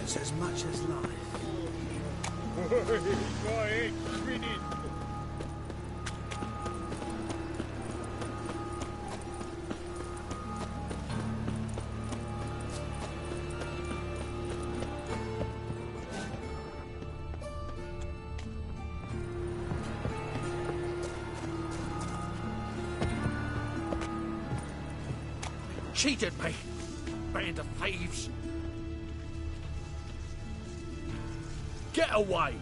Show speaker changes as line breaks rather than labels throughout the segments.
It's as much as life. Cheated me! Band of thieves! Get away!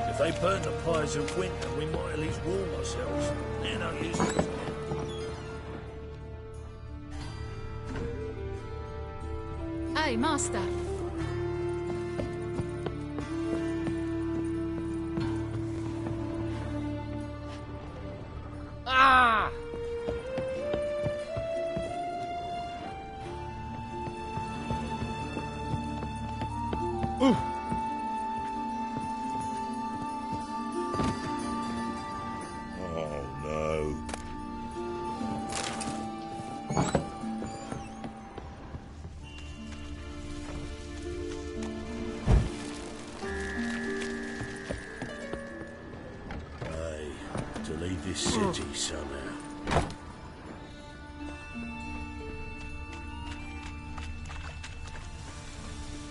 If they burn the pyres in winter, we might at least warm ourselves. They're no use.
Hey, master.
Ah! Ooh. This city somehow.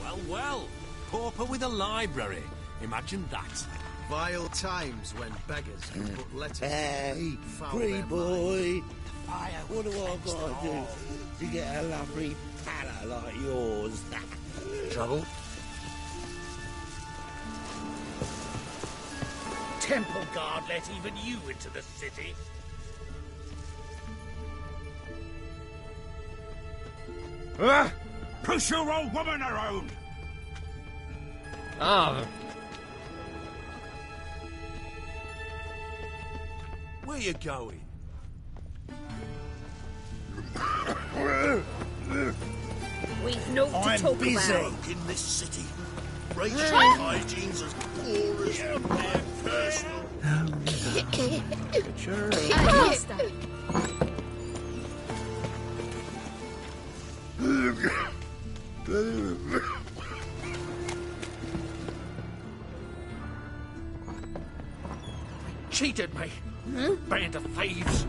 Well, well. Pauper with a library. Imagine that.
Vile times when beggars can put letters.
Hey, free boy. What do I gotta do to get a lovely palla like yours?
Trouble?
Temple guard let even you into the city.
Push your old woman around!
Ah.
Where you going?
We've no to talk about.
In this city. Racial hygiene's as poor as their personal.
Sure.
Hey, master.
Cheated me! Band of thieves!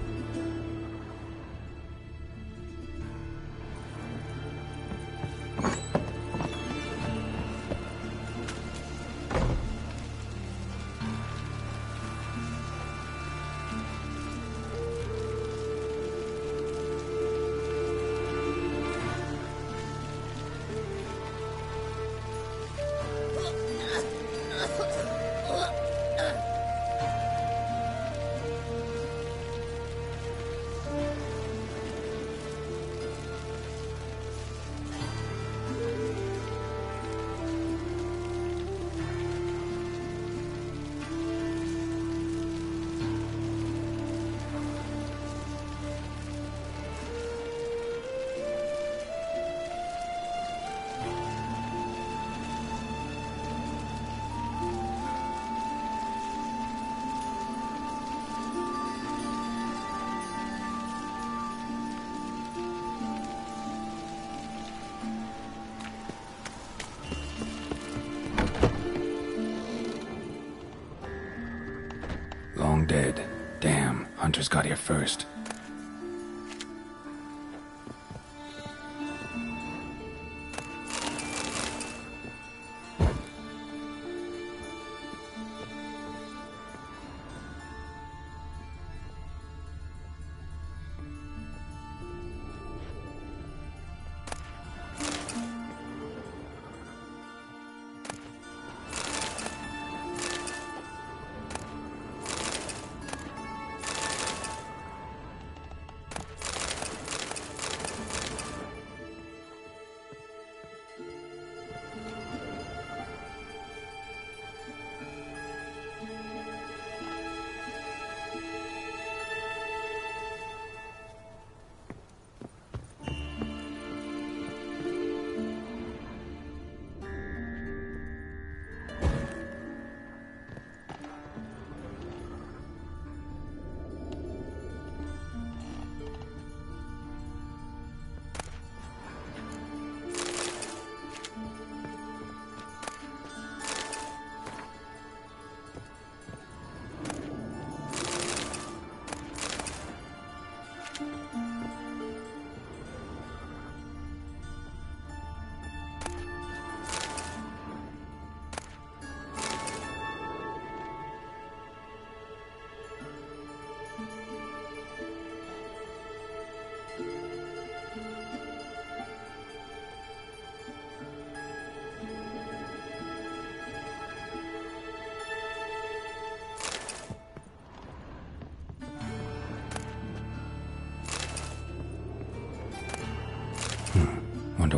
Long dead. Damn, Hunter's got here first.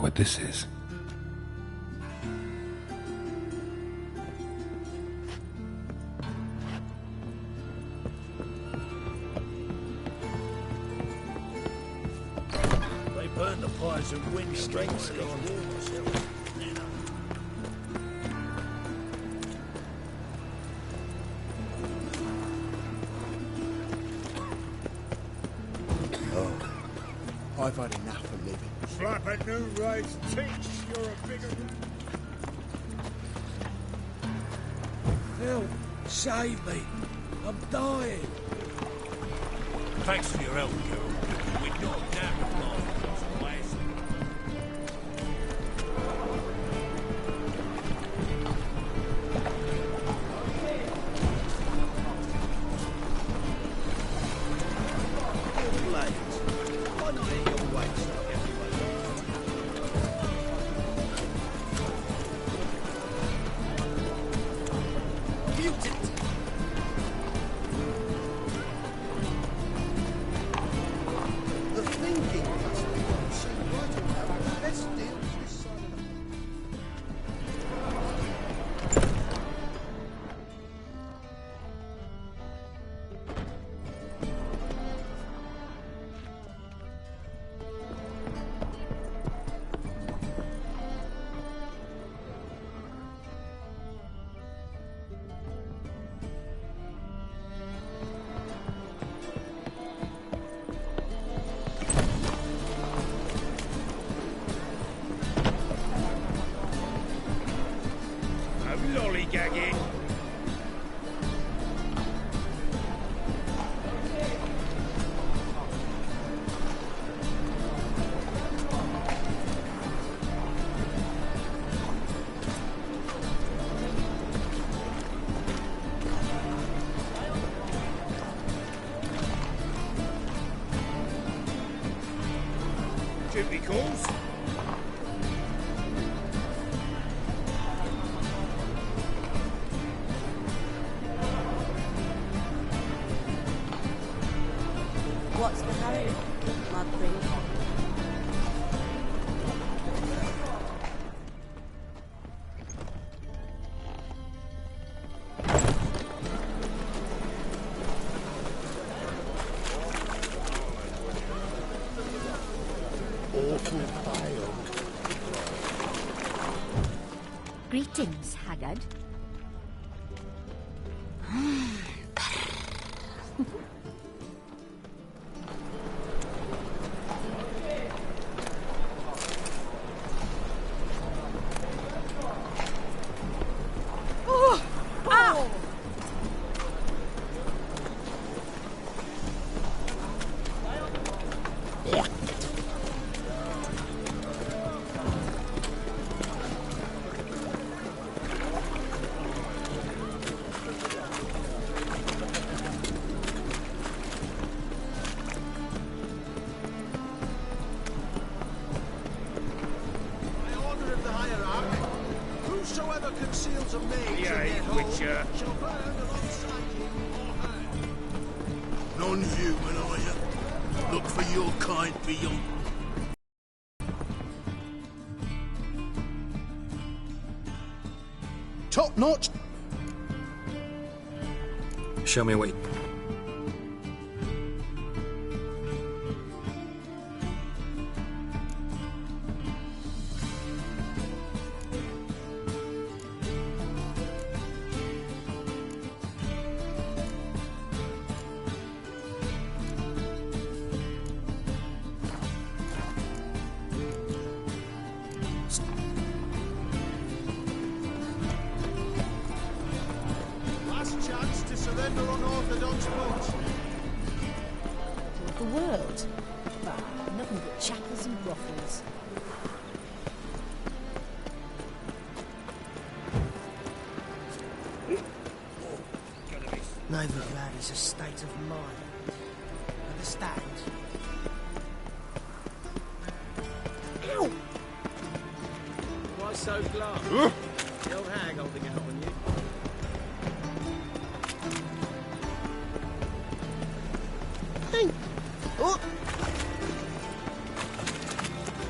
wonder what this is.
They burn the pies of wind strength to warm ourselves.
I've had enough of living.
Slap a new raised teach, you're a bigger...
Help! Save me! I'm dying!
Thanks for your help, Geralt. We're not damn long.
Lollygagging. Duty calls.
What's the hurry, my prince?
Awful fail.
Greetings, Haggard.
Whosoever conceals a mage
Yeah,
in their home
Witcher.
shall burn alongside him or her.
Non-human, are you? Look for your kind beyond.
Top notch.
Show me a way.
Last chance to surrender unorthodox votes.
The world? Bah, nothing but chapels and brothels.
Naval lad is a state of mind. Understand? Ow!
Why so glum? The old hag holding out on you.
Hey! Oh!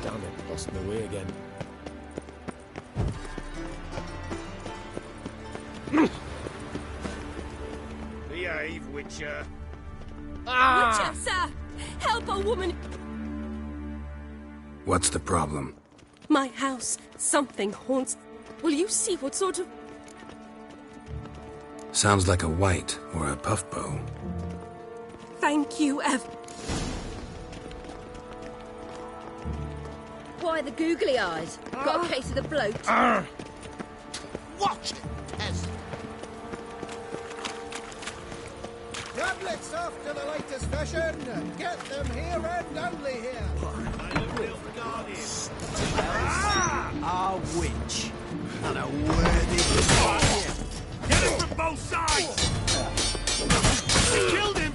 Damn it, lost me.
away again.
Behave, Witcher.
Witcher, sir! Help a woman!
What's the problem?
My house. Something haunts. Will you see what sort of...
Sounds like a white or a puff bow.
Thank you,
Why the googly eyes? Got a case of the bloat?
Watch it, Tess. Tablets after the latest fashion. Get them here and only here.
Our witch. And a worthy companion.
Get him from both sides! We killed him!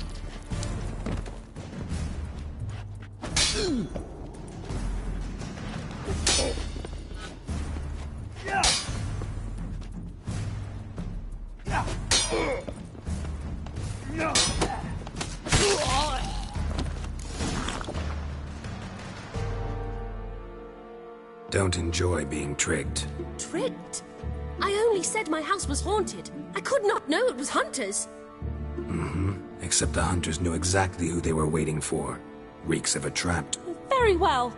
Don't enjoy being tricked.
Tricked? I only said my house was haunted. I could not know it was hunters.
Except the hunters knew exactly who they were waiting for. Reeks of a trap.
Very well.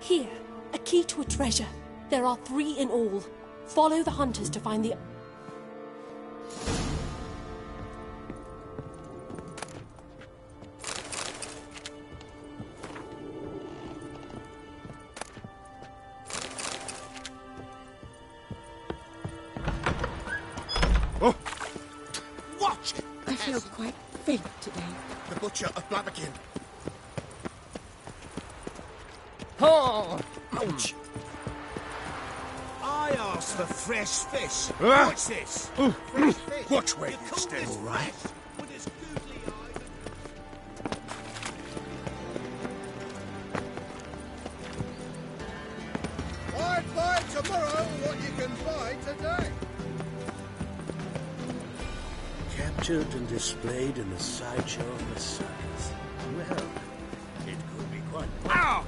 Here, a key to a treasure. There are 3 in all. Follow the hunters to find the...
Watch it,
I feel
Tess.
quite faint today.
The butcher of Blaviken.
Ouch. I asked for fresh fish. What's this?
Fresh fish.
Watch where
You
you
call
stay,
this
all right?
fresh? With his googly eyes. I'd buy tomorrow what you can buy today.
Captured and displayed in the sideshow of the circus. Well, it could be quite...
Ow!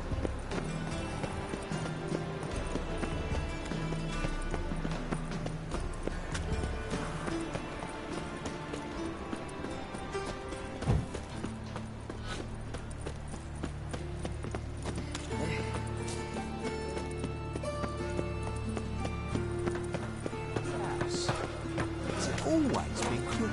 It's always been crooked.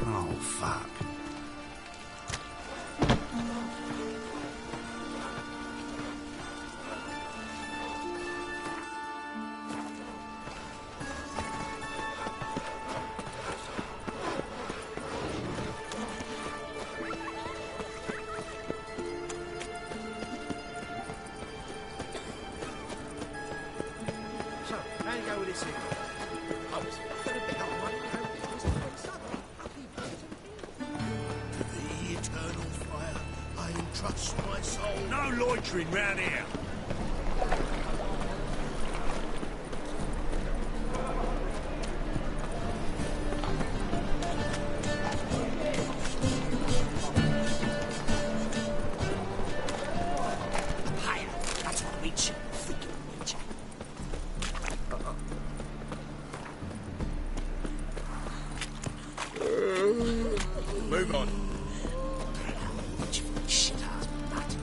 Oh, fuck.
So, how you go with this here? I was a bit out of money. How was it?
trust my soul.
No loitering round here.
Higher. That's what reach. Freaking reach.
Move on.
Shit-ass butt.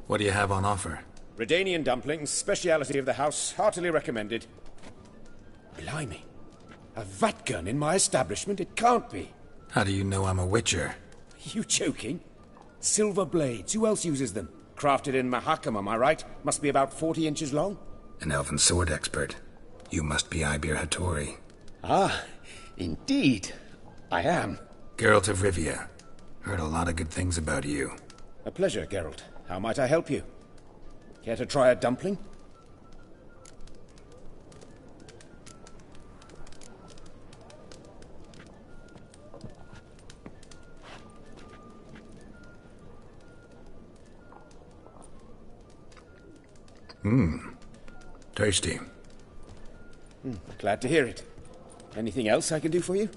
What do you have on offer?
Redanian dumplings, speciality of the house, heartily recommended. Blimey. A vat gun in my establishment? It can't be.
How do you know I'm a witcher?
Are you joking? Silver blades, who else uses them? Crafted in Mahakam, am I right? Must be about 40 inches long?
An elven sword expert. You must be Ibir Hattori.
Ah, indeed. I am.
Geralt de Rivia. Heard a lot of good things about you.
A pleasure, Geralt. How might I help you? Care to try a dumpling?
Tasty.
Glad to hear it. Anything else I can do for you?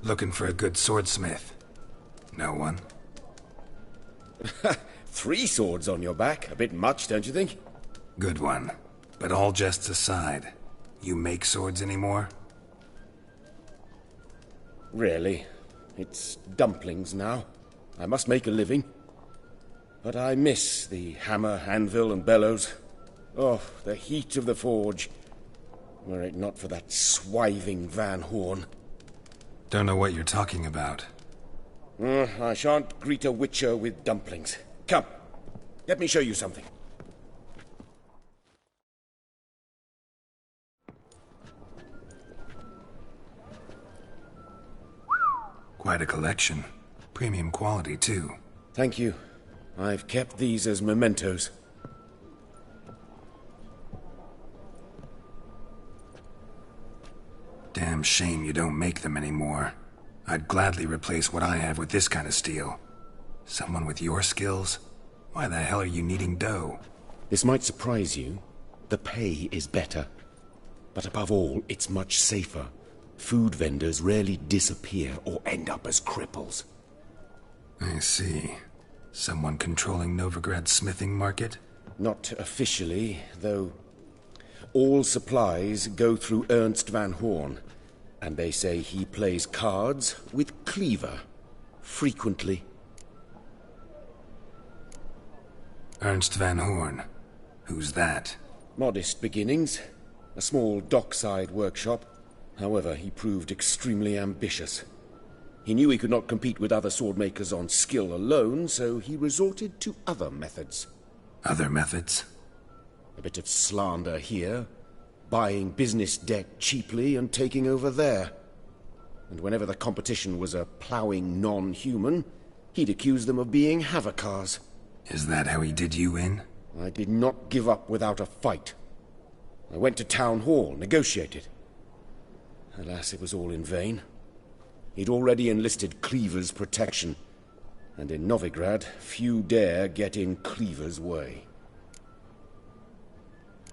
Looking for a good swordsmith. No one?
3 swords on your back. A bit much, don't you think?
Good one. But all jests aside, you make swords anymore?
Really. It's dumplings now. I must make a living. But I miss the hammer, anvil, and bellows. Oh, the heat of the forge. Were it not for that swiving Van Horn.
Don't know what you're talking about.
I shan't greet a witcher with dumplings. Come, let me show you something.
Quite a collection. Premium quality, too.
Thank you. I've kept these as mementos.
Damn shame you don't make them anymore. I'd gladly replace what I have with this kind of steel. Someone with your skills? Why the hell are you needing dough?
This might surprise you. The pay is better. But above all, it's much safer. Food vendors rarely disappear or end up as cripples.
I see. Someone controlling Novigrad's smithing market?
Not officially, though. All supplies go through Ernst Van Horn, and they say he plays cards with Cleaver. Frequently.
Ernst Van Horn? Who's that?
Modest beginnings. A small dockside workshop. However, he proved extremely ambitious. He knew he could not compete with other swordmakers on skill alone, so he resorted to other methods.
Other methods?
A bit of slander here, buying business debt cheaply and taking over there. And whenever the competition was a ploughing non-human, he'd accuse them of being Havocars.
Is that how he did you in?
I did not give up without a fight. I went to Town Hall, negotiated. Alas, it was all in vain. He'd already enlisted Cleaver's protection, and in Novigrad, few dare get in Cleaver's way.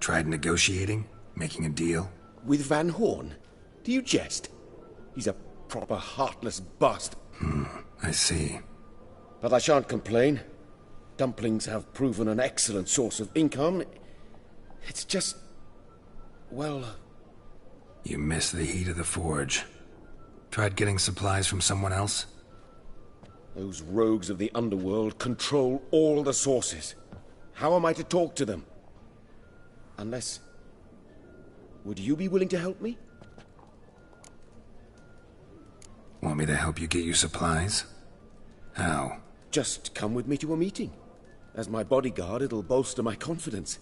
Tried negotiating? Making a deal?
With Van Horn? Do you jest? He's a proper heartless bastard.
I see.
But I shan't complain. Dumplings have proven an excellent source of income. It's just... well...
You miss the heat of the forge. Tried getting supplies from someone else?
Those rogues of the underworld control all the sources. How am I to talk to them? Unless... would you be willing to help me?
Want me to help you get you supplies? How?
Just come with me to a meeting. As my bodyguard, it'll bolster my confidence.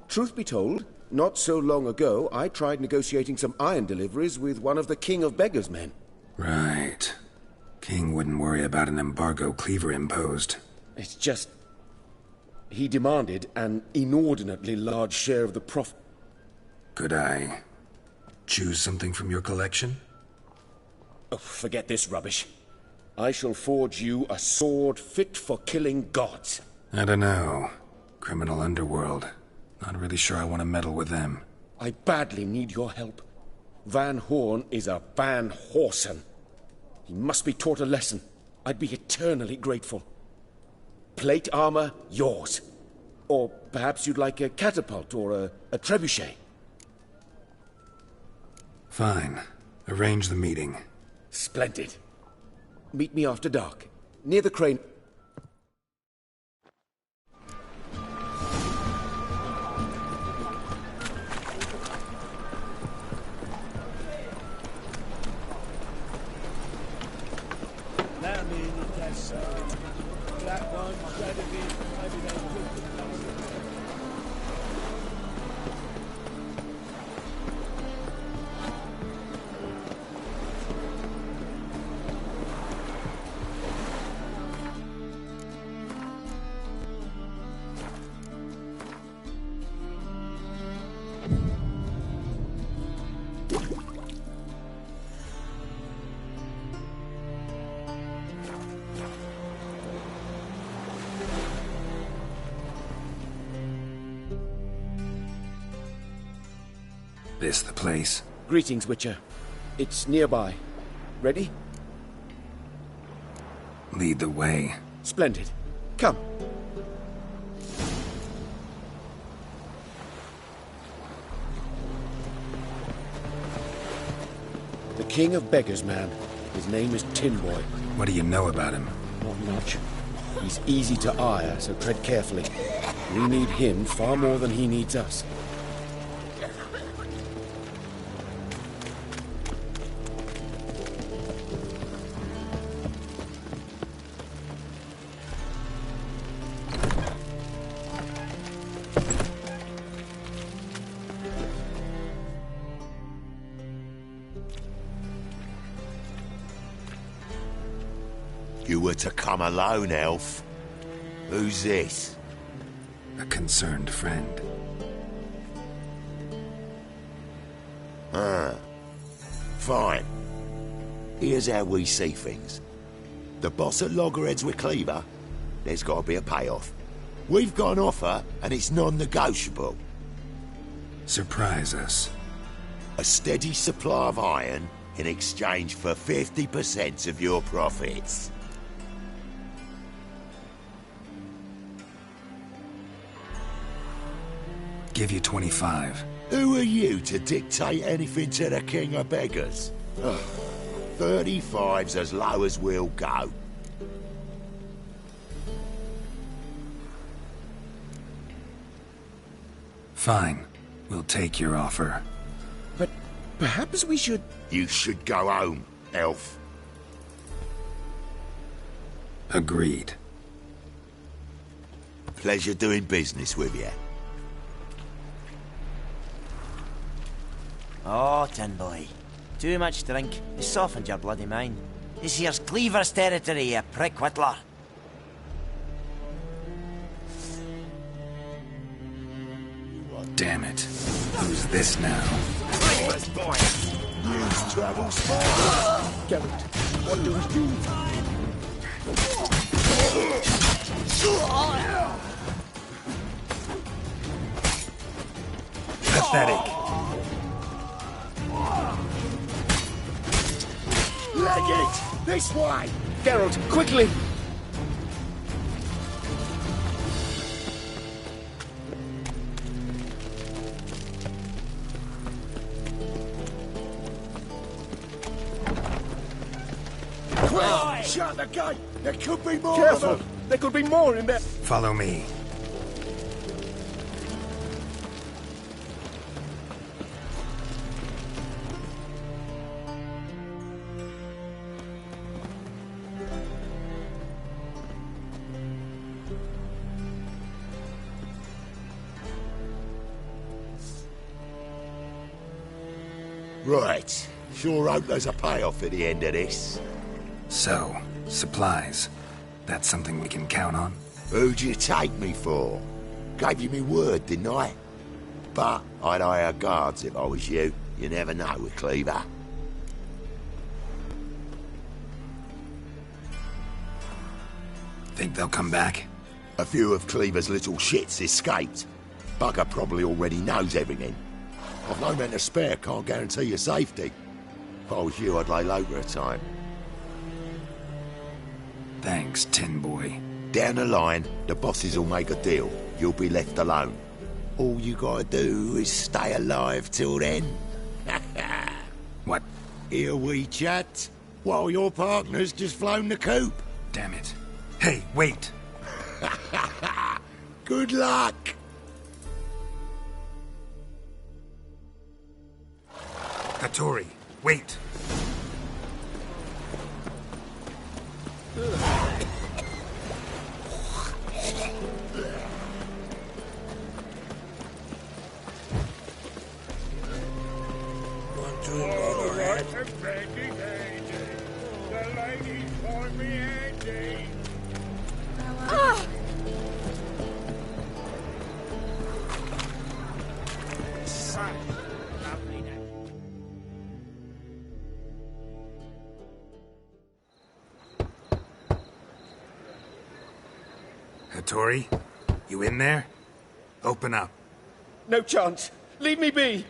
Truth be told, not so long ago, I tried negotiating some iron deliveries with one of the King of Beggars' men.
Right. King wouldn't worry about an embargo Cleaver imposed.
It's just... he demanded an inordinately large share of the profit.
Could I choose something from your collection?
Oh, forget this rubbish. I shall forge you a sword fit for killing gods.
I don't know. Criminal underworld. Not really sure I want to meddle with them.
I badly need your help. Van Horn is a Van Horsen. He must be taught a lesson. I'd be eternally grateful. Plate armor, yours. Or perhaps you'd like a catapult or a trebuchet.
Fine. Arrange the meeting.
Splendid. Meet me after dark, near the crane.
This the place?
Greetings, Witcher. It's nearby. Ready?
Lead the way.
Splendid. Come. The King of Beggars, man. His name is Tinboy.
What do you know about him?
Not much. He's easy to ire, so tread carefully. We need him far more than he needs us.
You were to come alone, elf. Who's this?
A concerned friend.
Fine. Here's how we see things. The boss at loggerheads with Cleaver, there's got to be a payoff. We've got an offer, and it's non-negotiable.
Surprise us.
A steady supply of iron in exchange for 50% of your profits.
Give you 25.
Who are you to dictate anything to the King of Beggars? 35's as low as we'll go.
Fine. We'll take your offer.
But perhaps we should...
You should go home, elf.
Agreed.
Pleasure doing business with you.
Oh, Tin Boy. Too much drink. It's softened your bloody mind. This here's Cleaver's territory, you prick whittler.
Damn it. Who's this now?
Cleaver's boy! News travels fast!
Geralt, what do we do?
Pathetic.
Leg it! This way!
Geralt, quickly!
Quick! Shut the gate! There could be more
Careful!
of them!
There could be more in there!
Follow me.
Right. Sure hope there's a payoff at the end of this.
So, supplies. That's something we can count on?
Who'd you take me for? Gave you me word, didn't I? But I'd hire guards if I was you. You never know with Cleaver.
Think they'll come back?
A few of Cleaver's little shits escaped. Bugger probably already knows everything. I've no men to spare, can't guarantee your safety. If I was you, I'd lay low for a time.
Thanks, Tin Boy.
Down the line, the bosses will make a deal. You'll be left alone. All you gotta do is stay alive till then.
What?
Here we chat, while your partner's just flown the coop.
Damn it. Hey, wait!
Good luck!
Hattori, wait! Hattori, you in there? Open up.
No chance. Leave me be.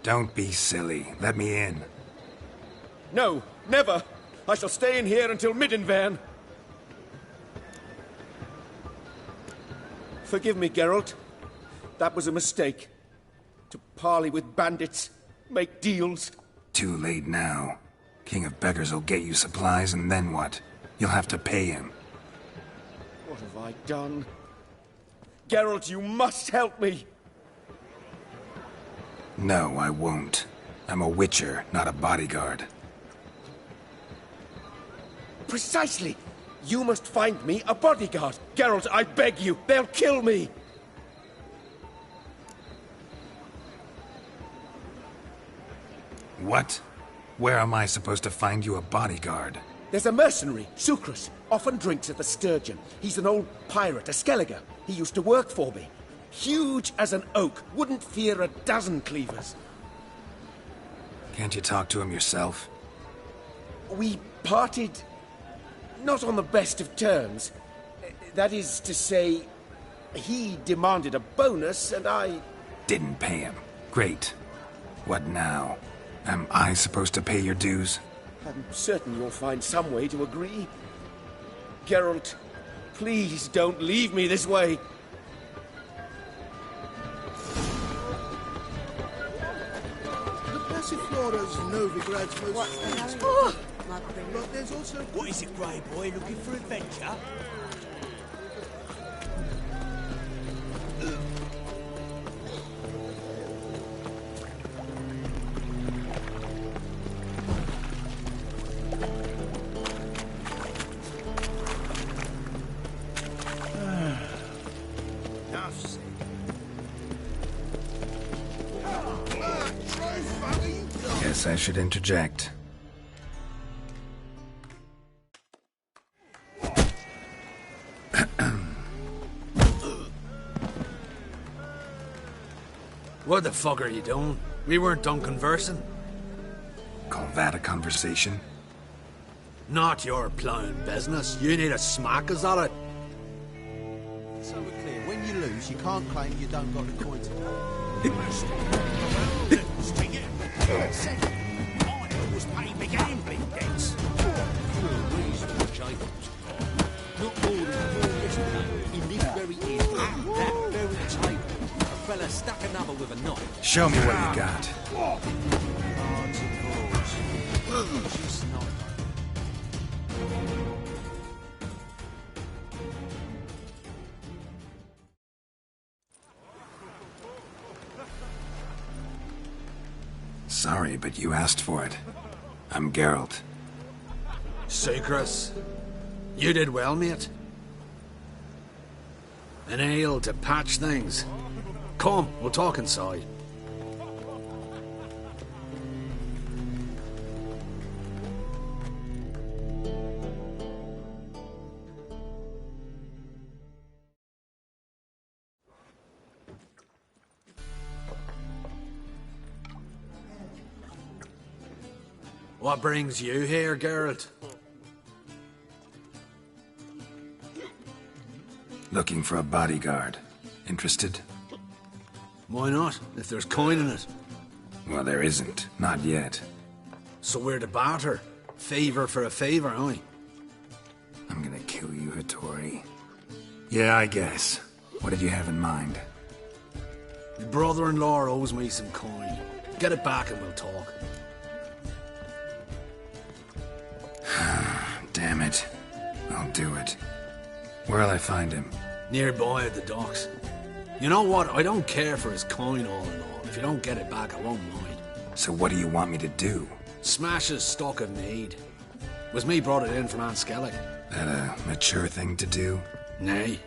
Don't be silly. Let me in.
No, never. I shall stay in here until Middenvern. Forgive me, Geralt. That was a mistake. To parley with bandits, make deals.
Too late now. King of Beggars will get you supplies, and then what? You'll have to pay him.
What have I done? Geralt, you must help me!
No, I won't. I'm a witcher, not a bodyguard.
Precisely! You must find me a bodyguard. Geralt, I beg you, they'll kill me!
What? Where am I supposed to find you a bodyguard?
There's a mercenary, Sucrus, often drinks at the Sturgeon. He's an old pirate, a Skelliger. He used to work for me. Huge as an oak, wouldn't fear a dozen cleavers.
Can't you talk to him yourself?
We parted not on the best of terms. That is to say, he demanded a bonus and I...
Didn't pay him. Great. What now? Am I supposed to pay your dues?
I'm certain you'll find some way to agree. Geralt, please don't leave me this way.
The Passiflora's Novigrad's most...
Oh.
But there's also...
What is it, Grey Boy? Looking for adventure?
Guess I should interject.
What the fuck are you doing? We weren't done conversing.
Call that a conversation?
Not your plowing business. You need a smack us at it.
So we're clear, when you lose, you can't claim you don't got the coin to pay.
I was paying the gambling debts.
Not more than 4 yesterday, in this very inn, at that very table, a fella stuck another with a knife.
Show me what you got. Sorry, but you asked for it. I'm Geralt.
Sucrus, you did well, mate. An ale to patch things. Come, we'll talk inside. What brings you here, Geralt?
Looking for a bodyguard. Interested?
Why not, if there's coin in it?
Well, there isn't. Not yet.
So we're to barter. Favor for a favor, aye?
I'm gonna kill you, Hattori. Yeah, I guess. What did you have in mind?
Your brother-in-law owes me some coin. Get it back and we'll talk.
Damn it. I'll do it. Where'll I find him?
Nearby at the docks. You know what? I don't care for his coin all in all. If you don't get it back, I won't mind.
So what do you want me to do?
Smash his stock of mead. Was me brought it in from Aunt Skellig.
That a mature thing to do?
Nay,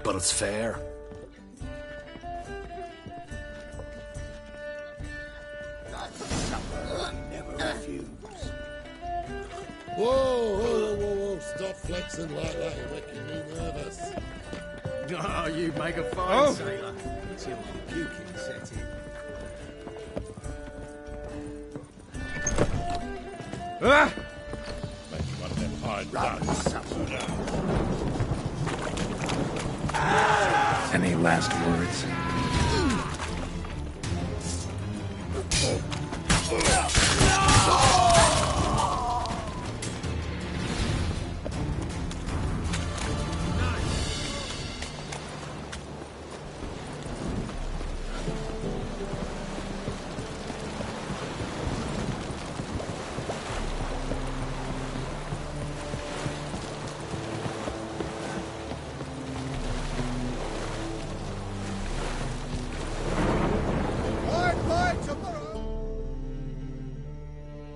but it's fair.
Never refuse. Whoa, stop flexing like that, you're making me nervous.
Oh, you make a fine sailor. Till the puking set in.
Make one of them hind nuts.
Any last words?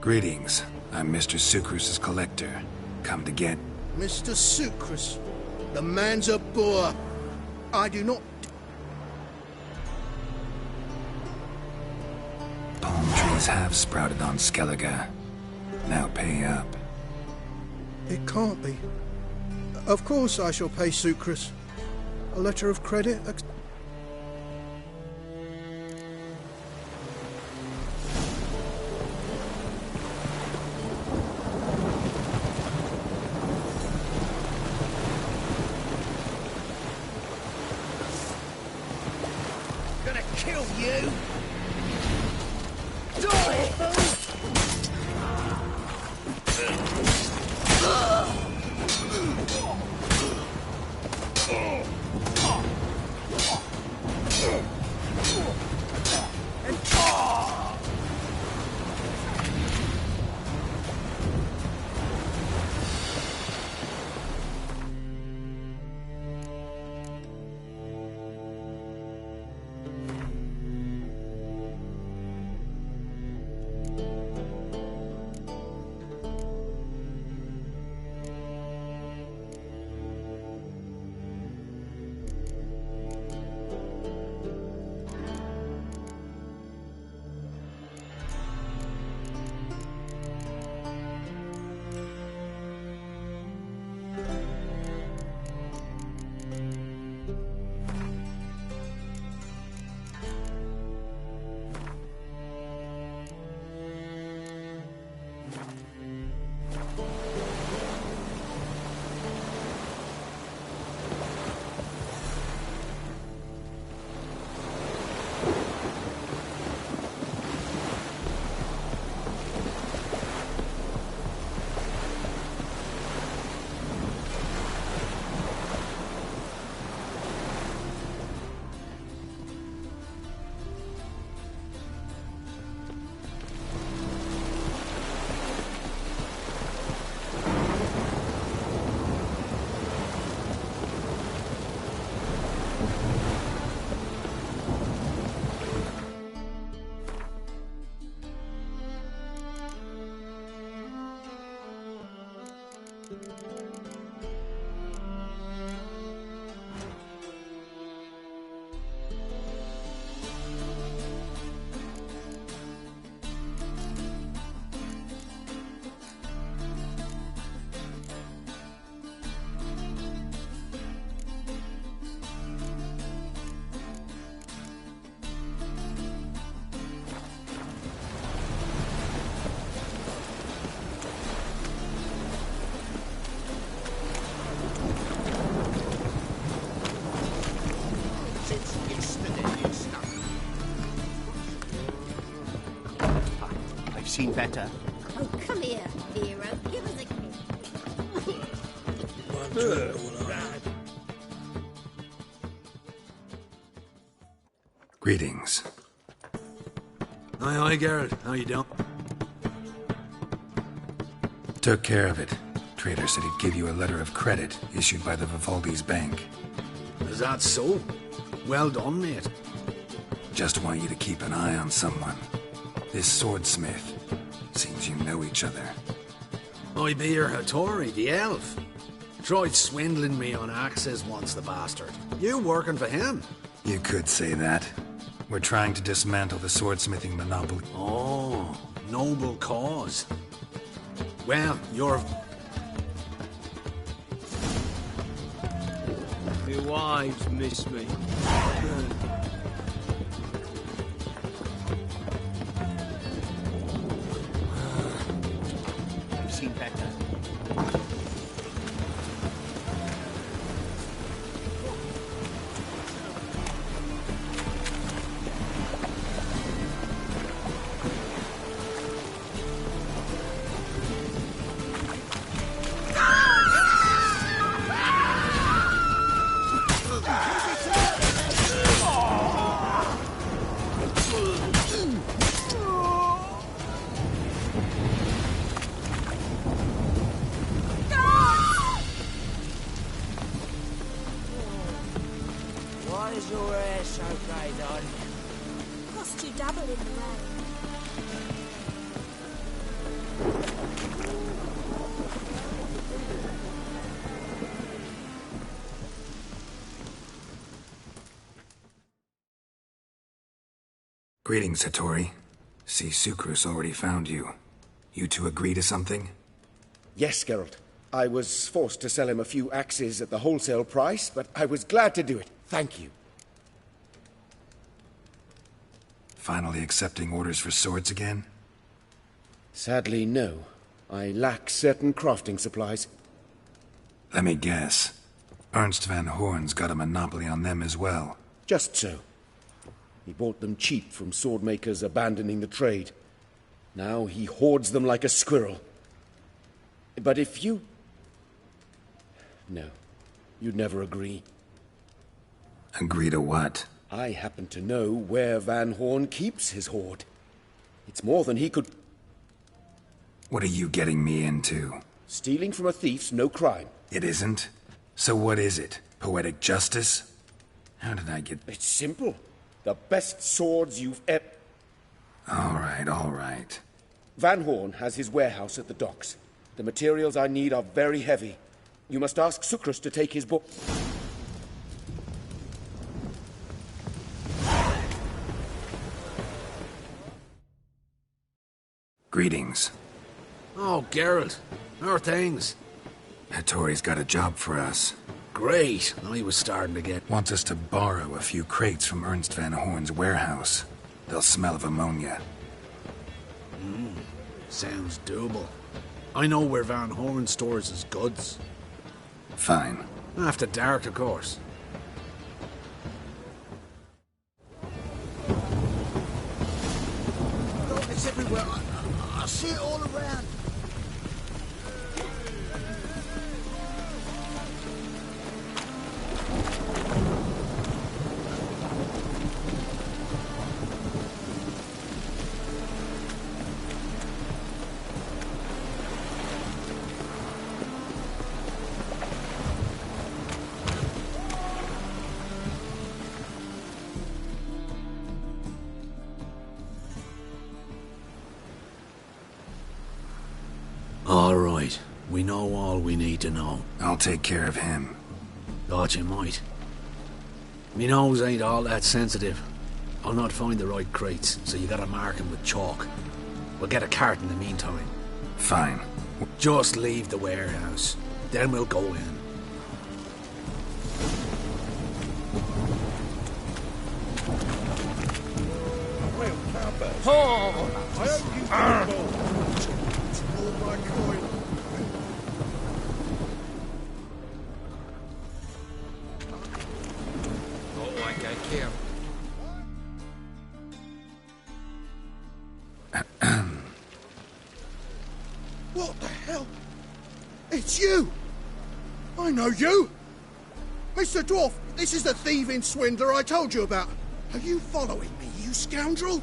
Greetings. I'm Mr. Sucrus's collector. Come to get...
Mr. Sucrus, the man's a boor. I do not...
Palm trees have sprouted on Skellige. Now pay up.
It can't be. Of course I shall pay Sucrus. A letter of credit...
seen better.
Oh, come here, hero. Give us a kiss.
Greetings.
Aye, Geralt. How you doing?
Took care of it. Trader said he'd give you a letter of credit issued by the Vivaldi's bank.
Is that so? Well done, mate.
Just want you to keep an eye on someone. This swordsmith. Seems you know each other.
I be your Hattori, the elf. Tried swindling me on axes once, the bastard. You working for him?
You could say that. We're trying to dismantle the swordsmithing monopoly.
Oh, noble cause. Well, you're...
My wives miss me. I've seen better.
Why is your hair so grey, darling?
Cost you double in the rain.
Greetings, Hattori. See, Sucrus already found you. You two agree to something?
Yes, Geralt. I was forced to sell him a few axes at the wholesale price, but I was glad to do it. Thank you.
Finally accepting orders for swords again?
Sadly, no. I lack certain crafting supplies.
Let me guess. Ernst van Horn's got a monopoly on them as well.
Just so. He bought them cheap from swordmakers abandoning the trade. Now he hoards them like a squirrel. But if you... No, you'd never agree.
Agree to what?
I happen to know where Van Horn keeps his hoard. It's more than he could...
What are you getting me into?
Stealing from a thief's no crime.
It isn't? So what is it? Poetic justice? How did I get...
It's simple. The best swords you've ever...
All right.
Van Horn has his warehouse at the docks. The materials I need are very heavy. You must ask Sucrus to take his book...
Greetings.
Oh, Geralt. How are things?
Hattori's got a job for us.
Great. I was starting to get...
Wants us to borrow a few crates from Ernst van Horn's warehouse. They'll smell of ammonia.
Sounds doable. I know where Van Horn stores his goods.
Fine.
After dark, of course.
Oh, it's everywhere. I see it all around.
All right. We know all we need to know.
I'll take care of him.
Thought you might. Me nose ain't all that sensitive. I'll not find the right crates, so you gotta mark 'em with chalk. We'll get a cart in the meantime.
Fine.
Just leave the warehouse. Then we'll go in.
It's you! I know you! Mr. Dwarf, this is the thieving swindler I told you about. Are you following me, you scoundrel?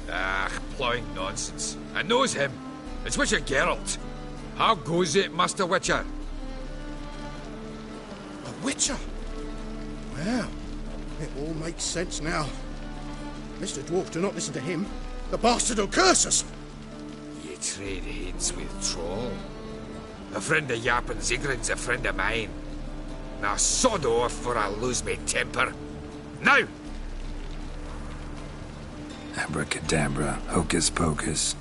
Ah, ploughing nonsense. I knows him. It's Witcher Geralt. How goes it, Master Witcher?
A witcher? Well, it all makes sense now. Mr. Dwarf, do not listen to him. The bastard will curse us.
Ye trade heads with troll. A friend of Yappin Zigrin's a friend of mine. Now sod off, for I lose me temper. Now!
Abracadabra, hocus pocus.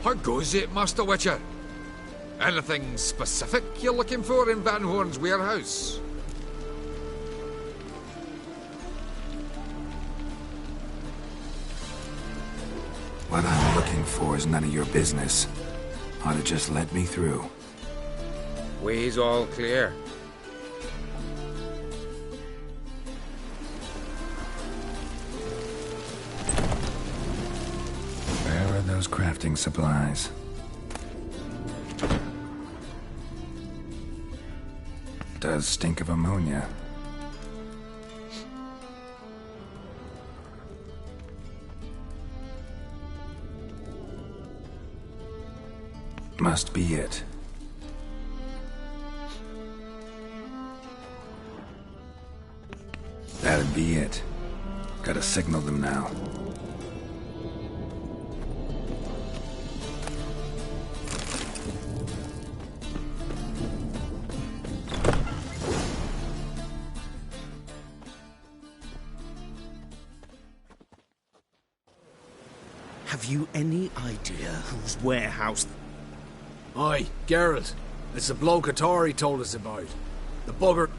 How goes it, Master Witcher? Anything specific you're looking for in Van Horn's warehouse?
What I'm looking for is none of your business. Ought to just let me through.
Way's all clear.
Where are those crafting supplies? Does stink of ammonia. Must be it. That'd be it. Gotta signal them now.
Have you any idea whose warehouse...
Aye, Geralt. It's the bloke Hattori told us about. The bugger...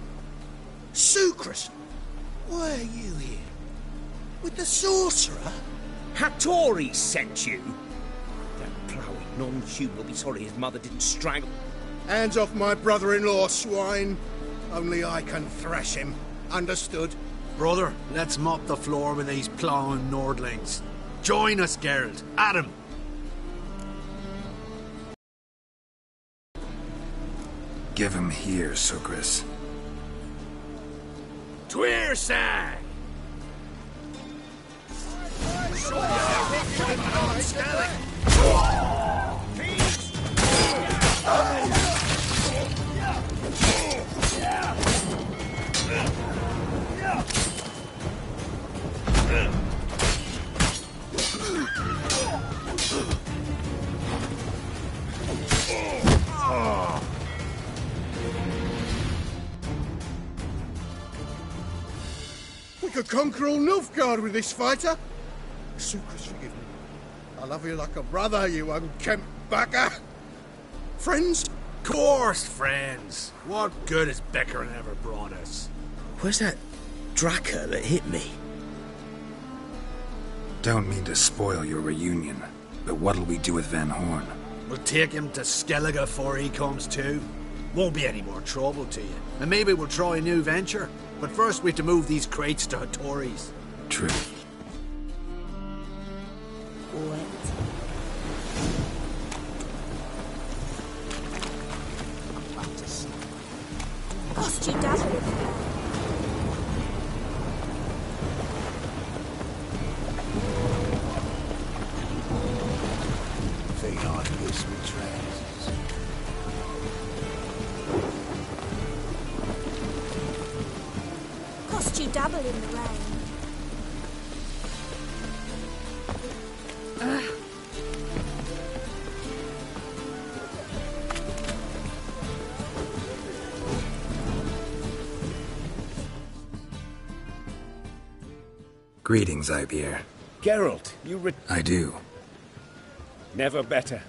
Sucrus! Why are you here? With the sorcerer?
Hattori sent you? That ploughing non-human will be sorry his mother didn't strangle...
Hands off my brother-in-law, swine. Only I can thrash him. Understood?
Brother, let's mop the floor with these ploughing Nordlings. Join us, Geralt. Adam.
Give him here, Sucrus.
Tweersang!
We could conquer all Nilfgaard with this fighter. Sucrus, forgive me. I love you like a brother, you unkempt bugger. Friends?
Course, friends. What good has Beckering ever brought us?
Where's that Draka that hit me?
Don't mean to spoil your reunion, but what'll we do with Van Horn?
We'll take him to Skellige before he comes to. Won't be any more trouble to you. And maybe we'll try a new venture. But first we have to move these crates to Hattori's.
True.
Cost you double.
Think I miss me trousers.
Cost you double in the rain.
Greetings, Ibeer.
Geralt,
I do.
Never better.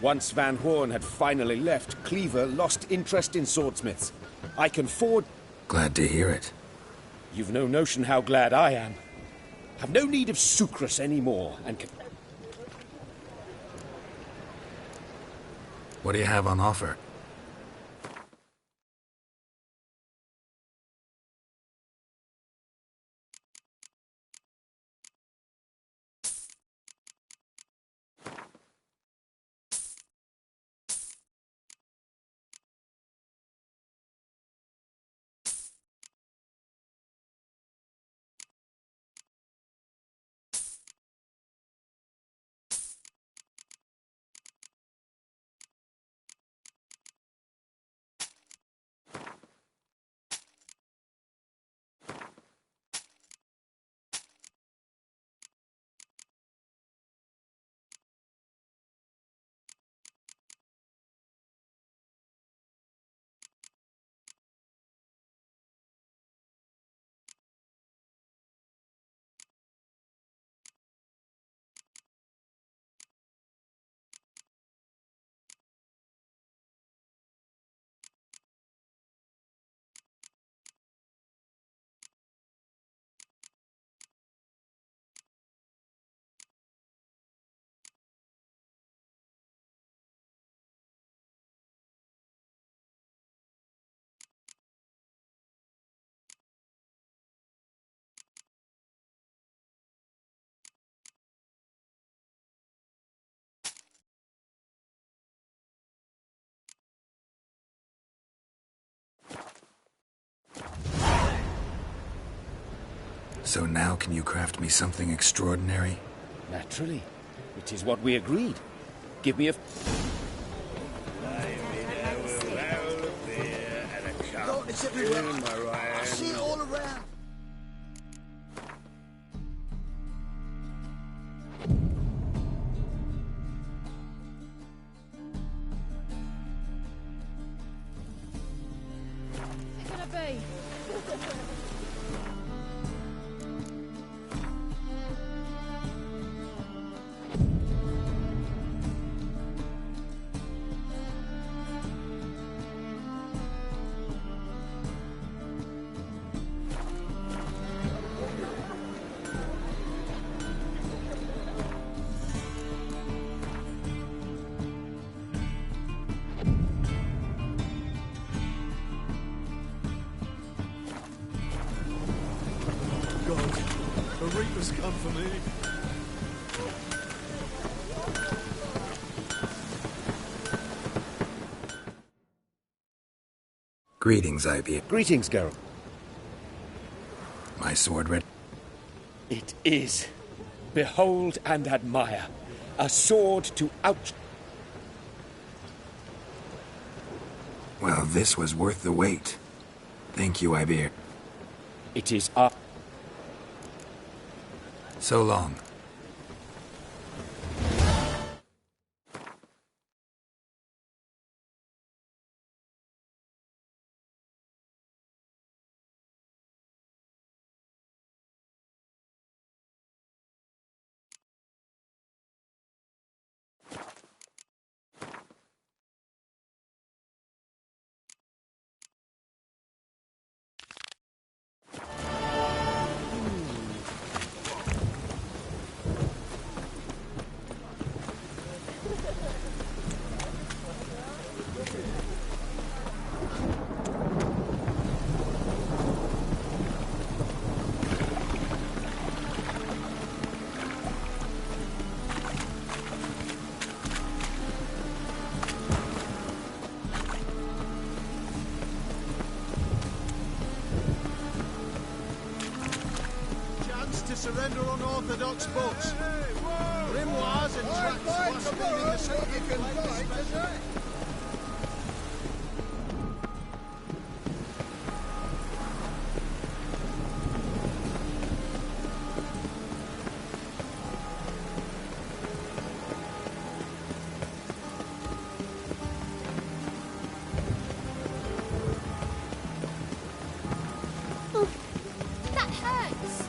Once Van Horn had finally left, Cleaver lost interest in swordsmiths. I can forge...
Glad to hear it.
You've no notion how glad I am. Have no need of Sucrus anymore, and can...
What do you have on offer? So now can you craft me something extraordinary?
Naturally. It is what we agreed. Give me a...
God, it's everywhere. I see it all around.
It's gonna be.
God, the Reaper's come for me.
Greetings, Ivy.
Greetings, Geralt.
My sword ready?
It is. Behold and admire. A sword to out...
Well, this was worth the wait. Thank you, Ivy.
It is up.
So long.
To surrender unorthodox books. Grimoires and tracts blaspheming the sacred place.
That hurts.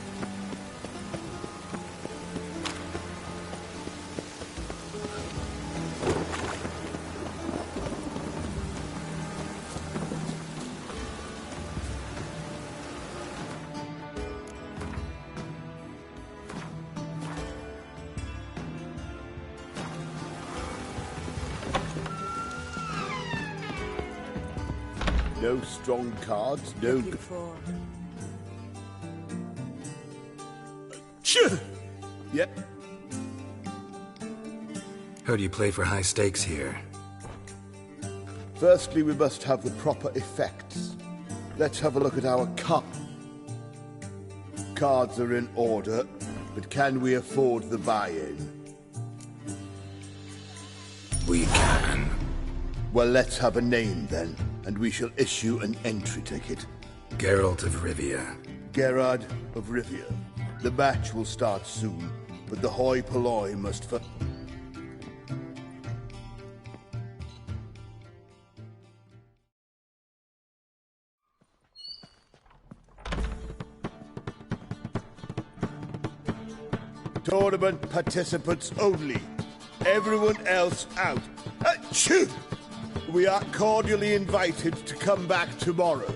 No strong cards, no... Yep.
How do you play for high stakes here?
Firstly, we must have the proper effects. Let's have a look at our cards are in order, but can we afford the buy-in?
We can.
Well, let's have a name then, and we shall issue an entry ticket.
Geralt of Rivia.
Geralt of Rivia. The match will start soon, but the hoi polloi must first... Tournament participants only. Everyone else out. Achoo! We are cordially invited to come back tomorrow.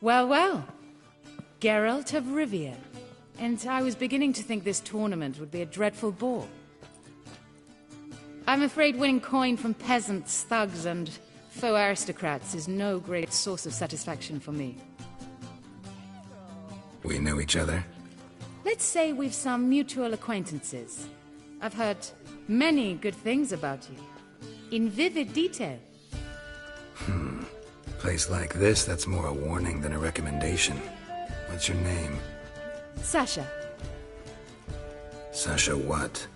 Well, well. Geralt of Rivia. And I was beginning to think this tournament would be a dreadful bore. I'm afraid winning coin from peasants, thugs, and faux aristocrats is no great source of satisfaction for me.
We know each other?
Let's say we've some mutual acquaintances. I've heard many good things about you. In vivid detail.
Place like this, that's more a warning than a recommendation. What's your name?
Sasha.
Sasha what?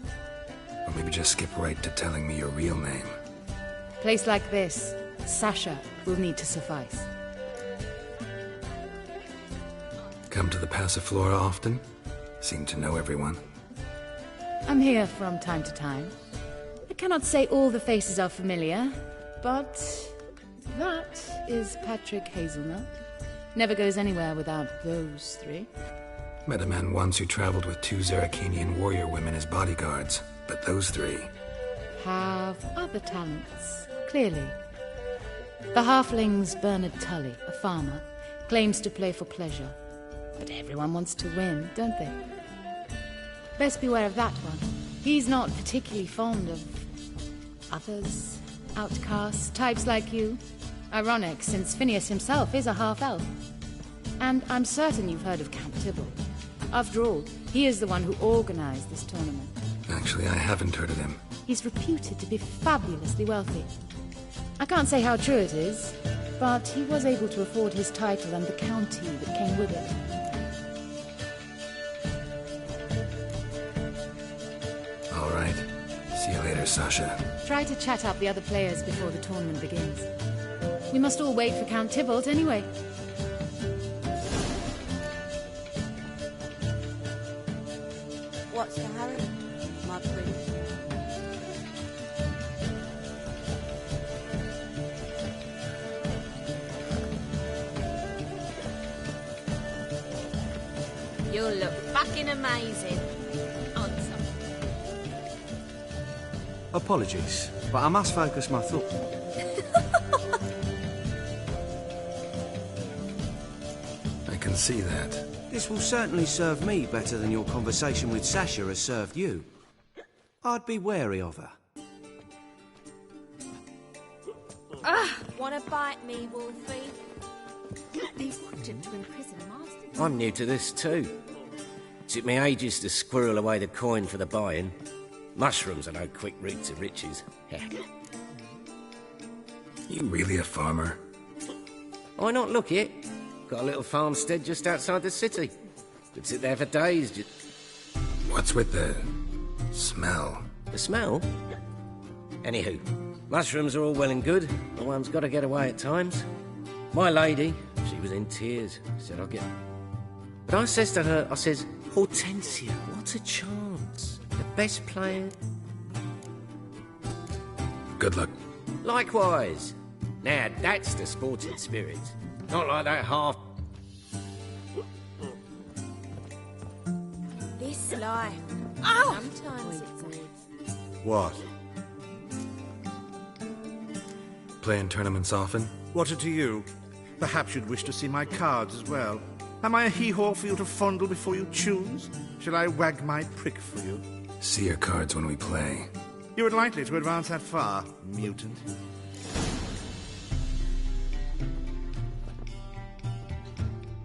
Or maybe just skip right to telling me your real name.
Place like this, Sasha will need to suffice.
Come to the Passiflora often? Seem to know everyone.
I'm here from time to time. I cannot say all the faces are familiar, but that is Patrick Hazelnut. Never goes anywhere without those three.
Met a man once who traveled with 2 Zerrikanian warrior women as bodyguards, but those 3...
have other talents, clearly. The halfling's Bernard Tully, a farmer, claims to play for pleasure. But everyone wants to win, don't they? Best beware of that one. He's not particularly fond of others, outcasts, types like you. Ironic, since Phineas himself is a half-elf. And I'm certain you've heard of Count Tybalt. After all, he is the one who organized this tournament.
Actually, I haven't heard of him.
He's reputed to be fabulously wealthy. I can't say how true it is, but he was able to afford his title and the county that came with it.
All right. See you later, Sasha.
Try to chat up the other players before the tournament begins. We must all wait for Count Tybalt anyway.
What's the hurry, my prince? You'll look fucking amazing. On something.
Apologies, but I must focus my thought.
I can see that.
This will certainly serve me better than your conversation with Sasha has served you. I'd be wary of her.
Wanna bite me, Wolfie? They wanted to imprison masters.
I'm new to this too. Took me ages to squirrel away the coin for the buy-in. Mushrooms are no quick route to riches.
You really a farmer?
Why not look it? Got a little farmstead just outside the city. Could sit there for days.
What's with the smell?
The smell? Anywho, mushrooms are all well and good, but one's got to get away at times. My lady, she was in tears. Said I'll get... But I says to her, I says, Hortensia, what a chance. The best player.
Good luck.
Likewise. Now, that's the sporting spirit. Not like that half...
This life. Oh! Sometimes it's...
What?
Playing tournaments often?
What are to you? Perhaps you'd wish to see my cards as well. Am I a hee-haw for you to fondle before you choose? Shall I wag my prick for you?
See your cards when we play.
You would likely to advance that far, mutant.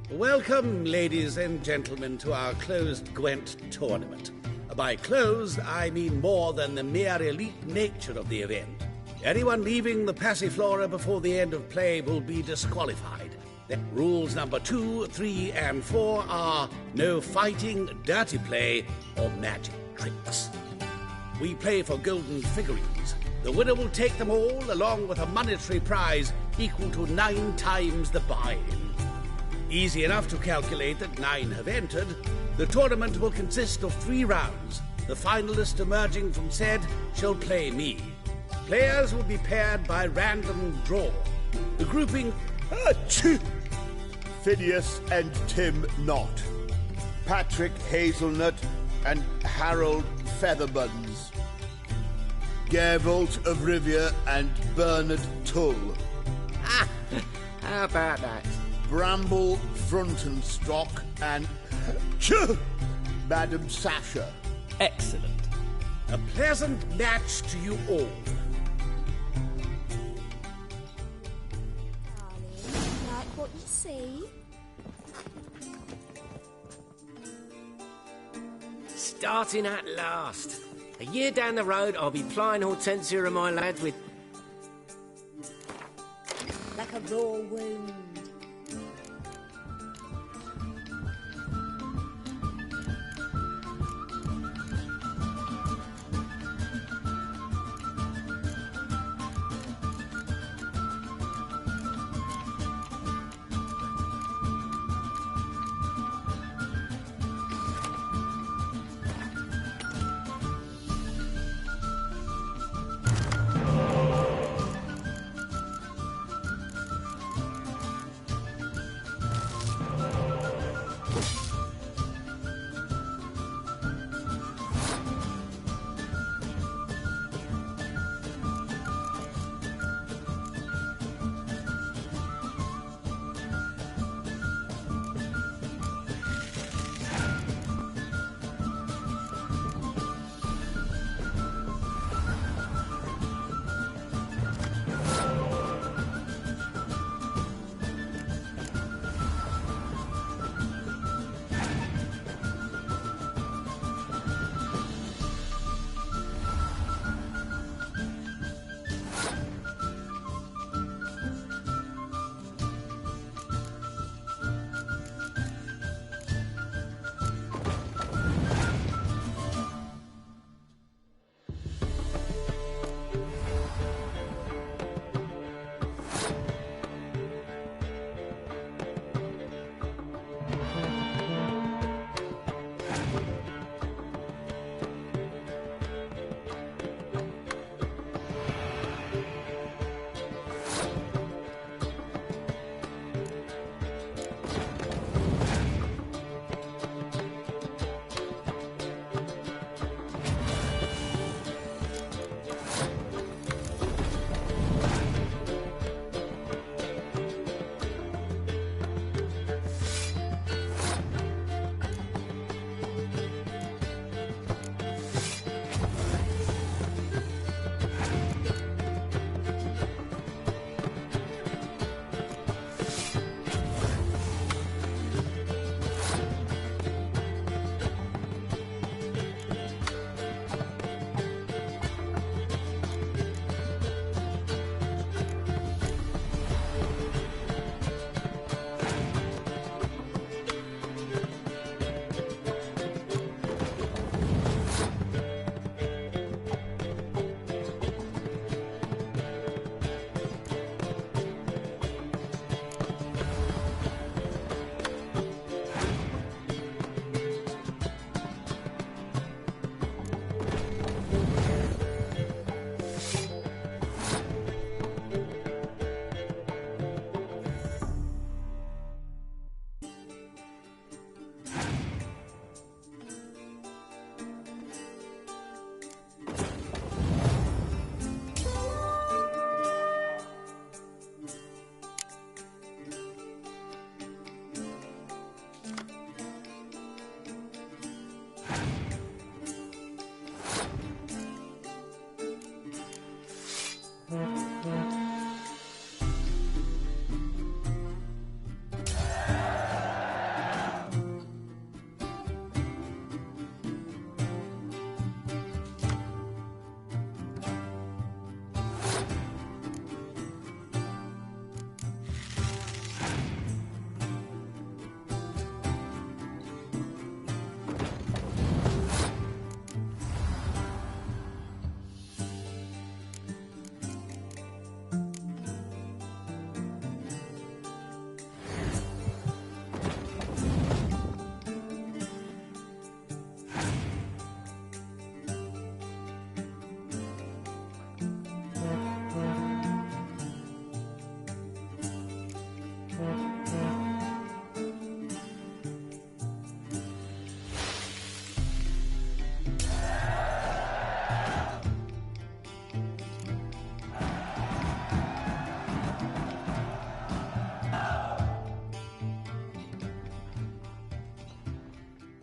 Welcome, ladies and gentlemen, to our closed Gwent tournament. By closed, I mean more than the mere elite nature of the event. Anyone leaving the Passiflora before the end of play will be disqualified. Rules number 2, 3, and 4 are no fighting, dirty play, or magic tricks. We play for golden figurines. The winner will take them all, along with a monetary prize equal to 9 times the buy-in. Easy enough to calculate that 9 have entered. The tournament will consist of 3 rounds. The finalist emerging from said shall play me. Players will be paired by random draw. The grouping...
Phineas and Tim Knott. Patrick Hazelnut and Harold Featherbuns. Geralt of Rivia and Bernard Tull.
How about that?
Bramble Frontenstock and Madam Sasha.
Excellent.
A pleasant match to you all.
Like what you see?
Starting at last. A year down the road, I'll be plying Hortensia and my lads with...
Like a raw wound.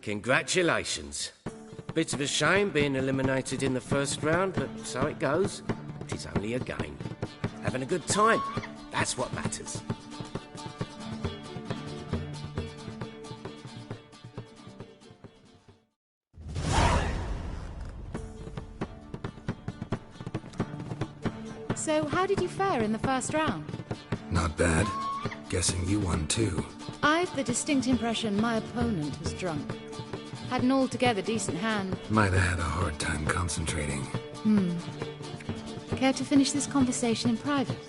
Congratulations. Bit of a shame being eliminated in the first round, but so it goes. It is only a game. Having a good time, that's what matters.
So how did you fare in the first round?
Not bad. Guessing you won too.
I've the distinct impression my opponent was drunk. Had an altogether decent hand.
Might have had a hard time concentrating.
Care to finish this conversation in private?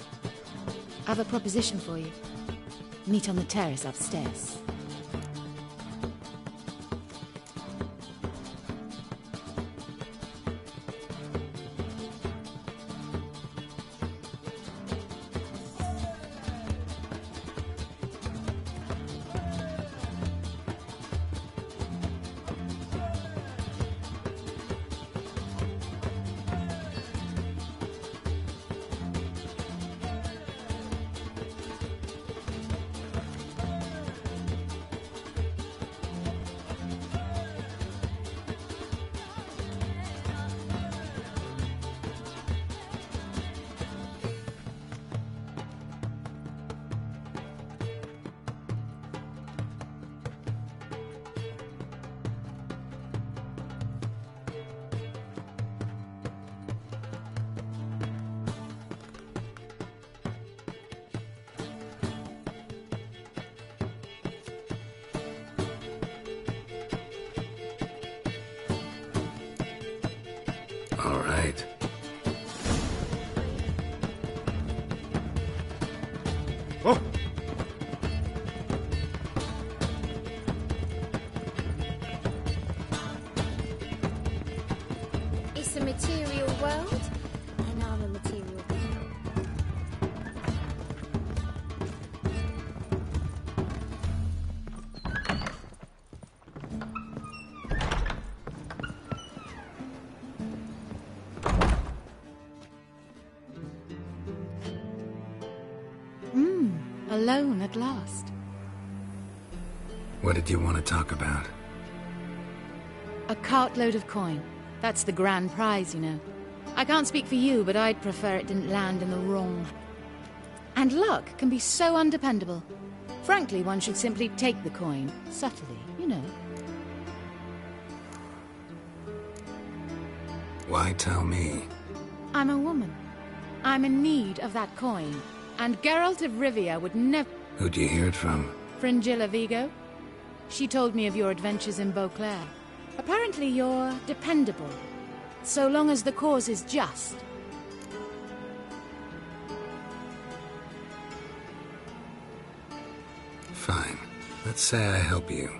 I have a proposition for you. Meet on the terrace upstairs.
All right.
Oh!
It's a material world, and I'm a material being.
Alone at last.
What did you want to talk about?
A cartload of coin. That's the grand prize, you know. I can't speak for you, but I'd prefer it didn't land in the wrong. And luck can be so undependable. Frankly, one should simply take the coin, subtly, you know.
Why tell me?
I'm a woman. I'm in need of that coin. And Geralt de Rivia would never...
Who'd you hear it from?
Fringilla Vigo. She told me of your adventures in Beauclair. Apparently you're dependable, so long as the cause is just.
Fine. Let's say I help you.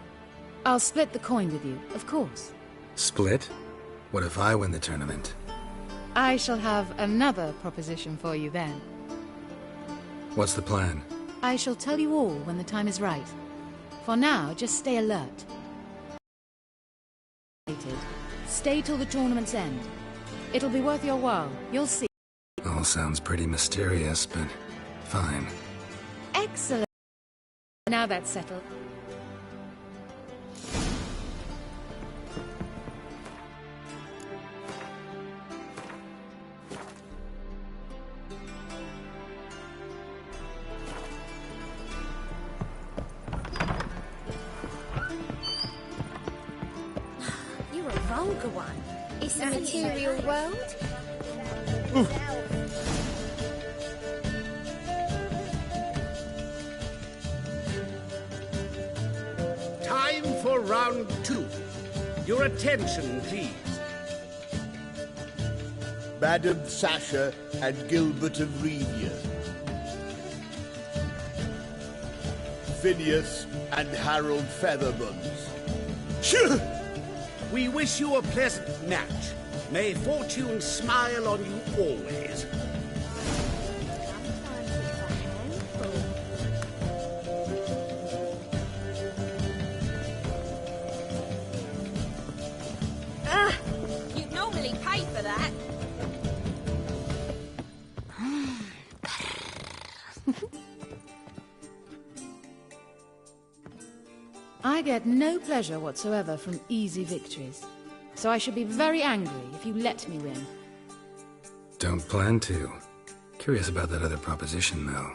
I'll split the coin with you, of course.
Split? What if I win the tournament?
I shall have another proposition for you then.
What's the plan?
I shall tell you all when the time is right. For now, just stay alert. Stay till the tournament's end. It'll be worth your while, you'll see.
All sounds pretty mysterious, but fine.
Excellent. Now that's settled.
Vulgar one. It's a material world.
Time for round 2. Your attention, please.
Madam Sasha and Gilbert of Rivia. Phineas and Harold Featherbones.
We wish you a pleasant match. May fortune smile on you always.
You'd normally pay for that.
I get no pleasure whatsoever from easy victories, so I should be very angry if you let me win.
Don't plan to. Curious about that other proposition, though.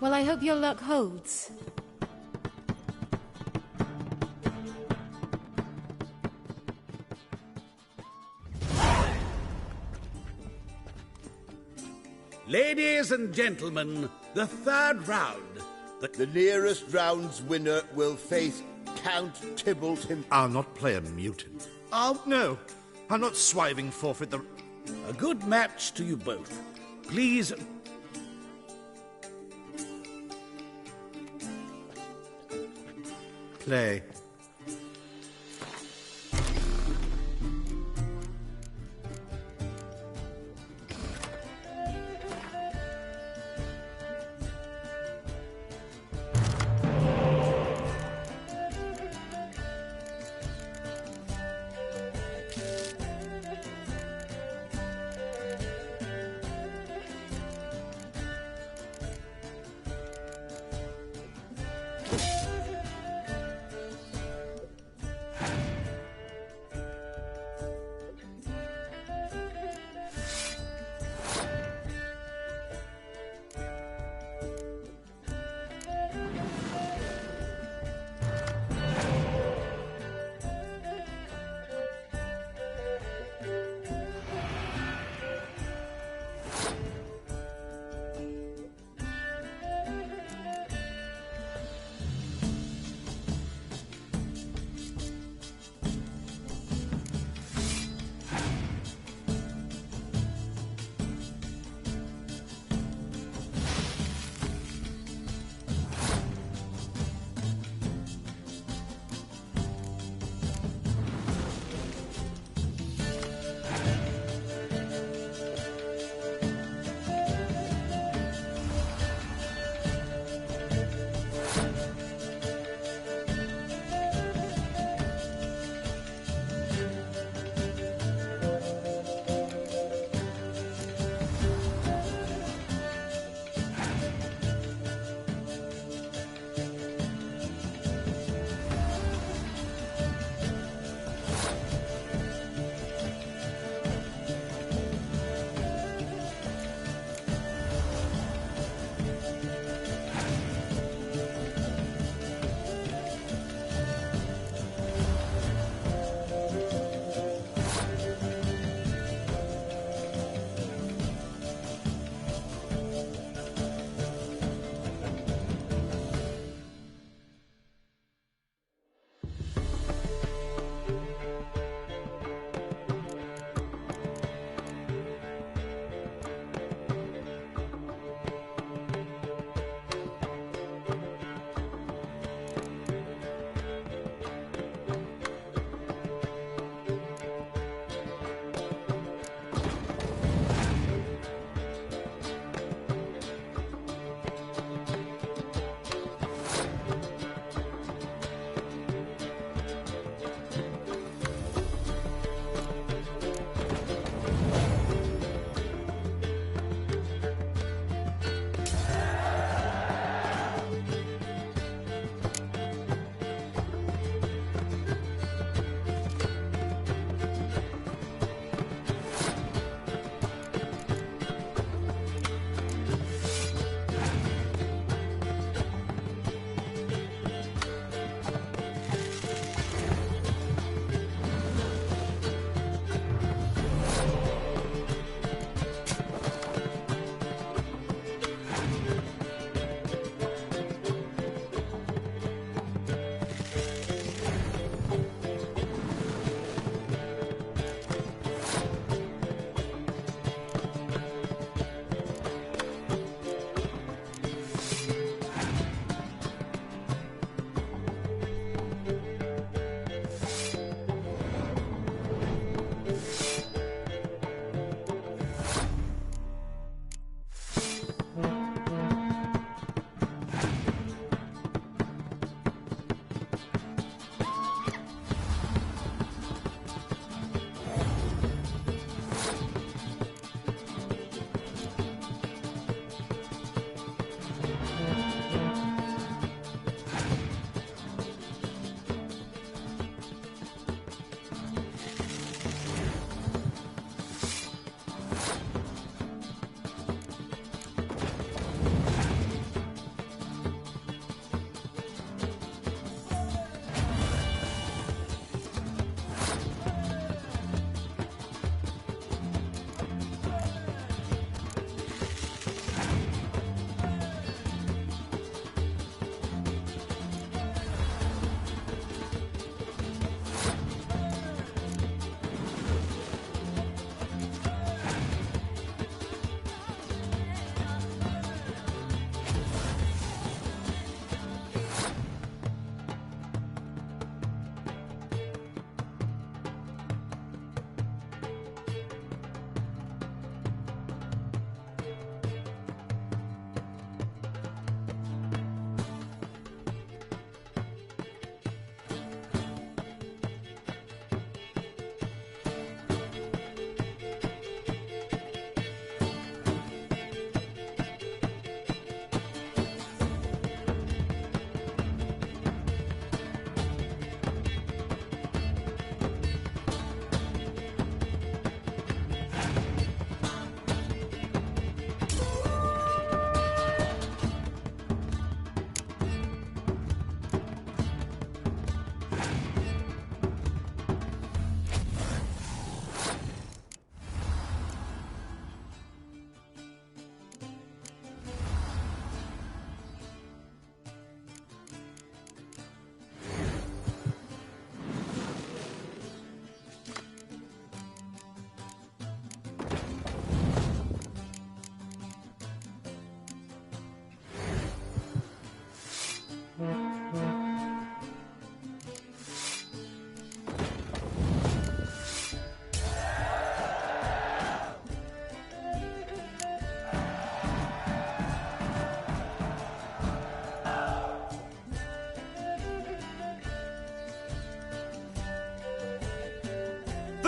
Well, I hope your luck holds.
Ladies and gentlemen, the third round.
The nearest round's winner will face Count Tybalt him.
I'll not play a mutant. Oh, no. I'll not swiving forfeit the...
A good match to you both. Please...
Play.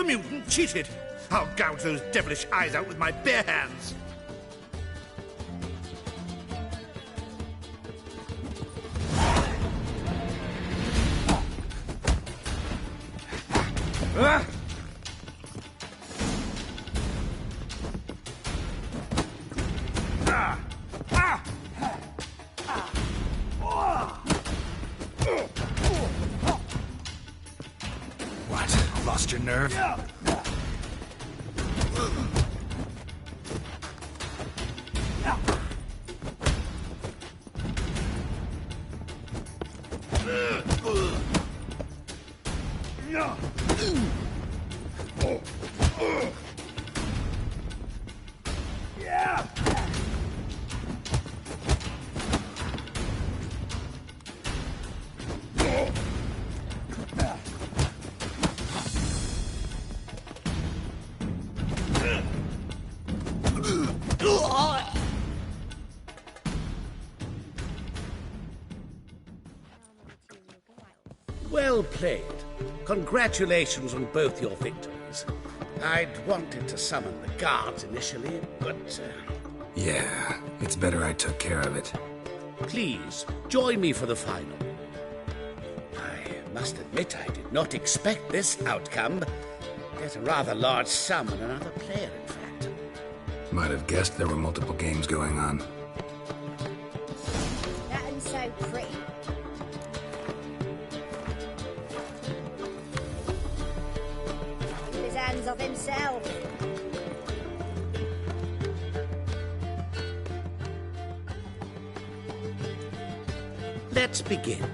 mutant cheated. I'll gouge those devilish eyes out with my bare hands.
What? Lost your nerve?
Well played. Congratulations on both your victories. I'd wanted to summon the guards initially, but...
Yeah, it's better I took care of it.
Please, join me for the final. I must admit I did not expect this outcome. There's a rather large sum on another player, in fact.
Might have guessed there were multiple games going on.
That one's so pretty. Keep his hands off himself.
Let's begin.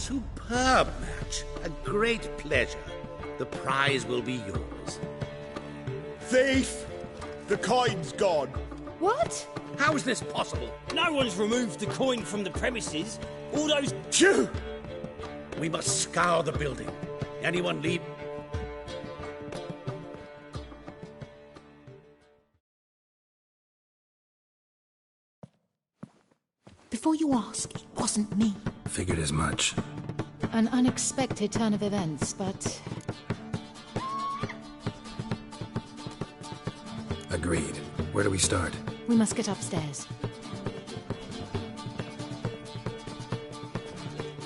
superb match. A great pleasure. The prize will be yours.
Thief! The coin's gone.
What?
How is this possible?
No one's removed the coin from the premises. All those...
Phew! We must scour the building. Anyone leave...
Before you ask, it wasn't me.
Figured as much.
An unexpected turn of events, but...
Agreed. Where do we start?
we must get upstairs.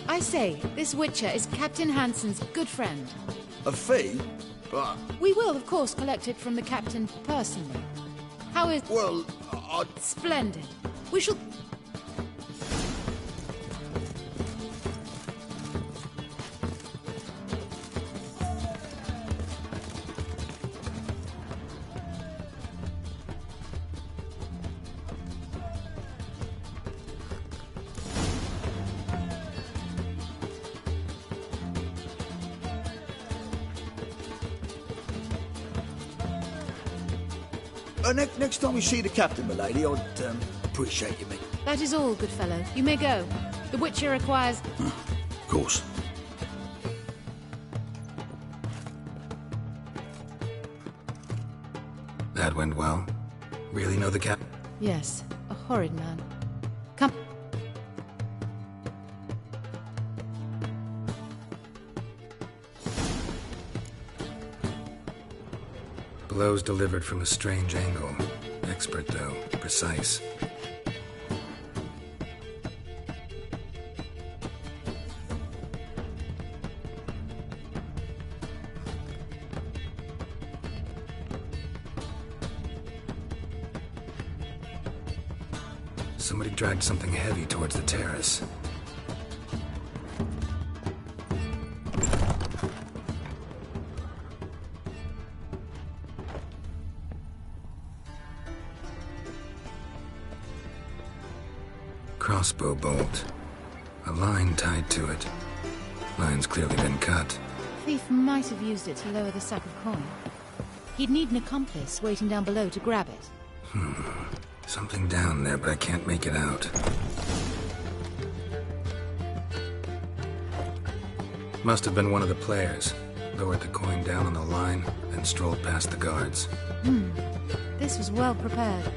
I say, this Witcher is Captain Hansen's good friend.
A fee? But...
We will, of course, collect it from the Captain personally. How is...
Well,
Splendid. We shall...
next time we see the captain, my lady, I'd appreciate you, mate.
That is all, good fellow. You may go. The Witcher requires...
Of course.
That went well. Really know the cap?
Yes, a horrid man. Come.
Blows delivered from a strange angle. Expert, though. Precise. Somebody dragged something heavy towards the terrace. Crossbow bolt. A line tied to it. Line's clearly been cut.
Thief might have used it to lower the sack of coin. He'd need an accomplice waiting down below to grab it.
Something down there, but I can't make it out. Must have been one of the players. Lowered the coin down on the line, and strolled past the guards.
This was well prepared.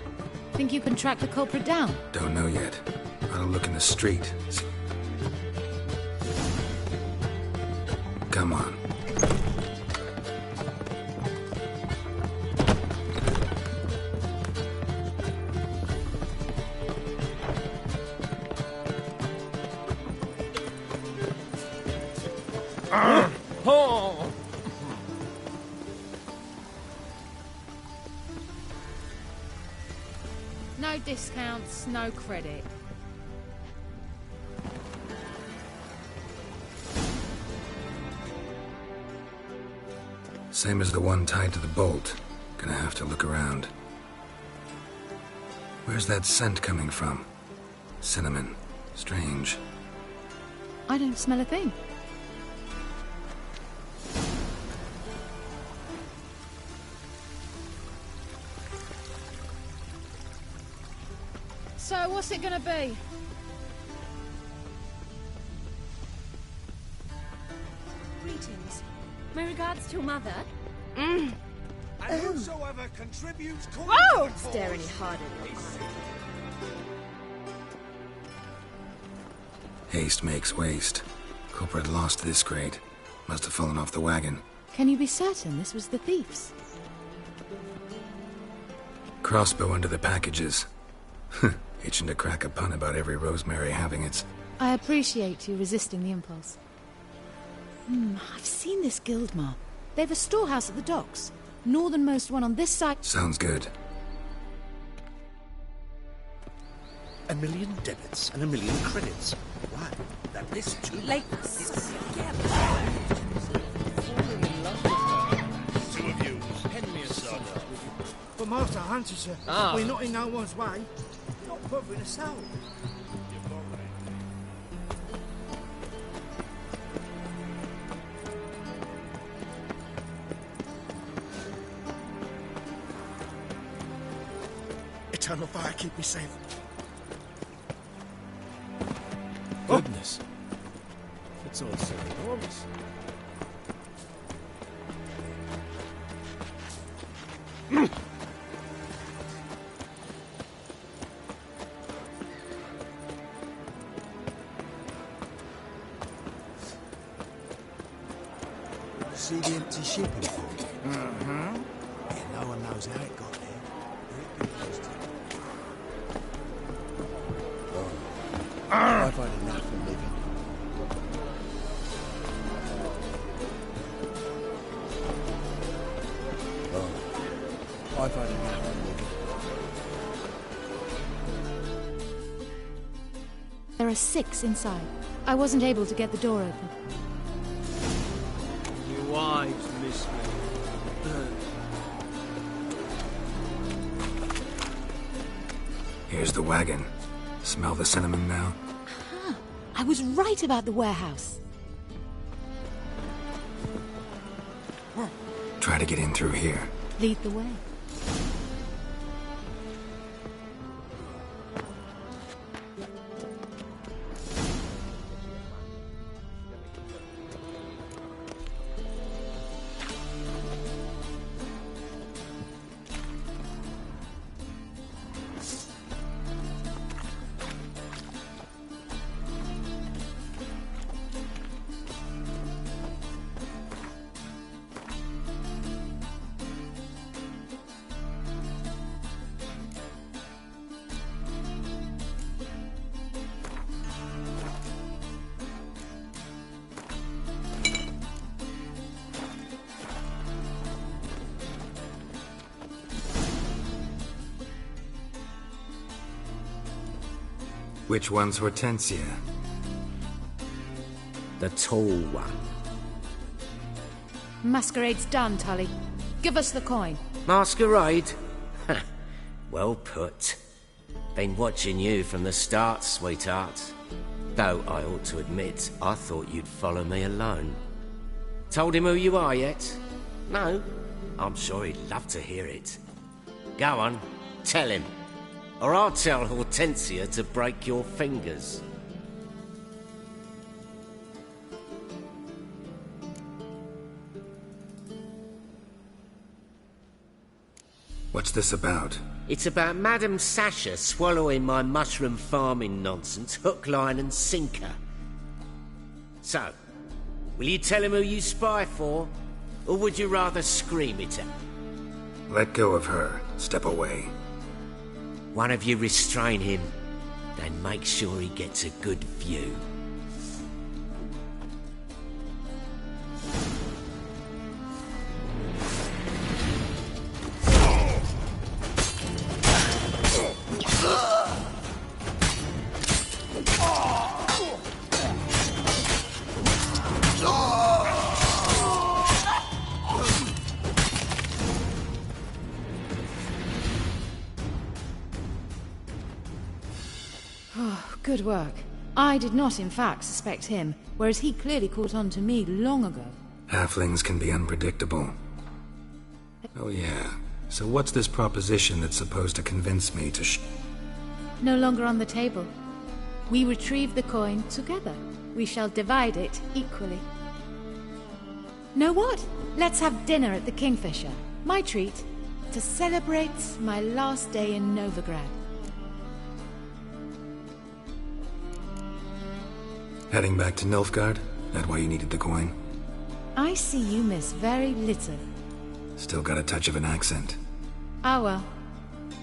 Think you can track the culprit down?
Don't know yet. Ought to look in the street. Come on.
No discounts, no credit.
Same as the one tied to the bolt. Gonna have to look around. Where's that scent coming from? Cinnamon. Strange.
I don't smell a thing. So, what's it gonna be?
Greetings. My regards to your mother.
And whosoever contributes coin
Whoa!
to the
Don't stare
cause
any harder than you
Haste makes waste. Culprit lost this crate. Must have fallen off the wagon.
Can you be certain this was the thief's?
Crossbow under the packages. Itching to crack a pun about every rosemary having its...
I appreciate you resisting the impulse. I've seen this guild mark. They've a storehouse at the docks. Northernmost one on this side.
Sounds good.
1,000,000 debits and 1,000,000 credits. Why? That is too
Late.
Two of you, pen me a son.
But Master Hunter, sir, we're not in no one's way. Not bothering us out. eternal fire keep me safe.
Goodness. It's all so enormous.
See the empty ship in front?
Mm-hmm.
Yeah, no one knows how it got there. Or it could just... I've had enough of living. I've had enough of living.
There are 6 inside. I wasn't able to get the door open.
Your wives miss me.
Here's the wagon. Smell the cinnamon now?
Aha! I was right about the warehouse.
Try to get in through here.
Lead the way.
Which one's Hortensia?
The tall one.
Masquerade's done, Tully. Give us the coin.
Masquerade? Well put. Been watching you from the start, sweetheart. Though I ought to admit, I thought you'd follow me alone. Told him who you are yet? No? I'm sure he'd love to hear it. Go on, tell him. Or I'll tell Hortensia to break your fingers.
What's this about?
It's about Madame Sasha swallowing my mushroom farming nonsense, hook, line and sinker. So, will you tell him who you spy for? Or would you rather scream it at him?
Let go of her. Step away.
One of you restrain him, then make sure he gets a good view.
Good work. I did not, in fact, suspect him, whereas he clearly caught on to me long ago.
Halflings can be unpredictable. Oh yeah. So what's this proposition that's supposed to convince me to
No longer on the table. We retrieve the coin together. We shall divide it equally. Know what? Let's have dinner at the Kingfisher. My treat. To celebrate my last day in Novigrad.
Heading back to Nilfgaard? That why you needed the coin?
I see you miss very little.
Still got a touch of an accent.
Ah well.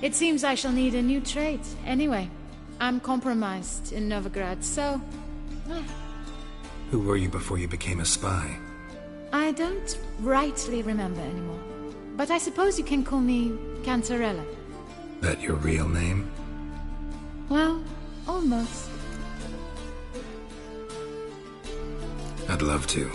It seems I shall need a new trade. Anyway, I'm compromised in Novigrad, so...
Who were you before you became a spy?
I don't rightly remember anymore. But I suppose you can call me Cantarella.
That your real name?
Well, almost.
I'd love to.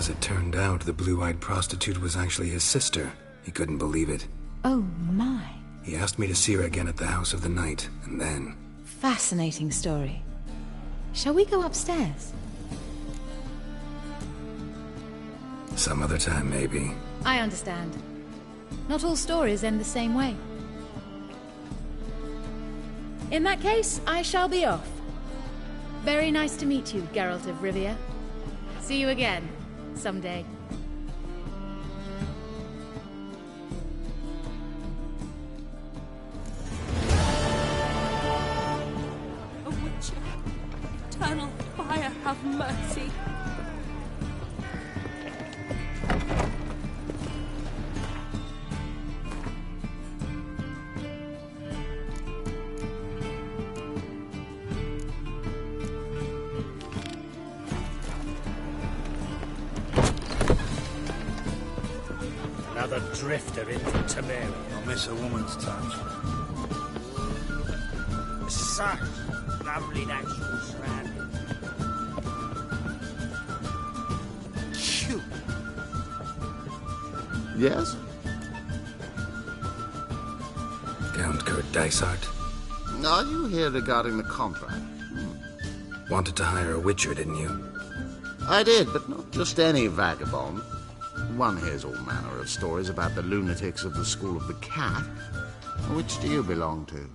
As it turned out, the blue-eyed prostitute was actually his sister. He couldn't believe it.
Oh my.
He asked me to see her again at the House of the Night, and then...
Fascinating story. Shall we go upstairs?
Some other time, maybe.
I understand. Not all stories end the same way. In that case, I shall be off. Very nice to meet you, Geralt of Rivia. See you again, someday.
A witcher, eternal fire, have mercy.
Another drifter in from Temeri.
I'll miss a woman's touch.
Such lovely natural surroundings.
Phew. Yes?
Count Kurt Dysart.
Are you here regarding the contract?
Wanted to hire a witcher, didn't you?
I did, but not just any vagabond. One hears all manner of stories about the lunatics of the School of the Cat. Which do you belong to?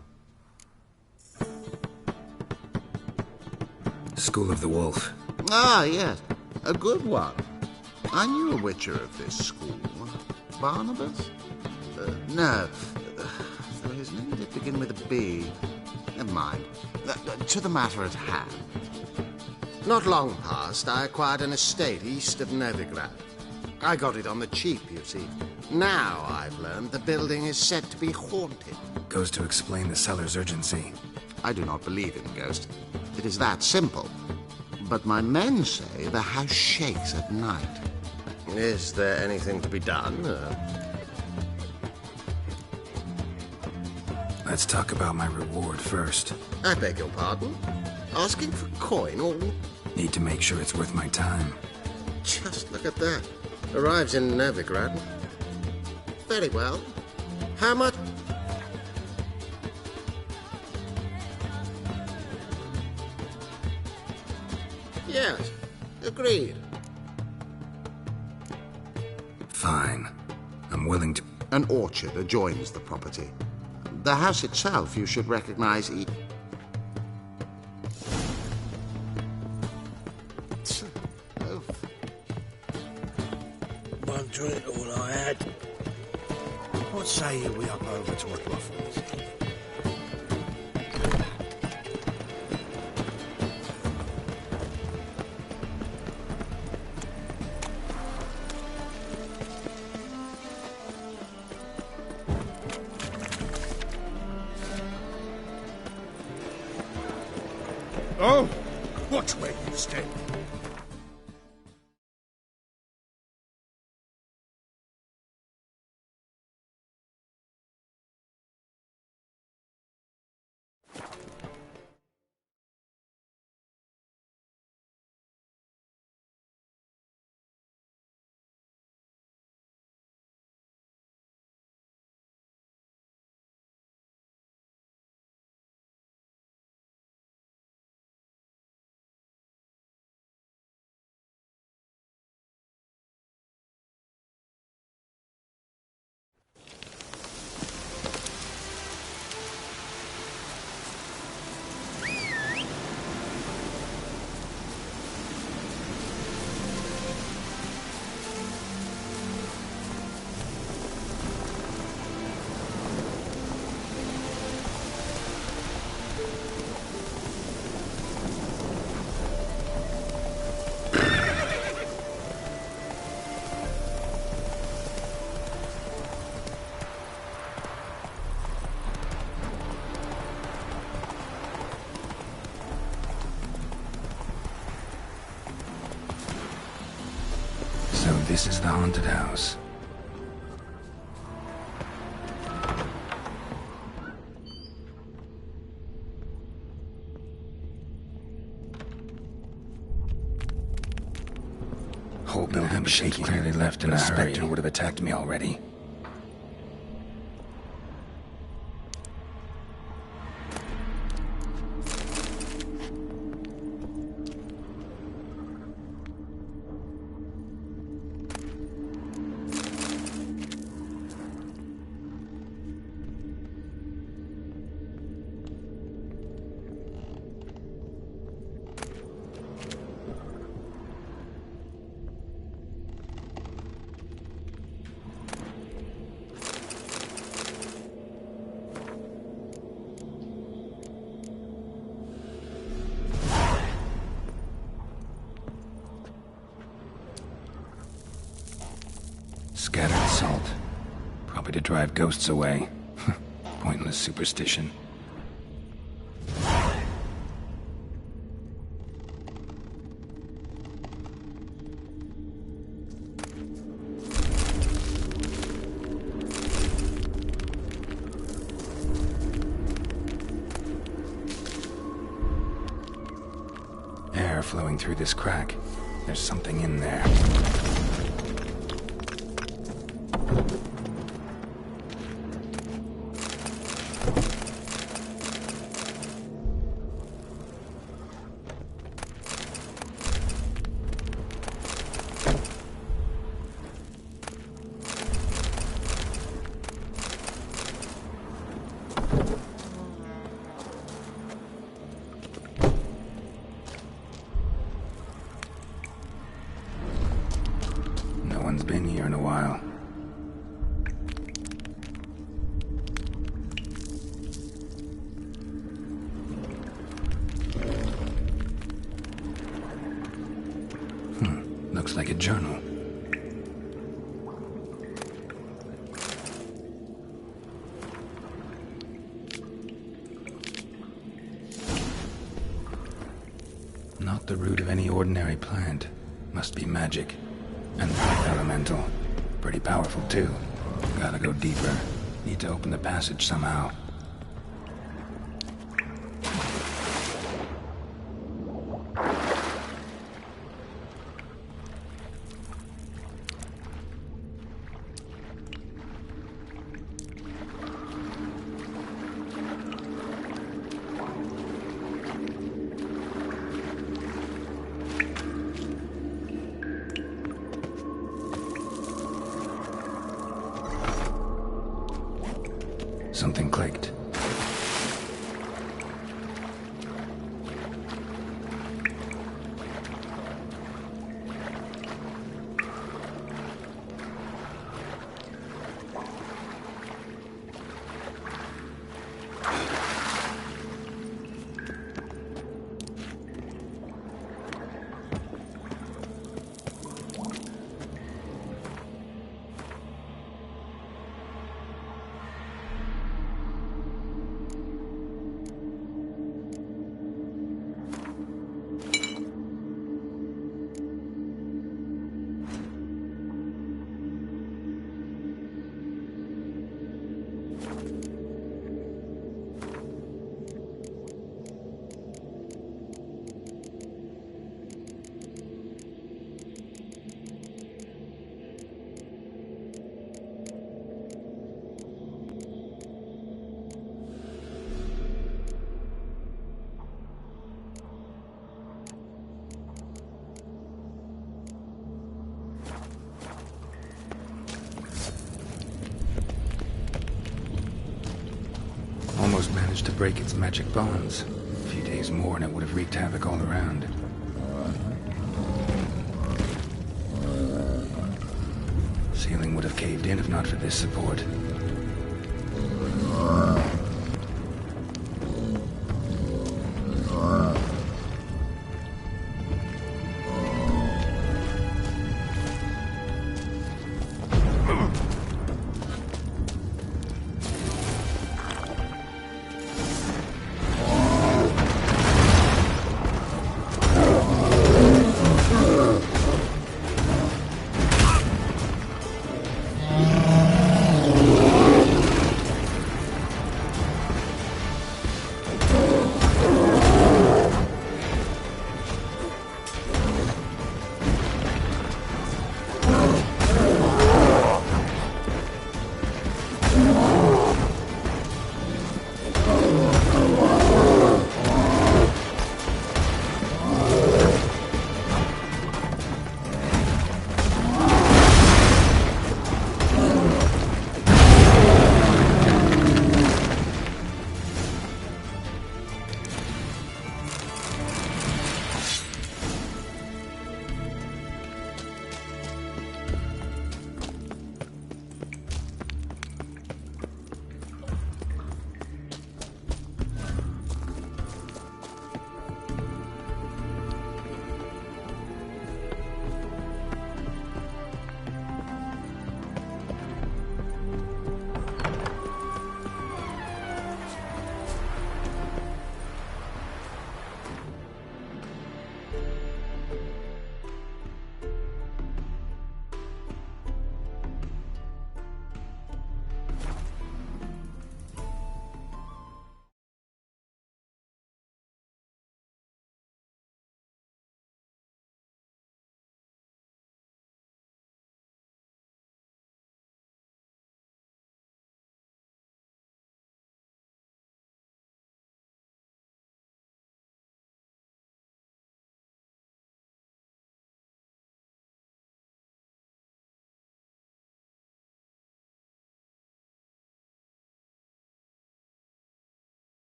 School of the Wolf.
Ah, yes. A good one. I knew a witcher of this school. Barnabas? No. Though his name did begin with a B. Never mind. To the matter at hand. Not long past, I acquired an estate east of Novigrad. I got it on the cheap, you see. Now, I've learned, the building is said to be haunted.
Goes to explain the seller's urgency.
I do not believe in ghosts. It is that simple. But my men say the house shakes at night. Is there anything to be done?
Let's talk about my reward first.
I beg your pardon? Asking for coin or...
Need to make sure it's worth my time.
Just look at that. Arrives in Novigrad. Very well. How much? Yes, agreed.
Fine. I'm willing to...
An orchard adjoins the property. The house itself you should recognize...
One drink, all I had. What say you we up over to Ruffles?
Oh, watch where you step.
So this is the haunted house. Whole building was shaky. Clearly left in a hurry. Spectre would have attacked me already. Scattered salt. Probably to drive ghosts away. Pointless superstition. Air flowing through this crack. There's something in there. No one's been here in a while. Looks like a journal. Not the root of any ordinary plant. Must be magic. And earth elemental. Pretty powerful, too. Gotta go deeper. Need to open the passage somehow. Something clicked. Almost managed to break its magic bonds. A few days more and it would have wreaked havoc all around. Ceiling would have caved in if not for this support.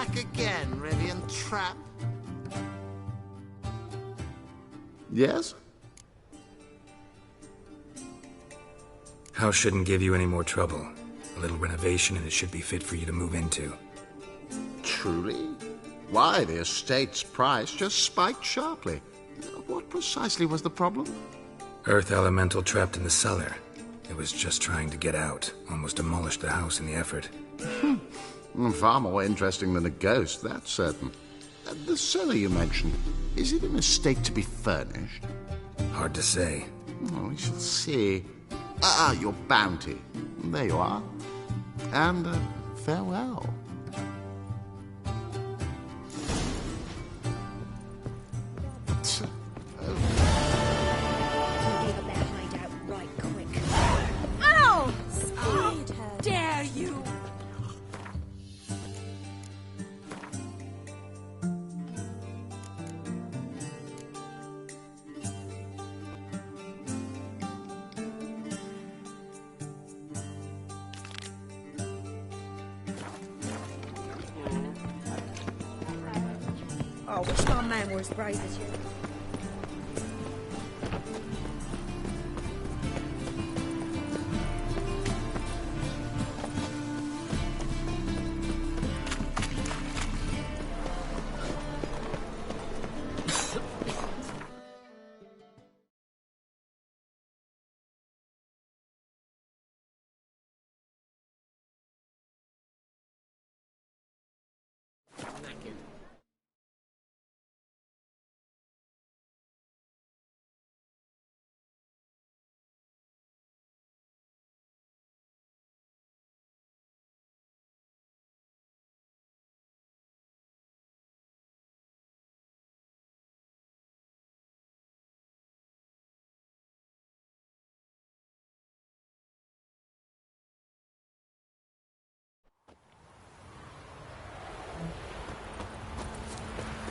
back again, Rivian Trap. Yes?
House shouldn't give you any more trouble. A little renovation and it should be fit for you to move into.
Truly? Why, the estate's price just spiked sharply. What precisely was the problem?
Earth elemental trapped in the cellar. It was just trying to get out. Almost demolished the house in the effort.
Far more interesting than a ghost, that's certain. The cellar you mentioned, is it in a state to be furnished?
Hard to say.
Oh, we shall see. Your bounty. There you are. And farewell.
Ow! How dare you!
I wish my man were as brave as you.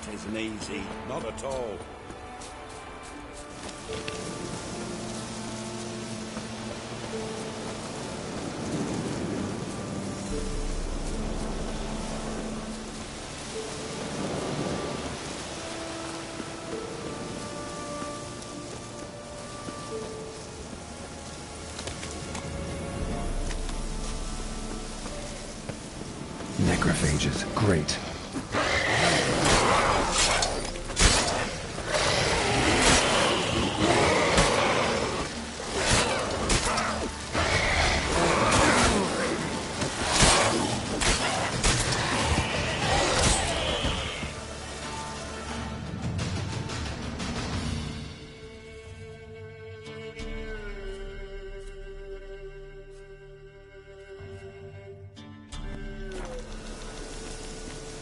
It isn't easy, not at all.
Necrophages, great.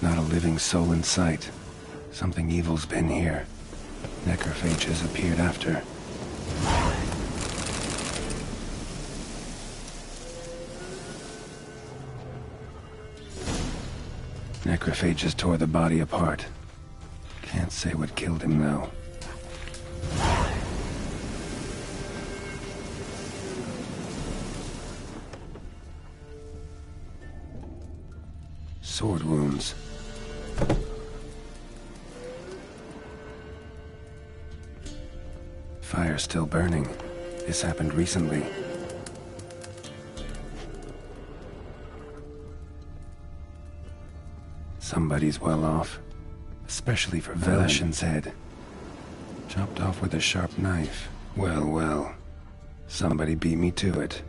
Not a living soul in sight. Something evil's been here. Necrophages appeared after. Necrophages tore the body apart. Can't say what killed him, though. Sword wounds. Fire still burning. This happened recently. Somebody's well off. Especially for Veleshin's head. Chopped off with a sharp knife. Well, well. Somebody beat me to it.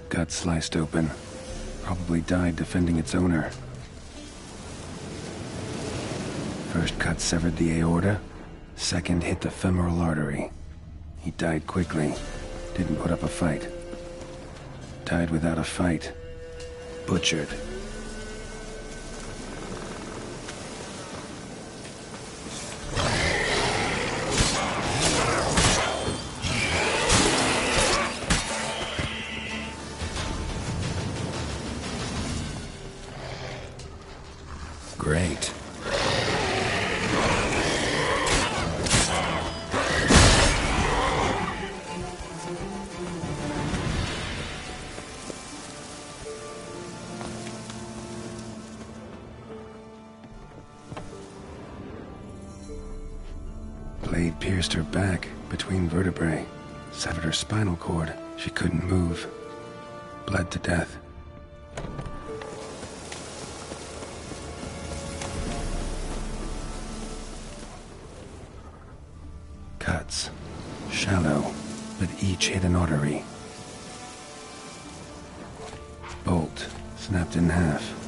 Gut sliced open. Probably died defending its owner. First cut severed the aorta. Second hit the femoral artery. He died quickly. Didn't put up a fight. Died without a fight. Butchered. Great. pierced her back between vertebrae, severed her spinal cord. She couldn't move. Bled to death. Cuts. Shallow, but each hit an artery. Bolt snapped in half.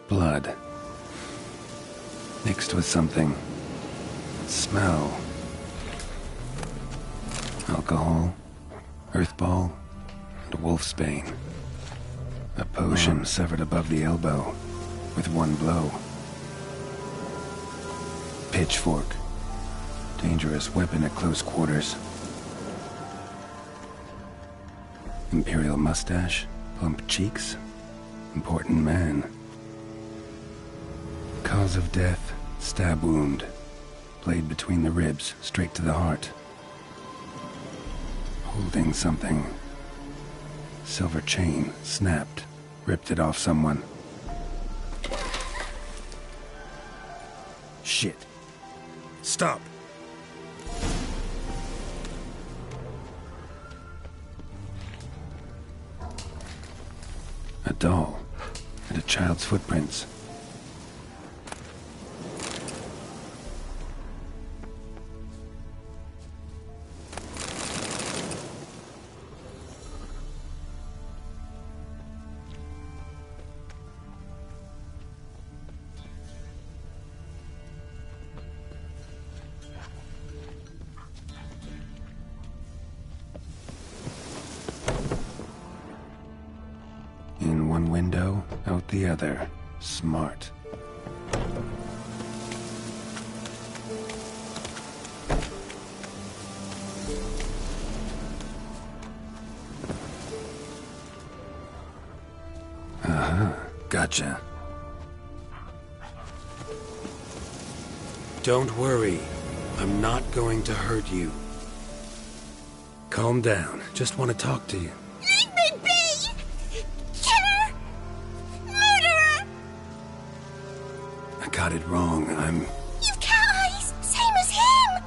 Blood. Mixed with something. Smell. Alcohol, earthball, and wolfsbane. A potion severed above the elbow with one blow. Pitchfork. Dangerous weapon at close quarters. Imperial mustache, plump cheeks. Important man. Cause of death, stab wound. Blade between the ribs, straight to the heart. Holding something. Silver chain, snapped, ripped it off someone.
Shit. Stop.
A doll, and a child's footprints. In one window, out the other. Smart. Gotcha.
Don't worry. I'm not going to hurt you. Calm down. Just want to talk to you.
Leave me be! Killer! Murderer!
I got it wrong.
You've cat eyes! Same as him!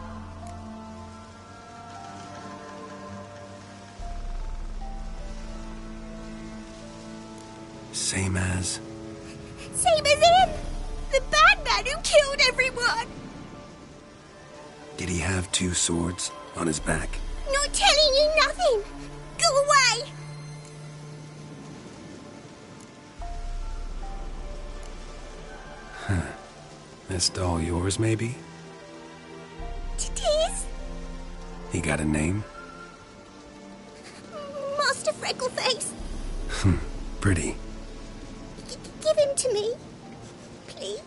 Same as...
Same as him! The bad man who killed everyone!
Did he have two swords on his back?
Not telling you nothing! Go away!
Huh. This doll yours, maybe?
It is?
He got a name?
Master Freckleface.
Pretty.
Give him to me. Please.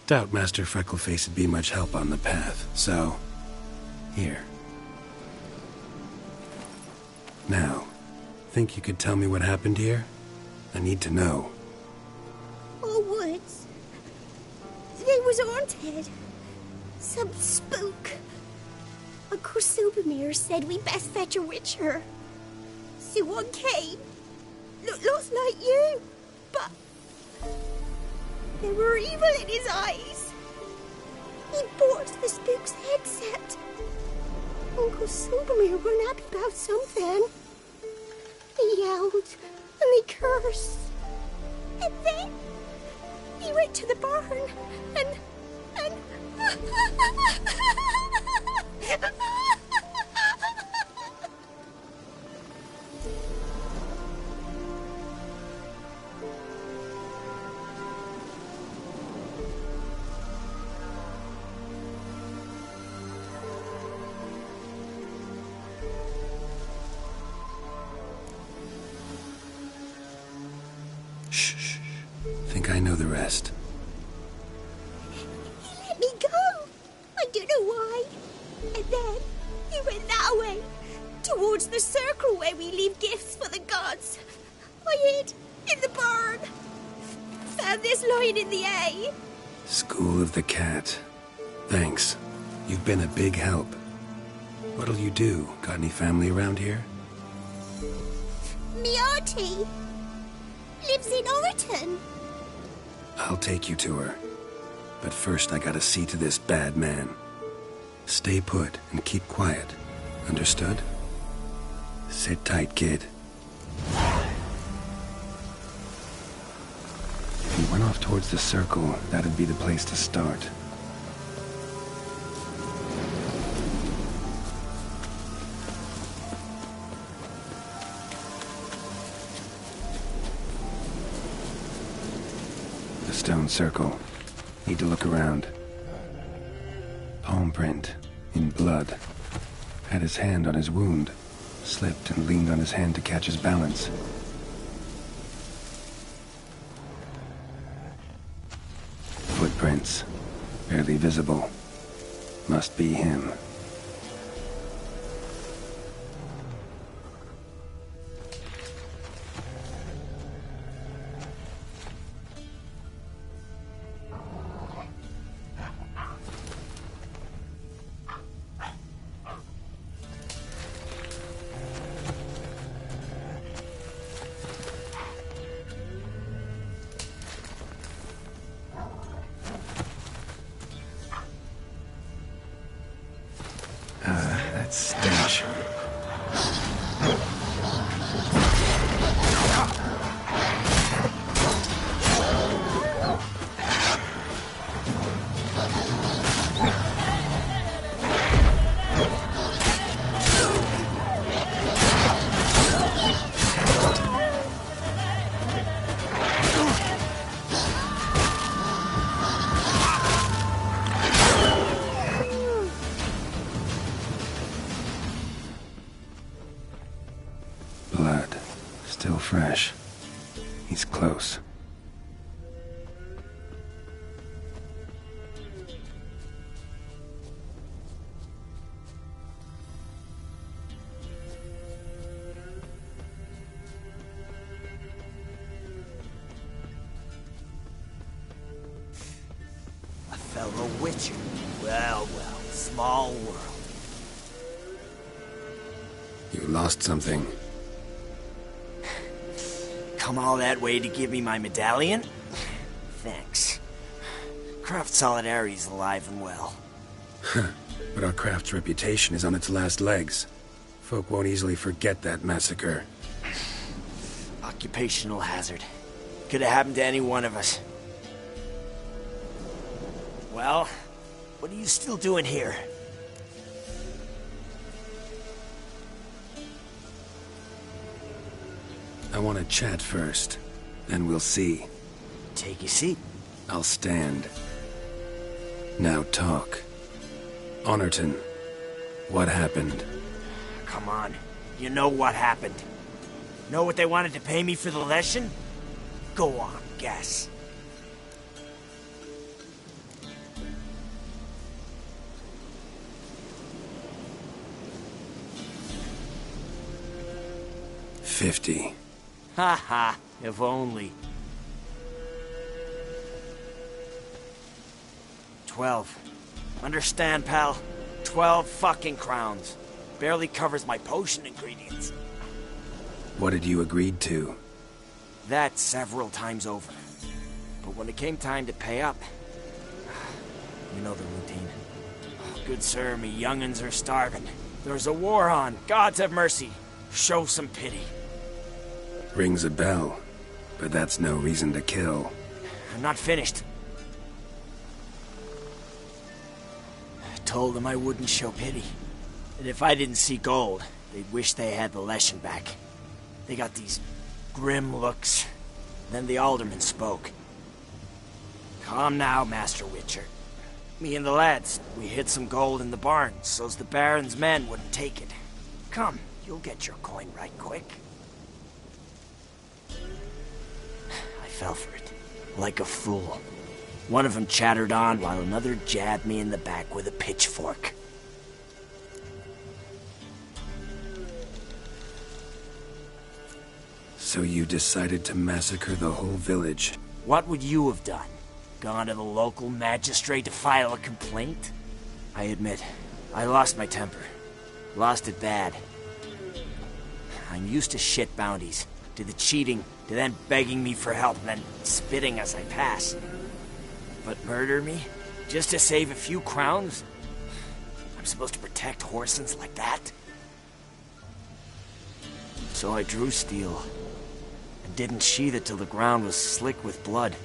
Doubt Master Freckleface would be much help on the path, so... Here. Now, think you could tell me what happened here? I need to know.
Our woods. They was haunted. Some spook. Uncle Silvermere said we best fetch a witcher. So one came. Looks like you, but... there were evil in his eyes. He bought the spook's headset. Uncle Silvermere weren't happy about something. He yelled and he cursed. And then he went to the barn and...
Shh. Think I know the rest.
He let me go. I don't know why. And then he went that way, towards the circle where we leave gifts for the gods. I hid in the barn. Found this lying in the hay.
School of the Cat. Thanks. You've been a big help. What'll you do? Got any family around here?
Me auntie lives in Oriton.
I'll take you to her. But first I gotta see to this bad man. Stay put and keep quiet. Understood? Sit tight, kid. If you went off towards the circle, that'd be the place to start. The stone circle. Need to look around. Palm print, in blood. Had his hand on his wound. Slipped and leaned on his hand to catch his balance. Footprints. Barely visible. Must be him. That stench. Blood. Still fresh. He's close.
A fellow witcher. Well, well, small world.
You lost something.
Come all that way to give me my medallion? Thanks. Craft Solidarity's alive and well.
But our craft's reputation is on its last legs. Folk won't easily forget that massacre.
Occupational hazard. Could have happened to any one of us. Well, what are you still doing here?
I want to chat first. Then we'll see.
Take your seat.
I'll stand. Now talk. Honorton, what happened?
Come on. You know what happened. Know what they wanted to pay me for the lesson? Go on, guess.
$50.
Ha ha, if only. 12. Understand, pal? 12 fucking crowns. Barely covers my potion ingredients.
What did you agree to?
That several times over. But when it came time to pay up, you know the routine. Oh, good sir, me young'uns are starving. There's a war on. Gods have mercy. Show some pity.
Rings a bell, but that's no reason to kill.
I'm not finished. I told them I wouldn't show pity. And if I didn't see gold, they'd wish they had the lesson back. They got these grim looks. Then the alderman spoke. Come now, Master Witcher. Me and the lads, we hid some gold in the barn, so's the Baron's men wouldn't take it. Come, you'll get your coin right quick. I fell for it, like a fool. One of them chattered on while another jabbed me in the back with a pitchfork.
So you decided to massacre the whole village?
What would you have done? Gone to the local magistrate to file a complaint? I admit, I lost my temper. Lost it bad. I'm used to shit bounties, to the cheating, to then begging me for help, and then spitting as I pass. But murder me? Just to save a few crowns? I'm supposed to protect Horsens like that? So I drew steel, and didn't sheathe it till the ground was slick with blood.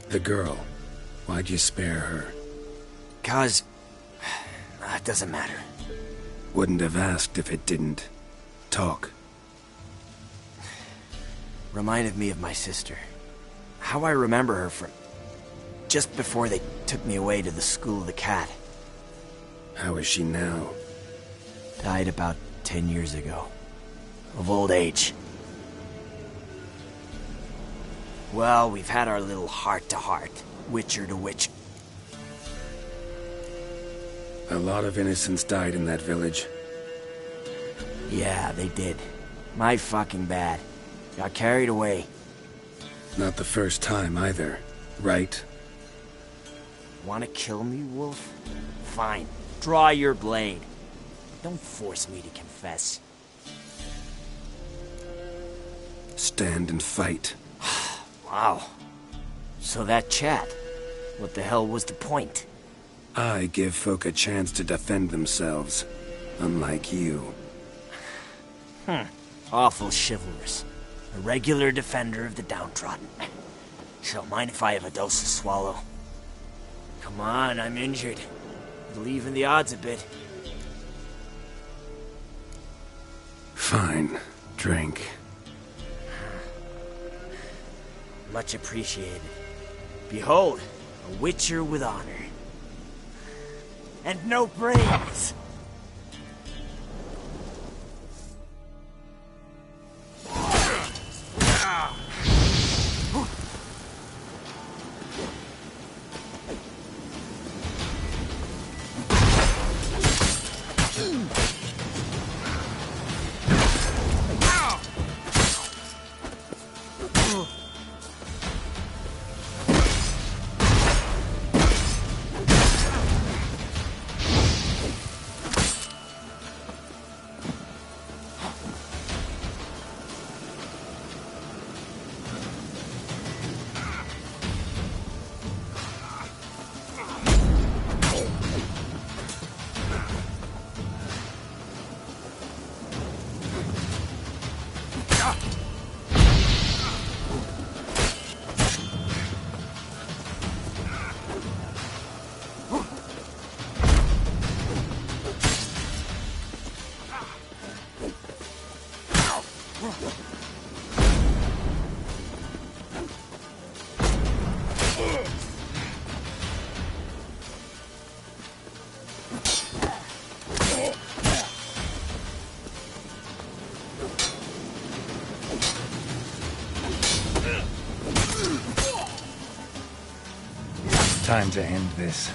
The girl. Why'd you spare her?
'Cause... it doesn't matter.
Wouldn't have asked if it didn't. Talk.
Reminded me of my sister. How I remember her from... just before they took me away to the School of the Cat.
How is she now?
Died about 10 years ago. Of old age. Well, we've had our little heart-to-heart. Witcher to witcher.
A lot of innocents died in that village.
Yeah, they did. My fucking bad. Got carried away.
Not the first time either, right?
Wanna kill me, Wolf? Fine. Draw your blade. Don't force me to confess.
Stand and fight.
Wow. So that chat, what the hell was the point?
I give folk a chance to defend themselves, unlike you.
Awful chivalrous. A regular defender of the downtrodden. So mind if I have a dose to swallow? Come on, I'm injured. Believe in the odds a bit.
Fine. Drink.
Much appreciated. Behold, a witcher with honor. And no brains!
Time to end this.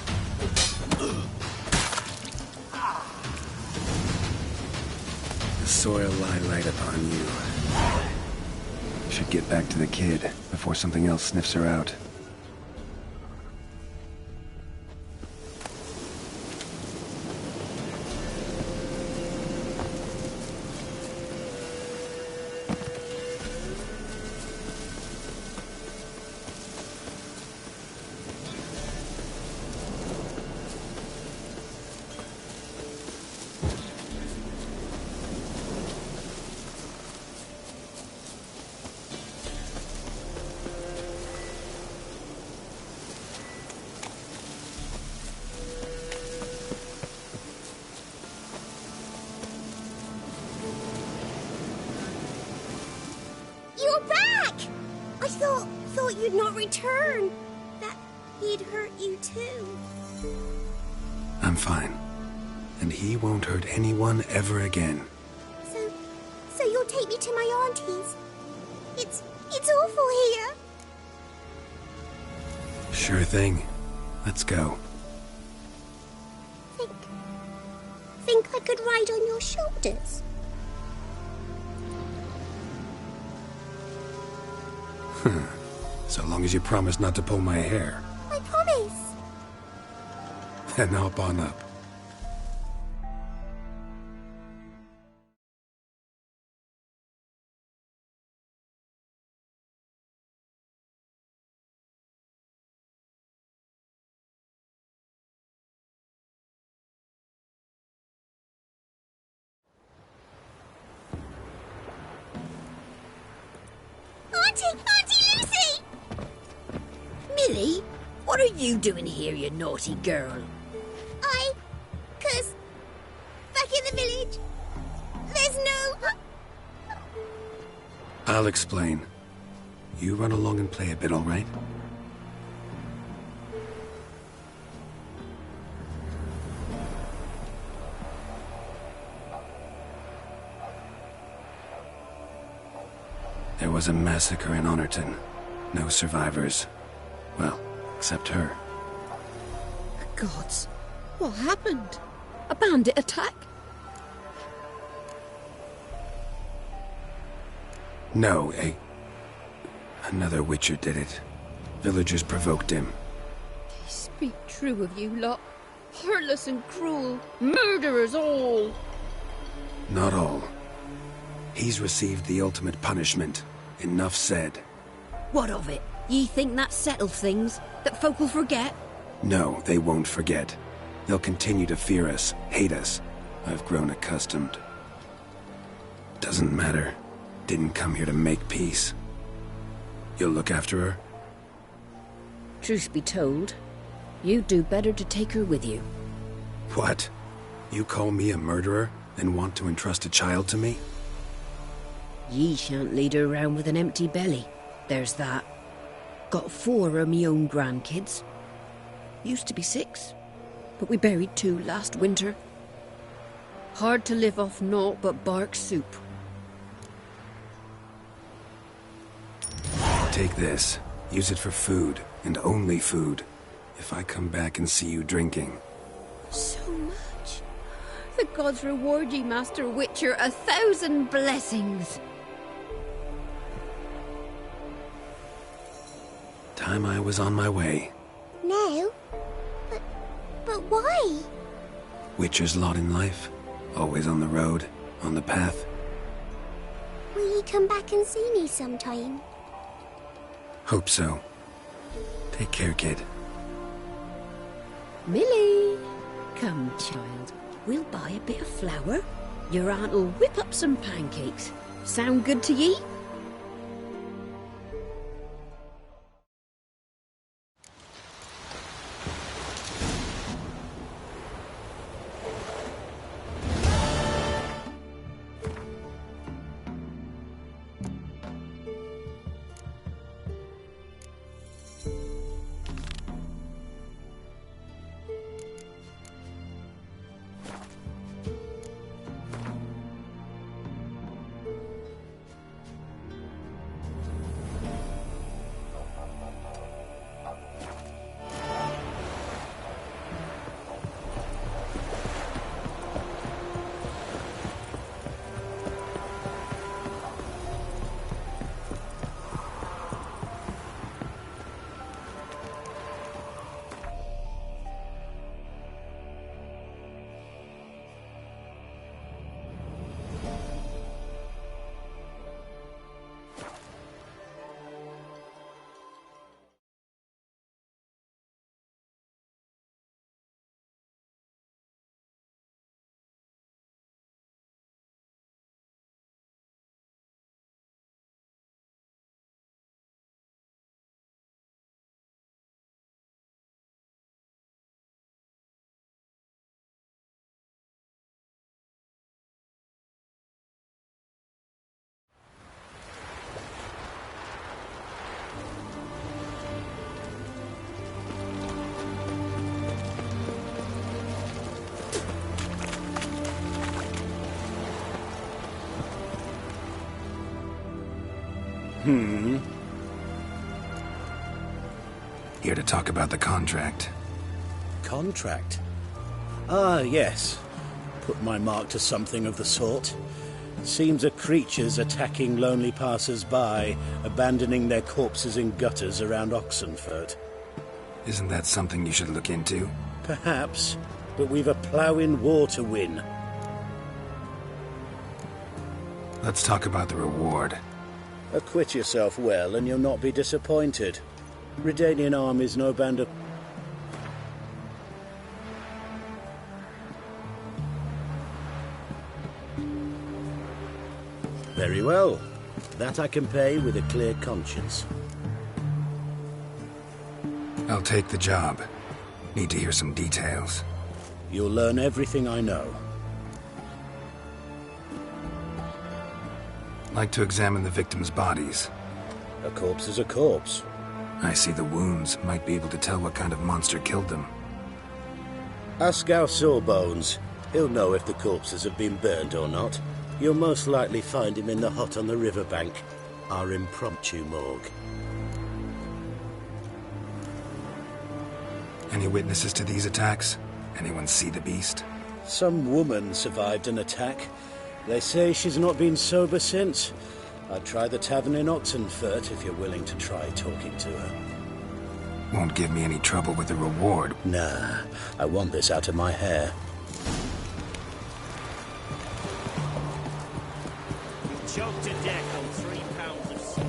The soil lie light upon you. Should get back to the kid before something else sniffs her out.
You're back! I thought you'd not return. That he'd hurt you too.
I'm fine. And he won't hurt anyone ever again.
So you'll take me to my auntie's? It's awful here.
Sure thing. Let's go.
Think I could ride on your shoulders?
So long as you promise not to pull my hair.
I promise.
Then hop on up.
Auntie Lucy!
Millie, what are you doing here, you naughty girl?
Cause back in the village, there's no...
I'll explain. You run along and play a bit, all right? There was a massacre in Honorton. No survivors. Well, except her.
Gods, what happened? A bandit attack?
No, another Witcher did it. Villagers provoked him.
They speak true of you lot. Heartless and cruel. Murderers all.
Not all. He's received the ultimate punishment. Enough said.
What of it? Ye think that settles things? That folk will forget?
No, they won't forget. They'll continue to fear us, hate us. I've grown accustomed. Doesn't matter. Didn't come here to make peace. You'll look after her?
Truth be told, you'd do better to take her with you.
What? You call me a murderer, and want to entrust a child to me?
Ye shan't lead her around with an empty belly. There's that. Got 4 of me own grandkids. Used to be 6, but we buried 2 last winter. Hard to live off naught but bark soup.
Take this. Use it for food, and only food. If I come back and see you drinking.
So much. The gods reward ye, Master Witcher, 1,000 blessings.
Time I was on my way.
No. But why?
Witcher's lot in life. Always on the road, on the path.
Will you come back and see me sometime?
Hope so. Take care, kid.
Millie! Come, child. We'll buy a bit of flour. Your aunt'll whip up some pancakes. Sound good to ye?
Here to talk about the contract.
Contract? Ah, yes. Put my mark to something of the sort. Seems a creature's attacking lonely passers-by, abandoning their corpses in gutters around Oxenfurt.
Isn't that something you should look into?
Perhaps, but we've a ploughing war to win.
Let's talk about the reward.
Acquit yourself well, and you'll not be disappointed. Redanian army's no band of... Very well. That I can pay with a clear conscience.
I'll take the job. Need to hear some details.
You'll learn everything I know.
Like to examine the victims' bodies.
A corpse is a corpse.
I see the wounds. Might be able to tell what kind of monster killed them.
Ask our Sawbones. He'll know if the corpses have been burned or not. You'll most likely find him in the hut on the riverbank, our impromptu morgue.
Any witnesses to these attacks? Anyone see the beast?
Some woman survived an attack. They say she's not been sober since. I'd try the tavern in Oxenfurt if you're willing to try talking to her.
Won't give me any trouble with the reward.
Nah, I want this out of my hair.
Choked to death on 3 pounds of salt.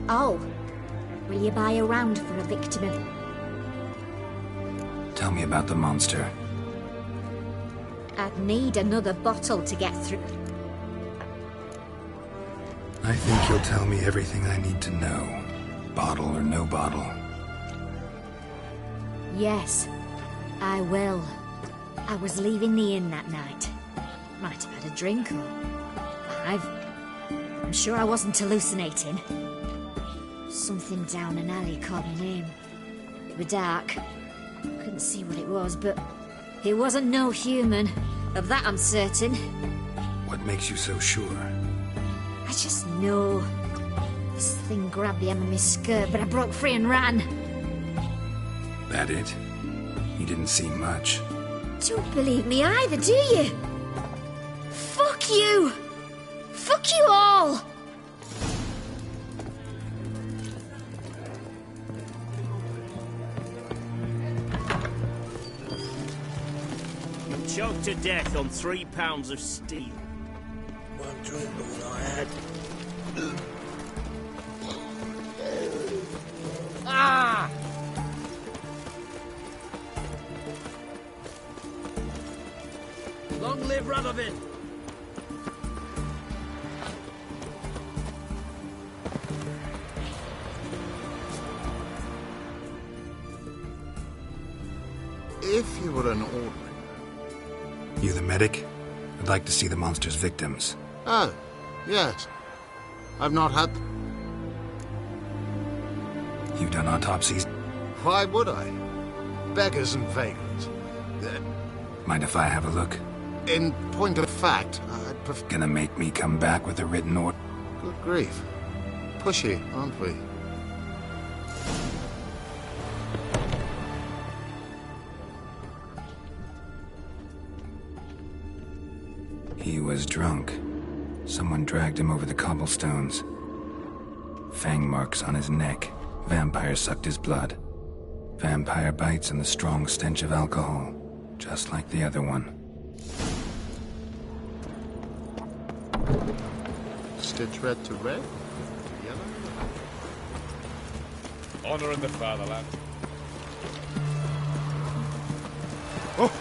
Oh, will you buy a round for a victim of...
Tell me about the monster.
I'd need another bottle to get through.
I think you'll tell me everything I need to know. Bottle or no bottle.
Yes, I will. I was leaving the inn that night. Might have had a drink or 5. I'm sure I wasn't hallucinating. Something down an alley called my name. It was dark. Couldn't see what it was, but it wasn't no human. Of that I'm certain.
What makes you so sure?
I just know. This thing grabbed the hem of my skirt, but I broke free and ran.
That it? You didn't see much.
Don't believe me either, do you? Fuck you! Fuck you all!
Choked to death on 3 pounds of steel.
One drink all I had.
Ah!
Long live Radovid!
If you were an ordinary...
You the medic? I'd like to see the monster's victims.
Oh, yes. I've not had...
You've done autopsies?
Why would I? Beggars and vagrants.
Mind if I have a look?
In point of fact, I'd prefer...
Gonna make me come back with a written order?
Good grief. Pushy, aren't we?
He was drunk. Someone dragged him over the cobblestones. Fang marks on his neck. Vampire sucked his blood. Vampire bites and the strong stench of alcohol. Just like the other one.
Stitch red to red? Yellow?
Honor in the fatherland.
Oh!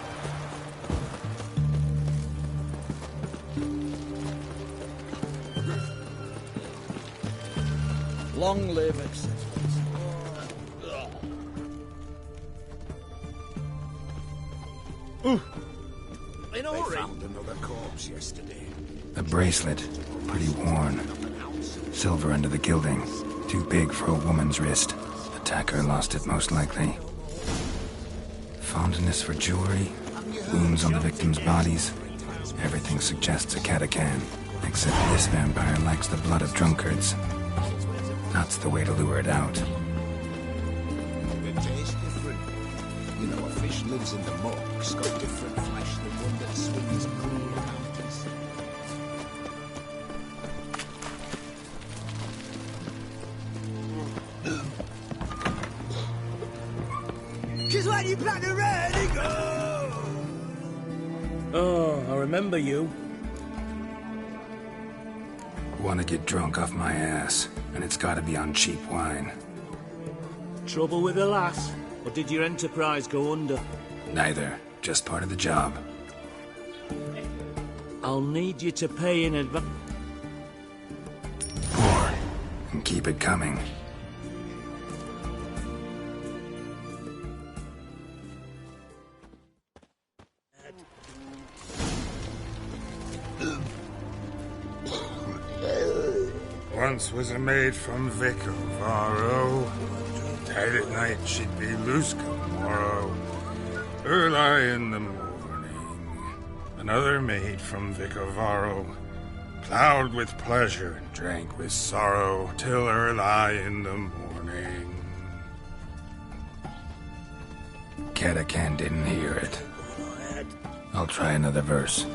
Long live acceptance.
In a hurry. Found another corpse yesterday.
A bracelet. Pretty worn. Silver under the gilding. Too big for a woman's wrist. Attacker lost it most likely. Fondness for jewelry. Wounds on the victims' bodies. Everything suggests a catacan, except this vampire likes the blood of drunkards. That's the way to lure it out.
The taste different. You know, a fish lives in the muck. It's got different flesh than one that swings green mountains.
Cause when you plan to ready go. Oh, I remember you.
Want to get drunk off my ass, and it's gotta be on cheap wine.
Trouble with the lass? Or did your enterprise go under?
Neither. Just part of the job.
I'll need you to pay in advance.
Pour, and keep it coming.
Once was a maid from Vic of Varro. Tight at night she'd be loose come morrow. Early in the morning. Another maid from Vic of Varro. Plowed with pleasure and drank with sorrow till early in the morning.
Catacan didn't hear it. I'll try another verse.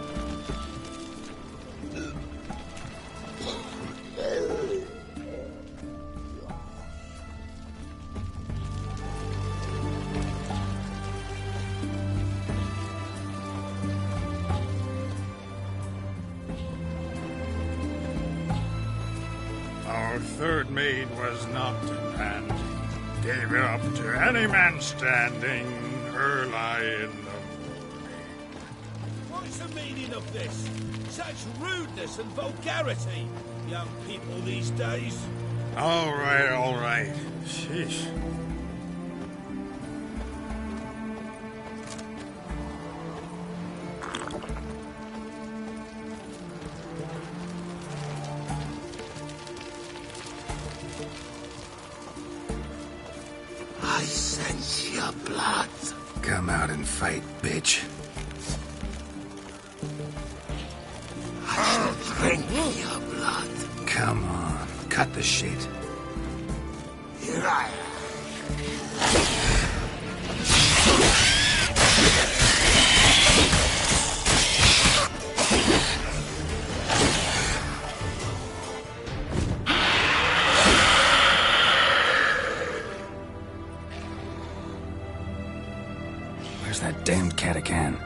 Our third maid was not in hand. Gave it up to any man standing early in the
What's the meaning of this? Such rudeness and vulgarity, young people these days.
All right. Sheesh.
I sense your blood.
Come out and fight, bitch.
I shall drink your blood.
Come on, cut the shit.
Here I am.
Where's that damned catacan?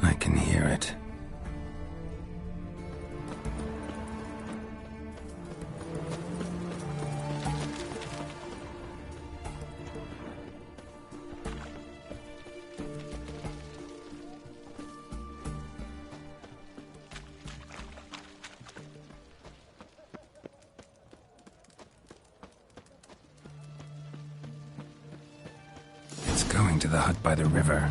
I can hear it. It's going to the hut by the river.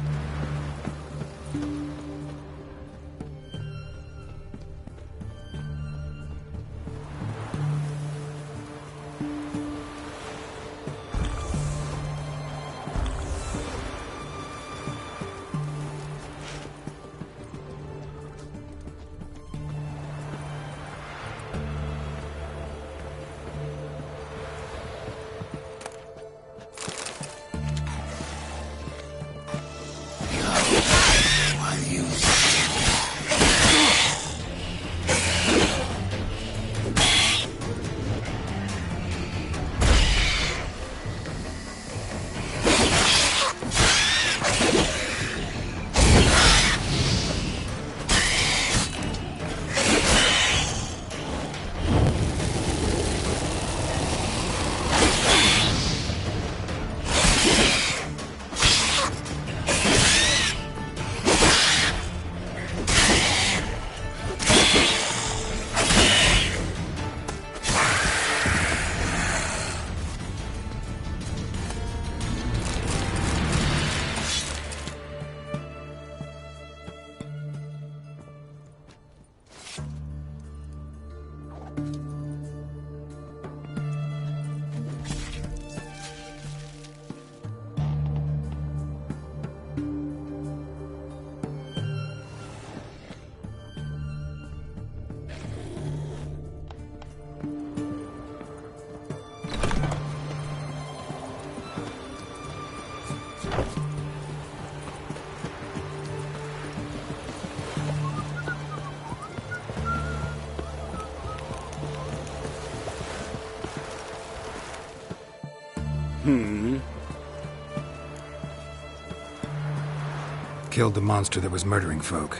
Killed the monster that was murdering folk.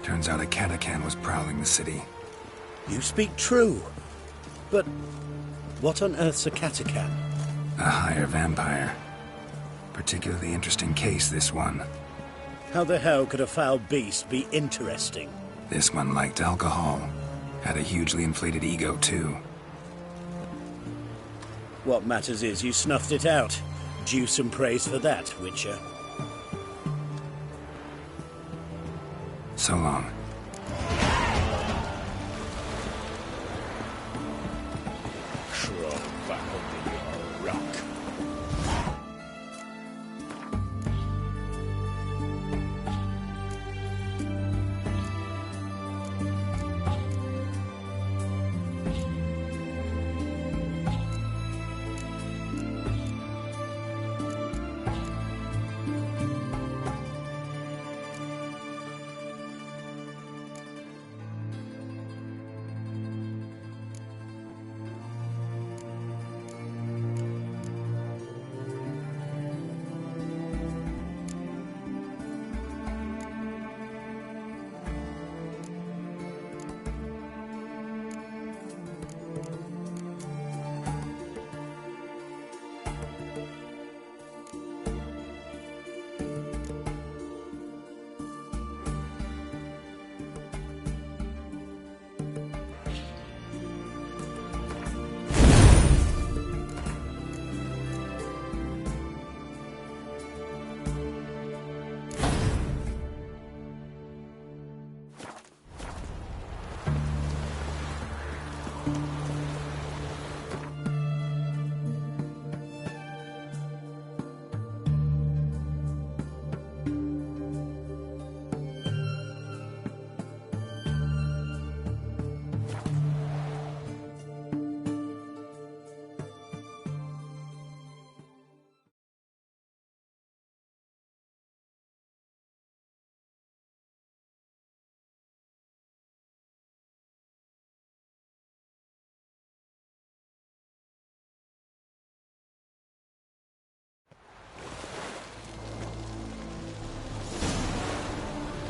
Turns out a catacan was prowling the city.
You speak true. But what on earth's a catacan?
A higher vampire. Particularly interesting case, this one.
How the hell could a foul beast be interesting?
This one liked alcohol. Had a hugely inflated ego, too.
What matters is you snuffed it out. Due some praise for that, Witcher.
So long.
Crawl back under your rock.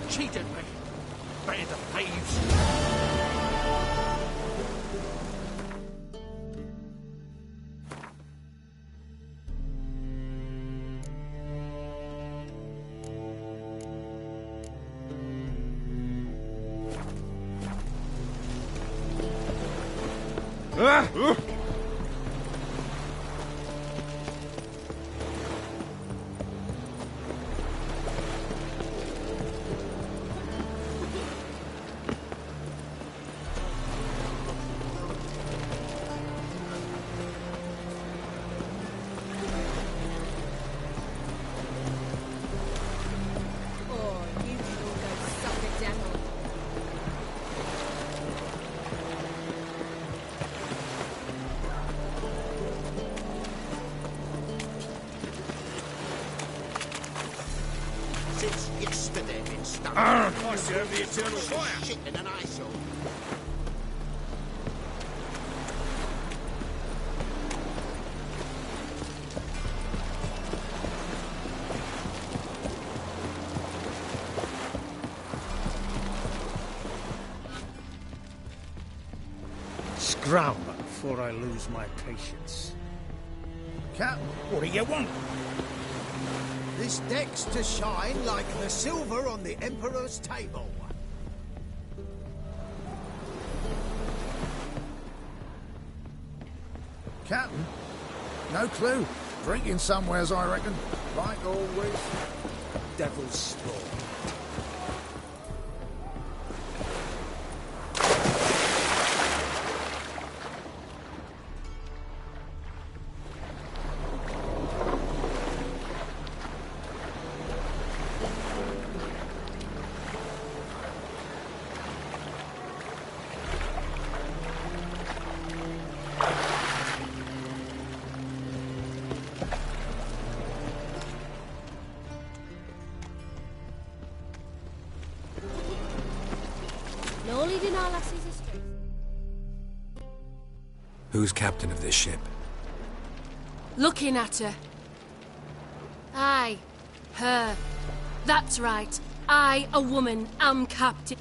Cheated me! Band of thieves!
Since yesterday, been stuck.
I serve the eternal fire.
Shit in an eyesore.
Scram before I lose my patience. Captain, what do you want?
This deck's to shine like the silver on the Emperor's table.
Captain? No clue. Drinking somewheres, I reckon. Like always.
Devil's spawn.
No leading our lassies astray.
Who's captain of this ship?
Looking at her. Aye, her. That's right. I, a woman, am captain.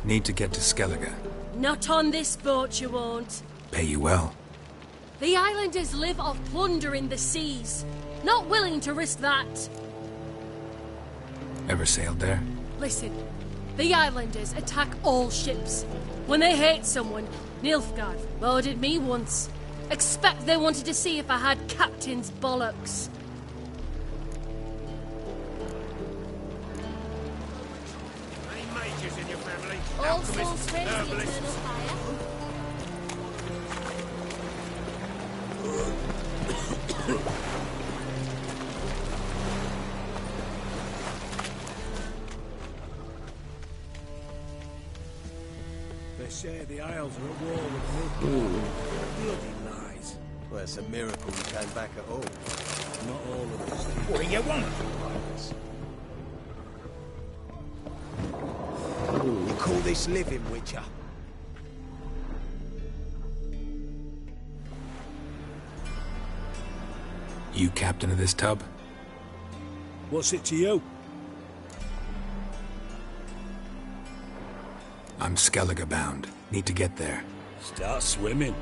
Need to get to Skellige.
Not on this boat, you won't.
Pay you well.
The islanders live off plunder in the seas. Not willing to risk that.
Ever sailed there?
Listen, the islanders attack all ships. When they hate someone, Nilfgaard murdered me once. Expect they wanted to see if I had captain's bollocks.
Any mages in your family?
All
Alchemists,
souls praise the
herbalists?
eternal fire.
They say the Isles are at war with Nilfgaard. Bloody lies.
Well, it's a miracle you came back at all.
Not all of us.
What do you want?
You call this living, Witcher?
You captain of this tub?
What's it to you?
I'm Skellige bound. Need to get there.
Start swimming.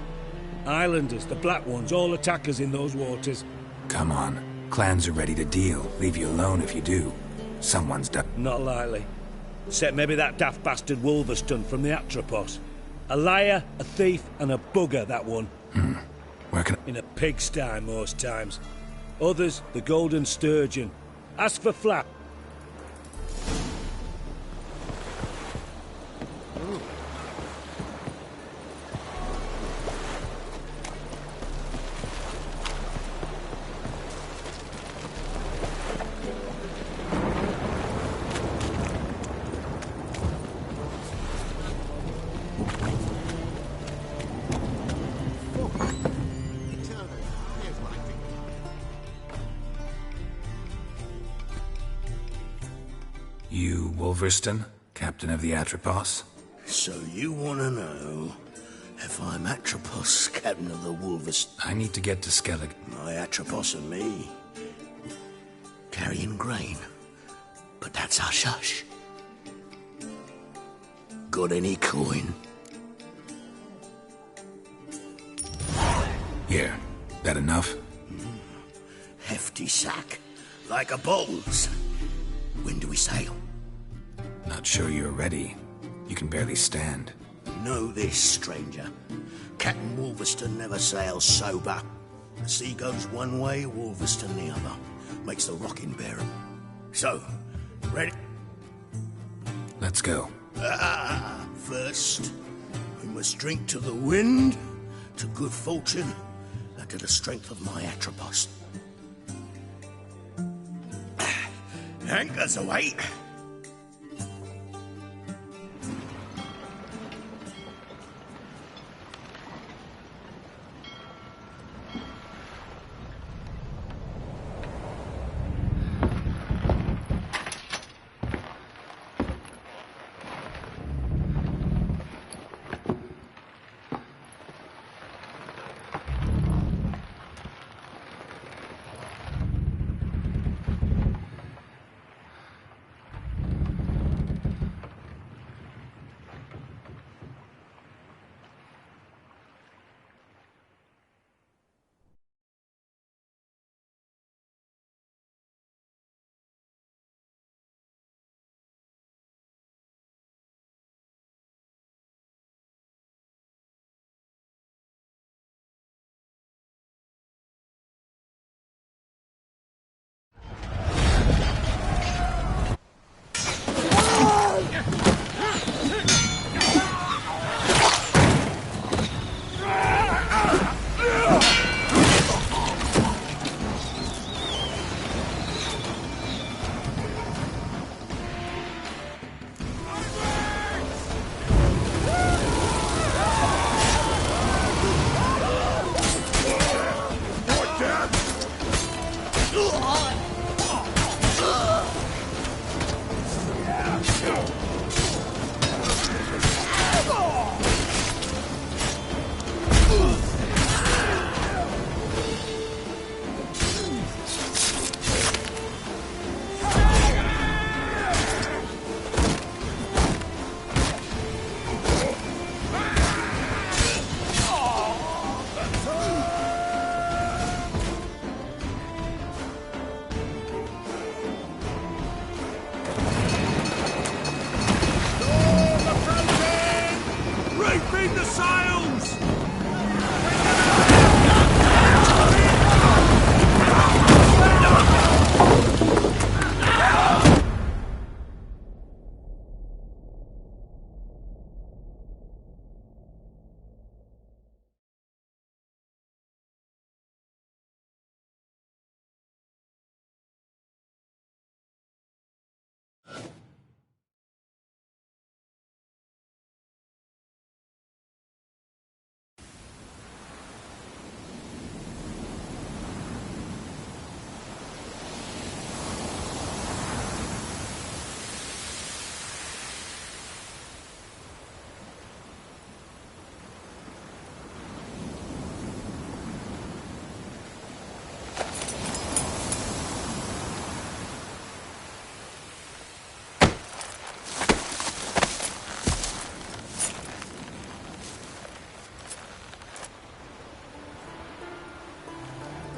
Islanders, the black ones, all attack us in those waters.
Come on. Clans are ready to deal. Leave you alone if you do. Someone's done.
Not likely. Except maybe that daft bastard Wolverston from the Atropos. A liar, a thief, and a bugger, that one.
Where can
In a pigsty most times. Others, the Golden Sturgeon. Ask for Flap.
You Wolverston, captain of the Atropos?
So you want to know if I'm Atropos, captain of the Wolvers?
I need to get to Skellige.
My Atropos and me carrying grain, but that's hush-hush. Got any coin?
Here. That enough?
Hefty sack, like a bull's. When do we sail?
Not sure you're ready. You can barely stand.
Know this, stranger. Captain Wolverston never sails sober. The sea goes one way, Wolverston the other. Makes the rocking bear 'em. So, ready?
Let's go.
First, we must drink to the wind, to good fortune, and to the strength of my Atropos. Anchors away.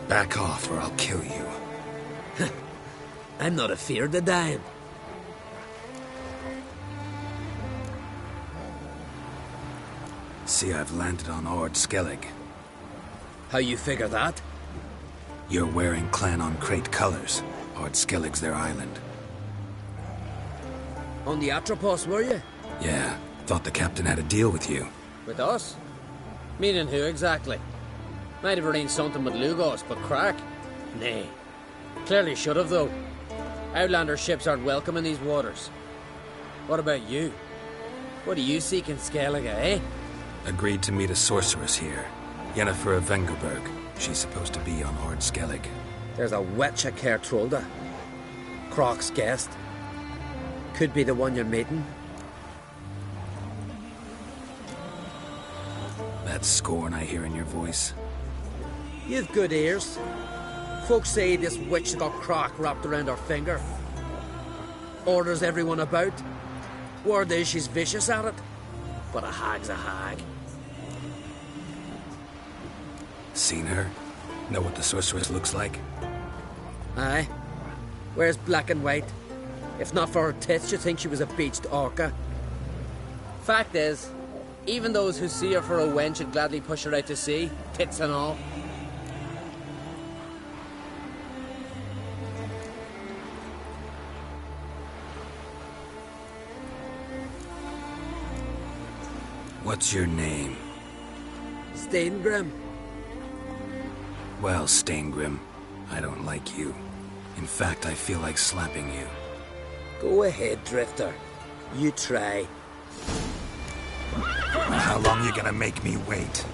Back off or I'll kill you.
I'm not afeard of dying.
See, I've landed on Ord Skellig.
How you figure that?
You're wearing Clan on Crate colors. Ord Skellig's their island.
On the Atropos, were you?
Yeah, thought the captain had a deal with you.
With us? Meaning who exactly? Might have arranged something with Lugos, but crack? Nay. Clearly should have, though. Outlander ships aren't welcome in these waters. What about you? What do you seek in Skellige, eh?
Agreed to meet a sorceress here. Yennefer of Vengerberg. She's supposed to be on Ord Skellig.
There's a witch at Kertrolda. Croc's guest. Could be the one you're meeting.
That scorn I hear in your voice.
You've good ears. Folks say this witch got Croc wrapped around her finger. Orders everyone about. Word is she's vicious at it. But a hag's a hag.
Seen her? Know what the sorceress looks like?
Aye. Wears black and white. If not for her tits, you'd think she was a beached orca. Fact is, even those who see her for a wench would gladly push her out to sea, tits and all.
What's your name?
Steingrim.
Well, Steingrim, I don't like you. In fact, I feel like slapping you.
Go ahead, Drifter. You try.
How long you gonna make me wait?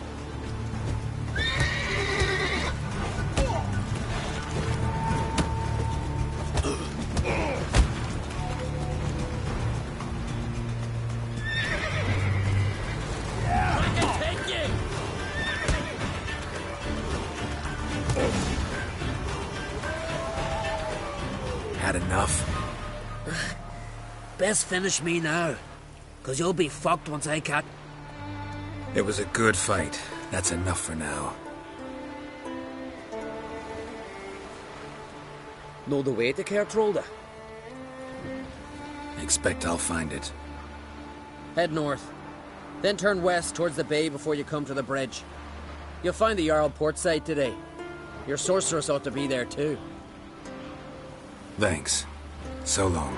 Had enough?
Best finish me now, 'cause you'll be fucked once I catch.
It was a good fight. That's enough for now.
Know the way to Kertrolda?
Expect I'll find it.
Head north, then turn west towards the bay before you come to the bridge. You'll find the Jarl port site today. Your sorceress ought to be there too.
Thanks. So long.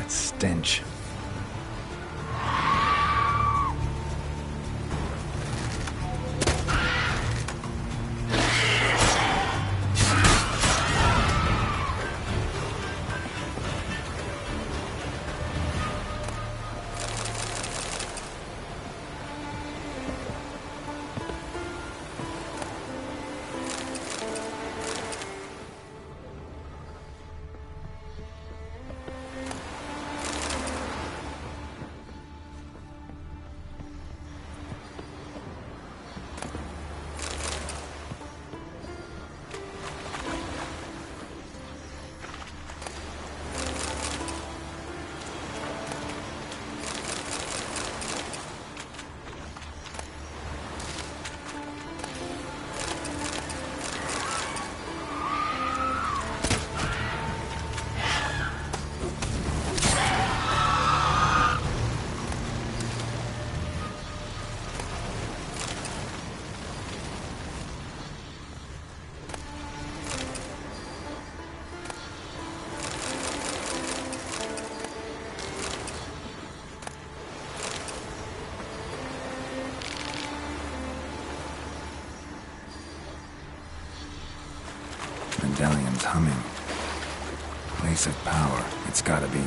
Stench.
humming. Place of power, it's gotta be.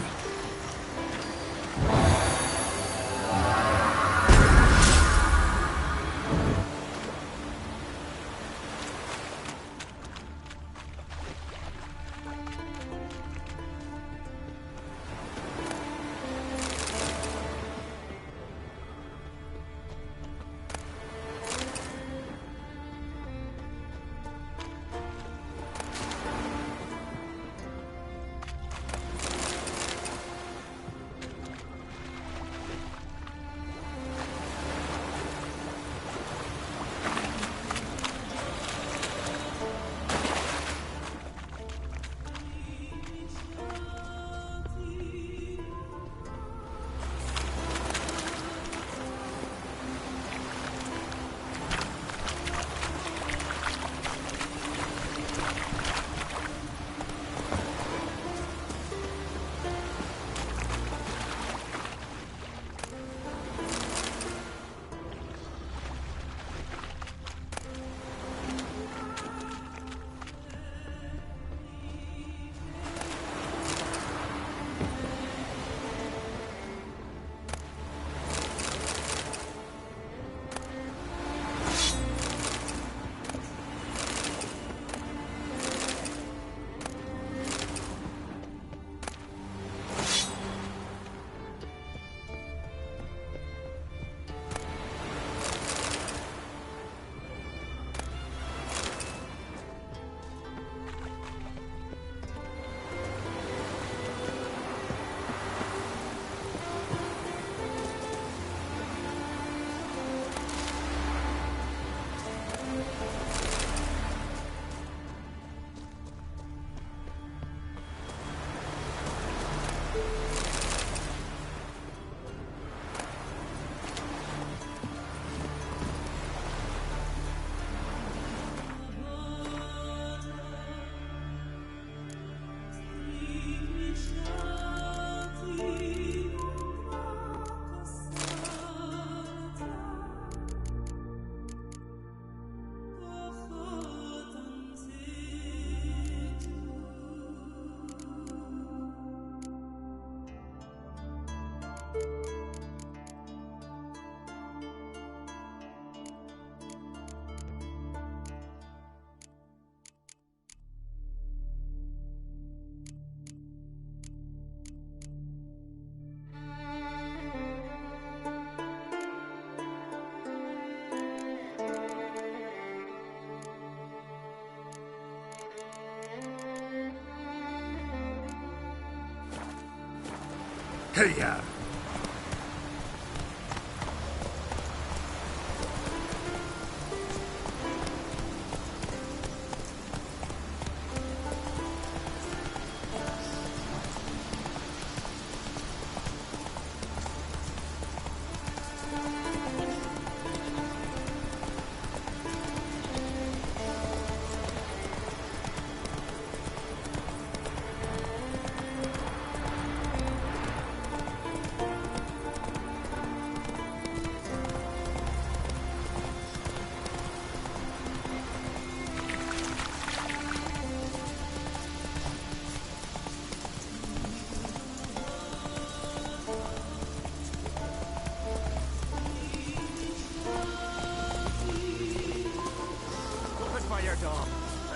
Hey-ya!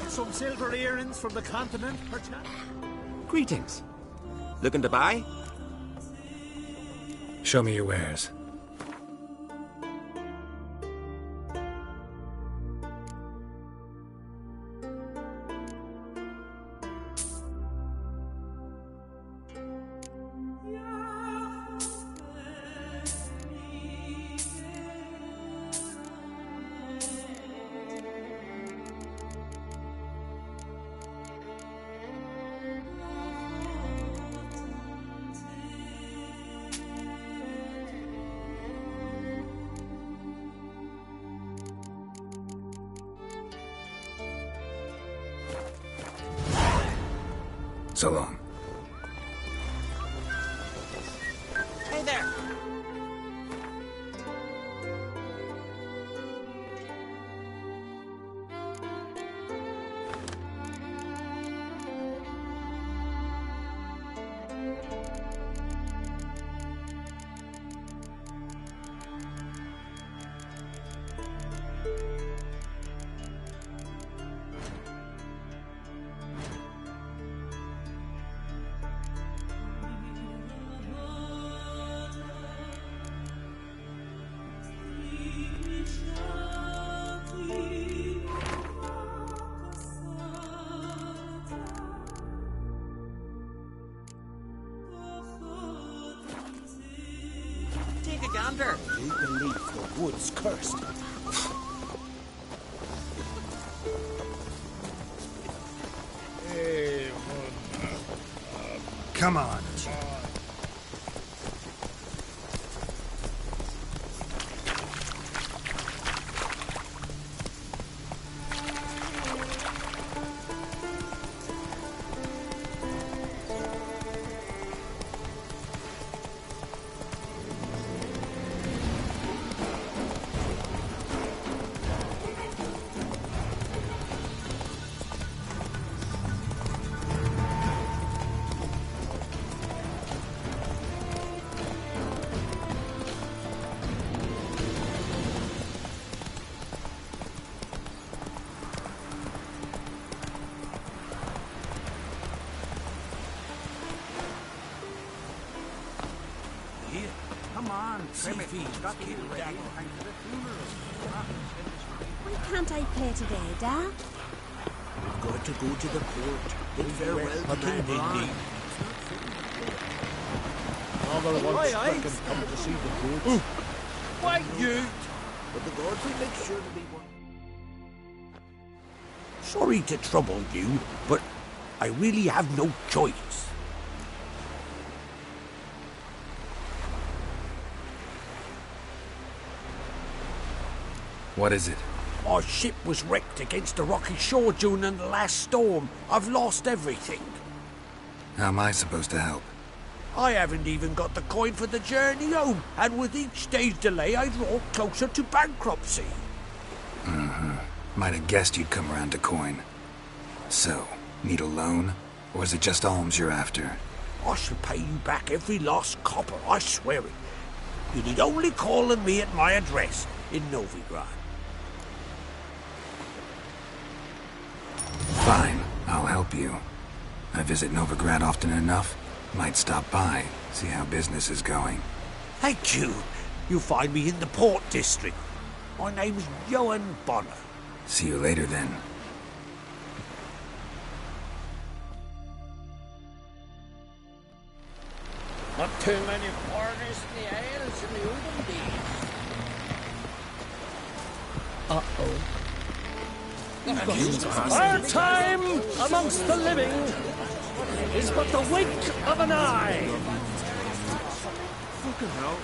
Some silver earrings from the continent, perchance?
Greetings. Looking to buy?
Show me your wares. So long.
Hey there!
Take a gander.
You believe the wood's cursed.
Come on.
Come on,
Timothy,
got to get ready.
Why can't I play today, Dad?
We've got to go to the port. Bid farewell to King Brand.
Father wants frickin' come to see the goods.
Why you? But the gods will make sure to be one.
Sorry to trouble you, but I really have no choice.
What is it?
Our ship was wrecked against a rocky shore during the last storm. I've lost everything.
How am I supposed to help?
I haven't even got the coin for the journey home, and with each day's delay, I draw closer to bankruptcy.
Might have guessed you'd come around to coin. So, need a loan? Or is it just alms you're after?
I shall pay you back every lost copper, I swear it. You need only call on me at my address in Novigrad.
Fine, I'll help you. I visit Novigrad often enough. Might stop by, see how business is going.
Thank you. You'll find me in the Port District. My name's Johan Bonner.
See you later then.
Not too many foreigners in the Isles in the olden days.
Our time amongst the living is but the wink of an eye.
Fucking hell.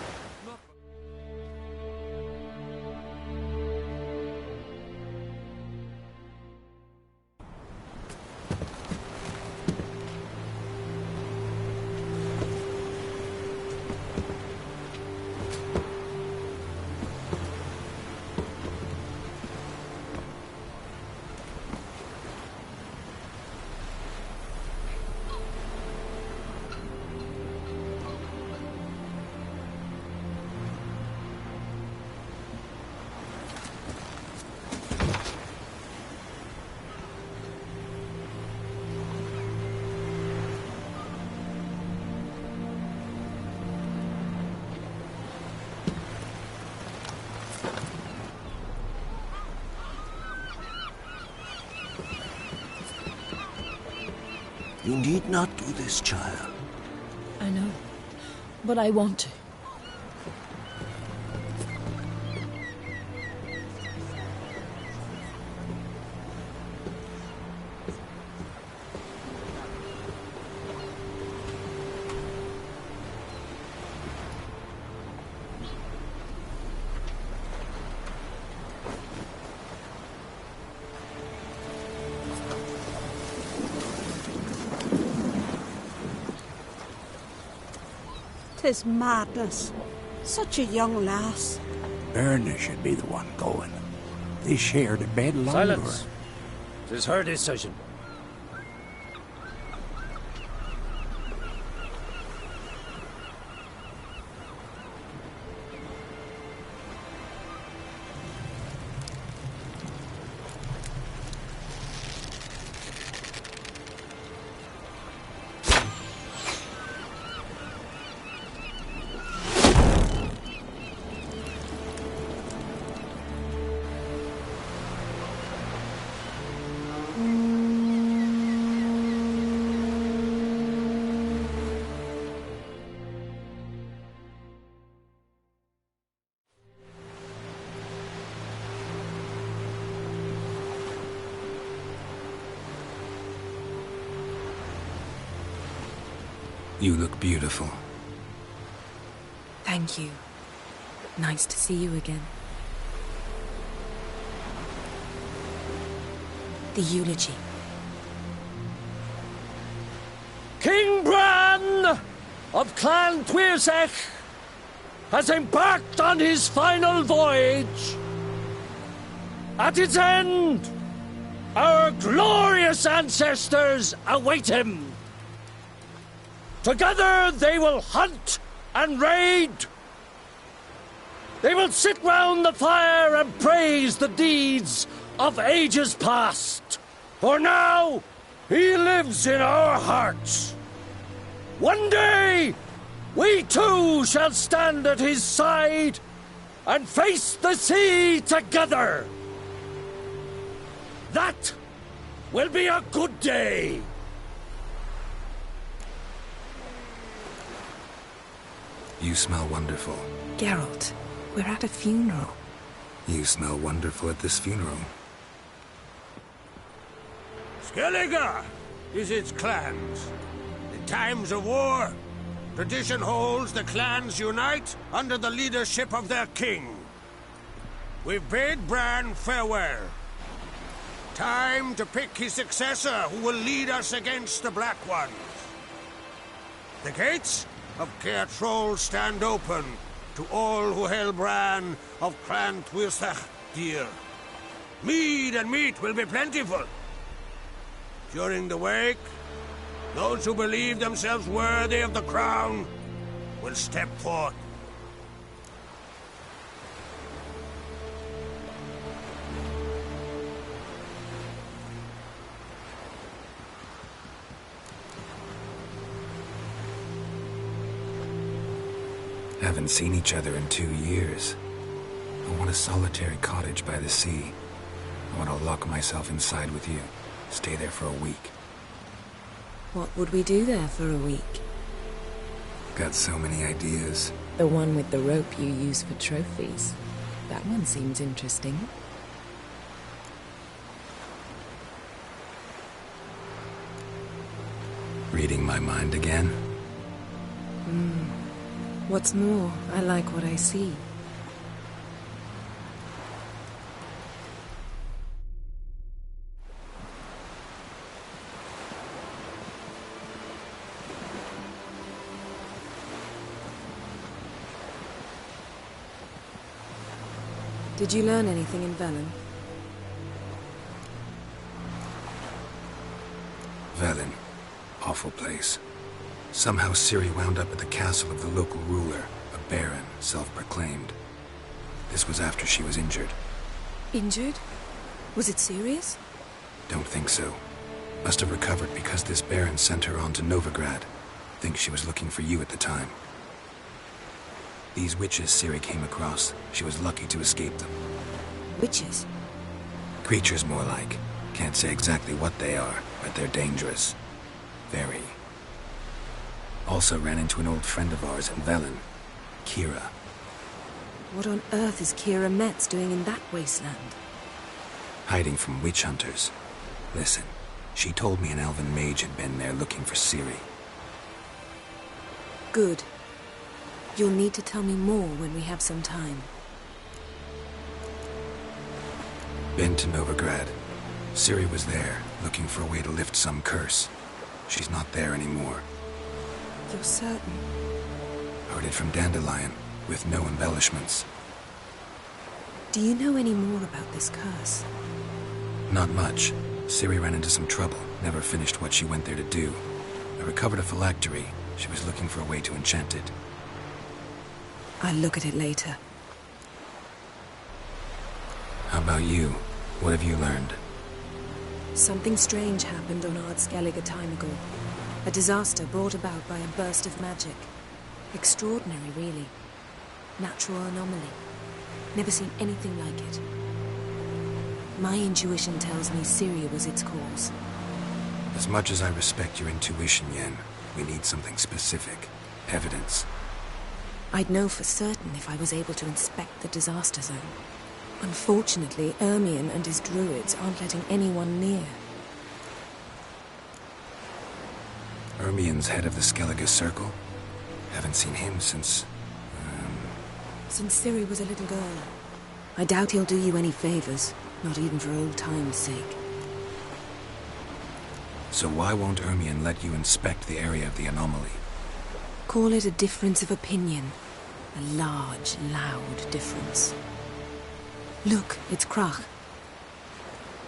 You need not do this, child.
I know, but I want to.
Tis madness. Such a young lass.
Erna should be the one going. They shared a bed longer.
Silence. It is her decision.
You look beautiful.
Thank you. Nice to see you again. The eulogy.
King Bran of Clan Tuirsech has embarked on his final voyage. At its end, our glorious ancestors await him. Together they will hunt and raid. They will sit round the fire and praise the deeds of ages past. For now, he lives in our hearts. One day, we too shall stand at his side and face the sea together. That will be a good day.
You smell wonderful.
Geralt, we're at a funeral.
You smell wonderful at this funeral.
Skellige is its clans. In times of war, tradition holds the clans unite under the leadership of their king. We've bade Bran farewell. Time to pick his successor who will lead us against the Black Ones. The gates of Caer Troll stand open to all who held Bran of Clan Tuirsech dear. Mead and meat will be plentiful. During the wake, those who believe themselves worthy of the crown will step forth.
Haven't seen each other in 2 years. I want a solitary cottage by the sea. I want to lock myself inside with you. Stay there for a week.
What would we do there for a week?
Got so many ideas.
The one with the rope you use for trophies. That one seems interesting.
Reading my mind again?
What's more, I like what I see. Did you learn anything in Velen?
Velen. Awful place. Somehow Ciri wound up at the castle of the local ruler, a baron, self-proclaimed. This was after she was injured.
Injured? Was it serious?
Don't think so. Must have recovered because this baron sent her on to Novigrad. Think she was looking for you at the time. These witches Ciri came across, she was lucky to escape them.
Witches?
Creatures more like. Can't say exactly what they are, but they're dangerous. Very. Also ran into an old friend of ours in Velen, Kira.
What on earth is Kira Metz doing in that wasteland?
Hiding from witch hunters. Listen, she told me an elven mage had been there looking for Ciri.
Good. You'll need to tell me more when we have some time.
Been to Novigrad. Ciri was there, looking for a way to lift some curse. She's not there anymore.
You're certain?
Heard it from Dandelion, with no embellishments.
Do you know any more about this curse?
Not much. Ciri ran into some trouble, never finished what she went there to do. I recovered a phylactery. She was looking for a way to enchant it.
I'll look at it later.
How about you? What have you learned?
Something strange happened on Ard Skellige a time ago. A disaster brought about by a burst of magic. Extraordinary, really. Natural anomaly. Never seen anything like it. My intuition tells me Ciri was its cause.
As much as I respect your intuition, Yen, we need something specific. Evidence.
I'd know for certain if I was able to inspect the disaster zone. Unfortunately, Ermion and his druids aren't letting anyone near.
Hermion's head of the Skellige Circle. Haven't seen him since...
Since Ciri was a little girl. I doubt he'll do you any favors, not even for old time's sake.
So why won't Hermion let you inspect the area of the anomaly?
Call it a difference of opinion. A large, loud difference. Look, it's Krach.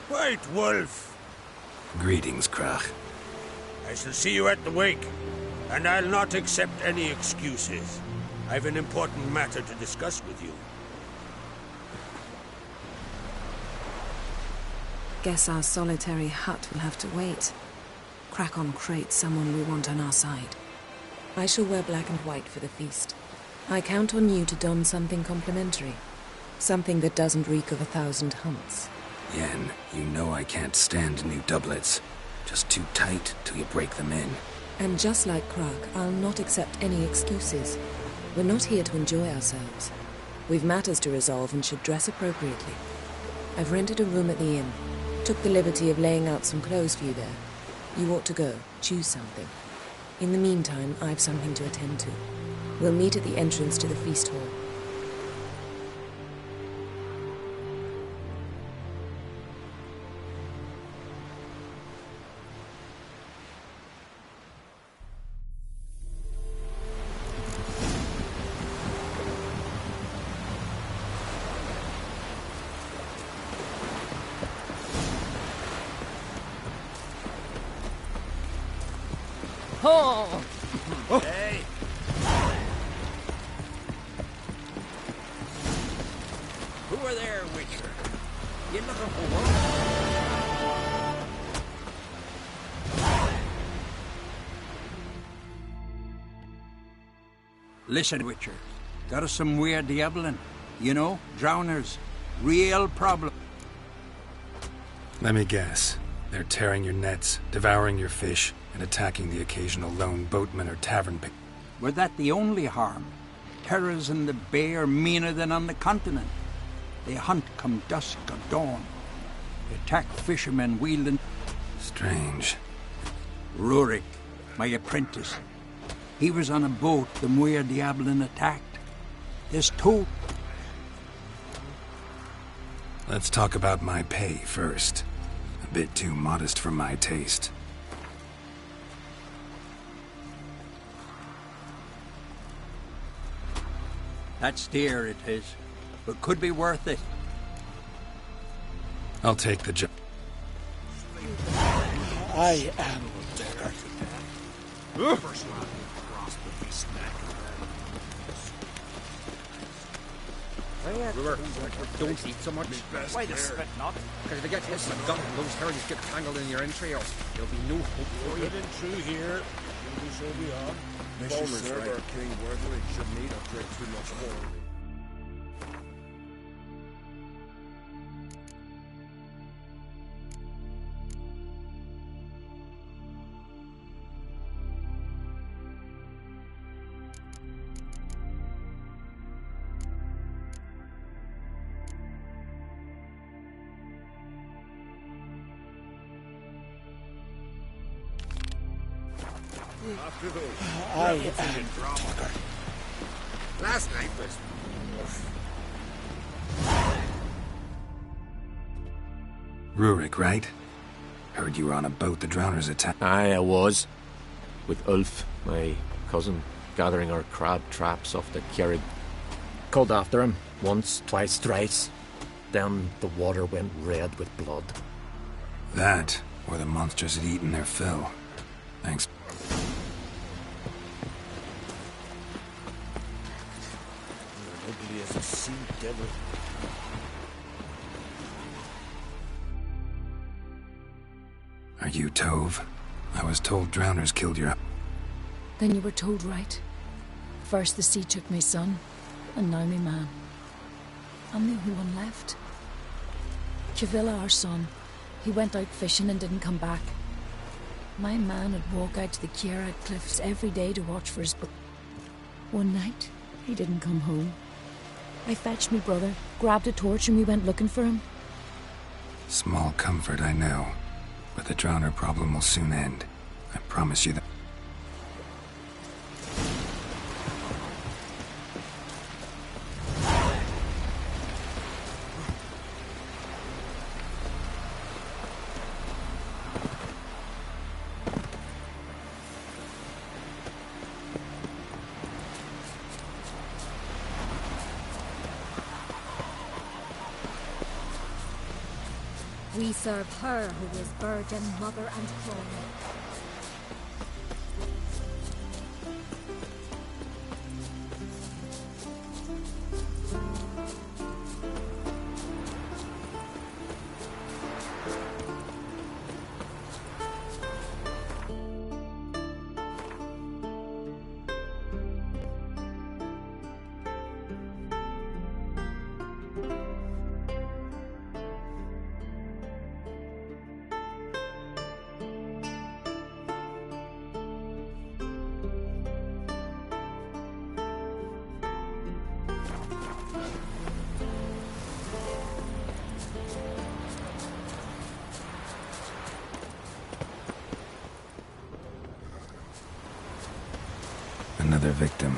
White Wolf!
Greetings, Krach.
I shall see you at the wake, and I'll not accept any excuses. I've an important matter to discuss with you.
Guess our solitary hut will have to wait. Crack on crate someone we want on our side. I shall wear black and white for the feast. I count on you to don something complimentary. Something that doesn't reek of 1,000 hunts.
Yen, you know I can't stand new doublets. Just too tight till you break them in.
And just like Krach, I'll not accept any excuses. We're not here to enjoy ourselves. We've matters to resolve and should dress appropriately. I've rented a room at the inn. Took the liberty of laying out some clothes for you there. You ought to go. Choose something. In the meantime, I've something to attend to. We'll meet at the entrance to the feast hall.
Oh! Hey! Who are there, Witcher? You looking for work?
Listen, Witcher. Got us some weird diabling. You know, drowners. Real problem.
Let me guess. They're tearing your nets, devouring your fish, and attacking the occasional lone boatman or tavern pick.
Were that the only harm? Terrors in the bay are meaner than on the continent. They hunt come dusk or dawn. They attack fishermen wielding...
Strange.
Rurik, my apprentice. He was on a boat the Muir Diablin attacked. There's two.
Let's talk about my pay first. A bit too modest for my taste.
That's dear, it is. But could be worth it.
I'll take the job.
I am dead.
Don't eat so much.
Why the spit not?
Because if you get hit in the gut, those herrings get tangled in your entrails. There'll be no hope for you.
Within through here, we shall be on.
Mission
serve
right.
our king worthily should need or drink too much more.
I am Tucker.
Last night was...
Rurik, right? Heard you were on a boat the drowners attacked.
Aye, I was. With Ulf, my cousin, gathering our crab traps off the Keurig. Called after him, once, twice, thrice. Then the water went red with blood.
That, or the monsters had eaten their fill. Thanks.
Ugly as a sea devil.
Are you Tove? I was told drowners killed your...
Then you were told right. First the sea took my son, and now my man. I'm the only one left. Chavilla, our son, he went out fishing and didn't come back. My man would walk out to the Kierad cliffs every day to watch for his boat. One night, he didn't come home. I fetched me brother, grabbed a torch, and we went looking for him.
Small comfort, I know. But the drowner problem will soon end. I promise you that.
We serve her who is virgin, mother, and throne.
Another victim.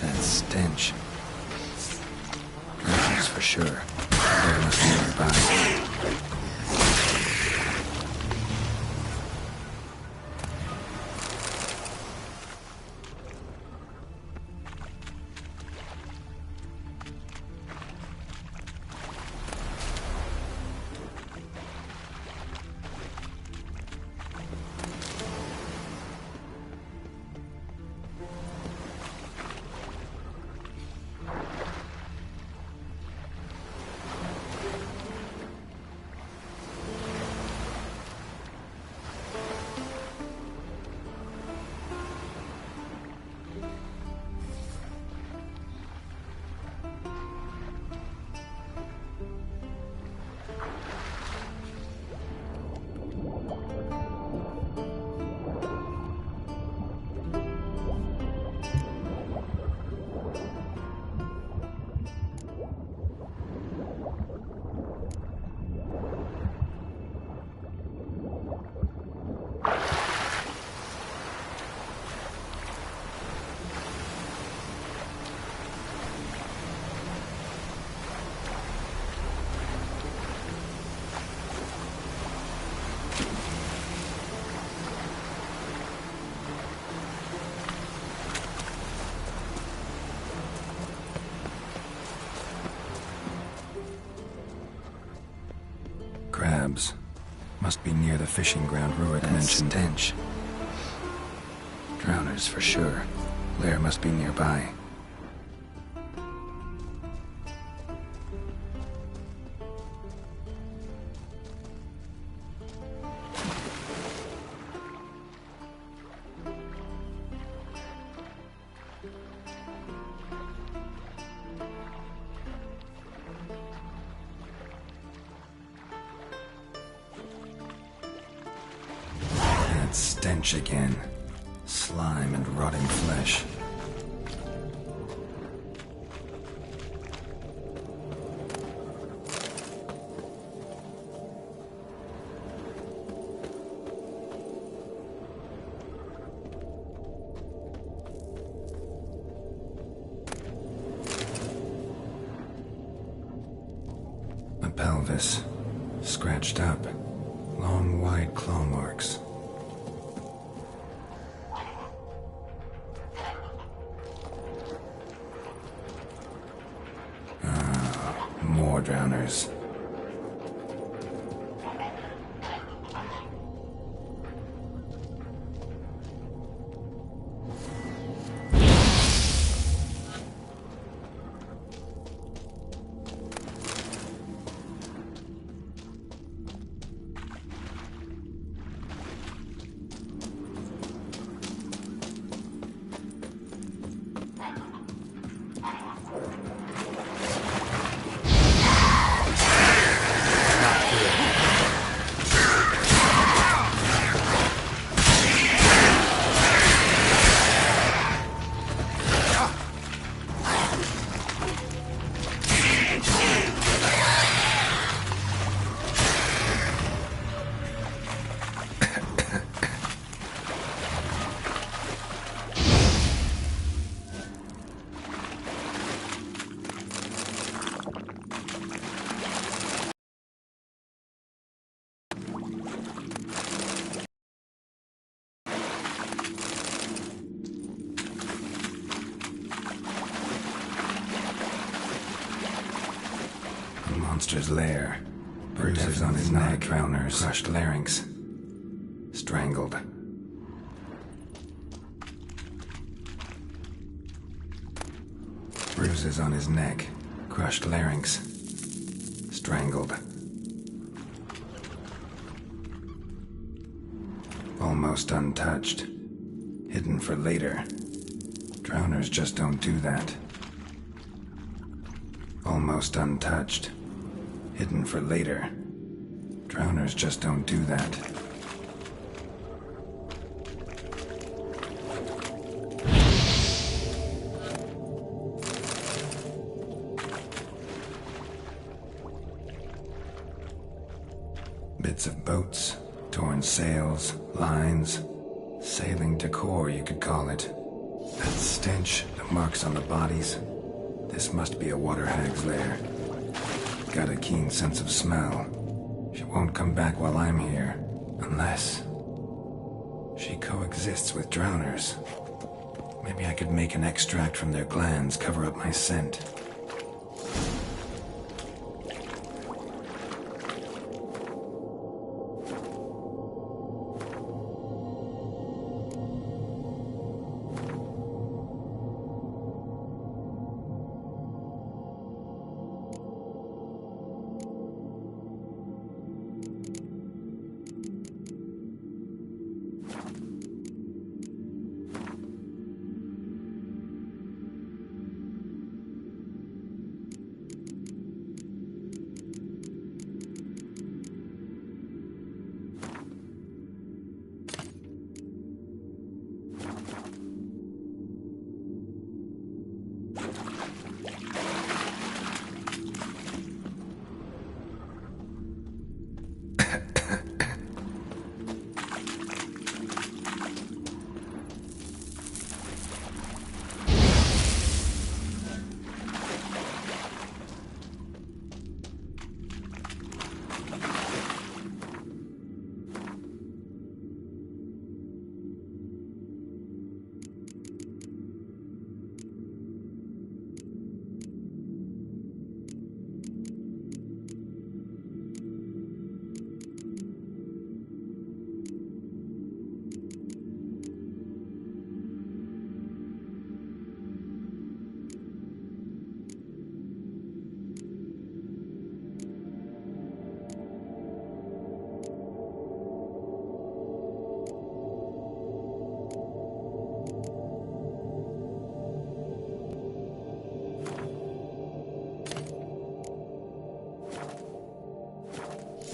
That stench. That's for sure. There must be nearby. Crabs. Must be near the fishing ground Rurik mentioned. Stench. Drowners for sure. Lair must be nearby. Stench again. Slime and rotting flesh. A pelvis. Scratched up. Long, wide claw marks. More drowners. Monster's lair. Bruises on his neck, drowners, crushed larynx. Strangled. Bruises on his neck, crushed larynx. Strangled. Almost untouched. Hidden for later. Drowners just don't do that. Almost untouched. Hidden for later. Drowners just don't do that. Bits of boats, torn sails, lines, sailing decor, you could call it. That stench, the marks on the bodies. This must be a water hag's lair. Got a keen sense of smell. She won't come back while I'm here, unless she coexists with drowners. Maybe I could make an extract from their glands cover up my scent.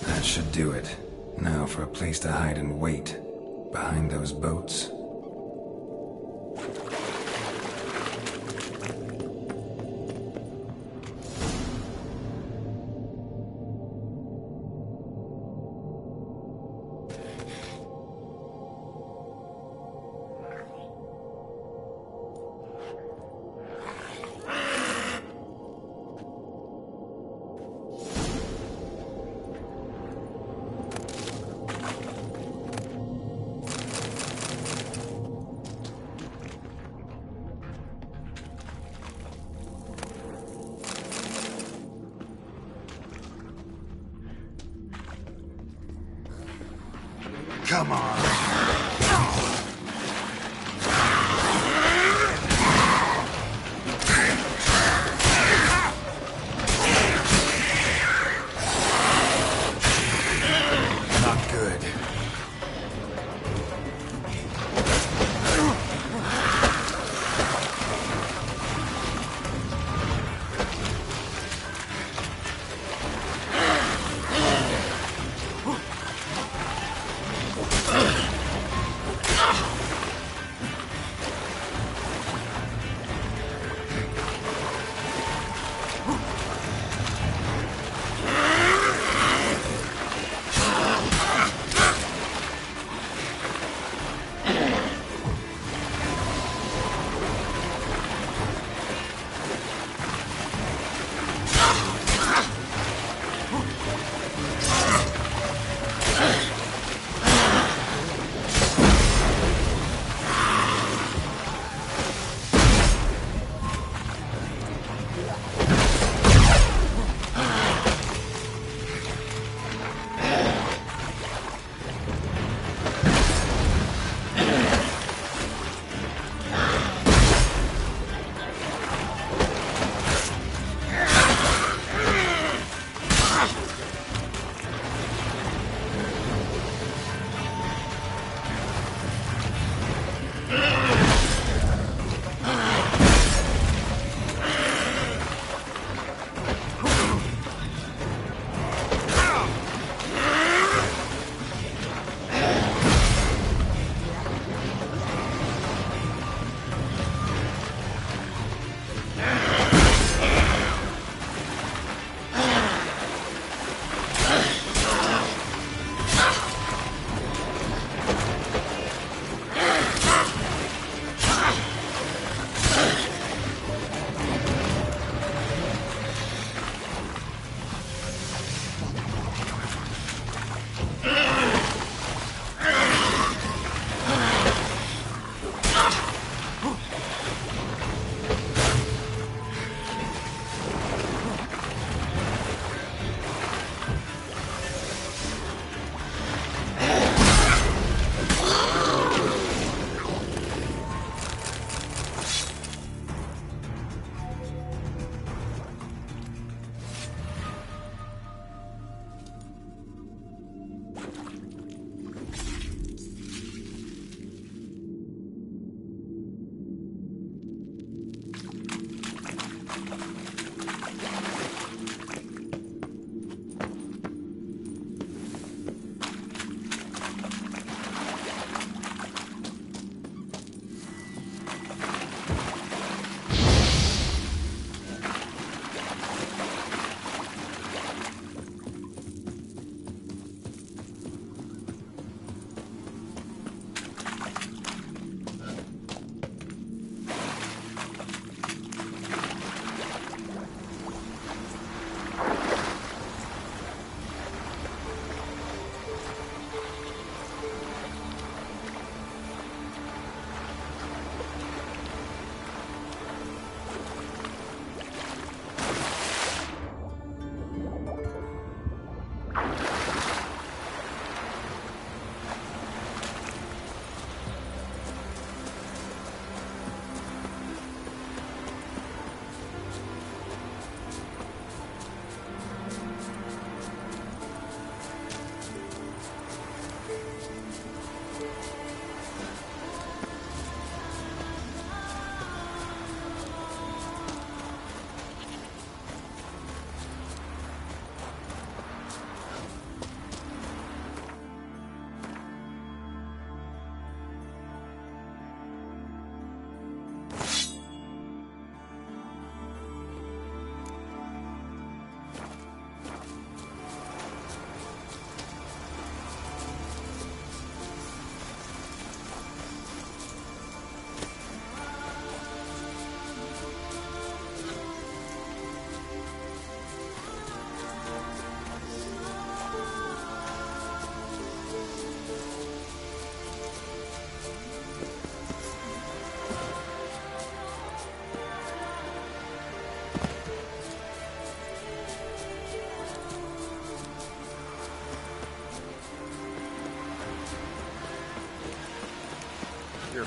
That should do it. Now for a place to hide and wait. Behind those boats.
Come on. Not good.
Ugh!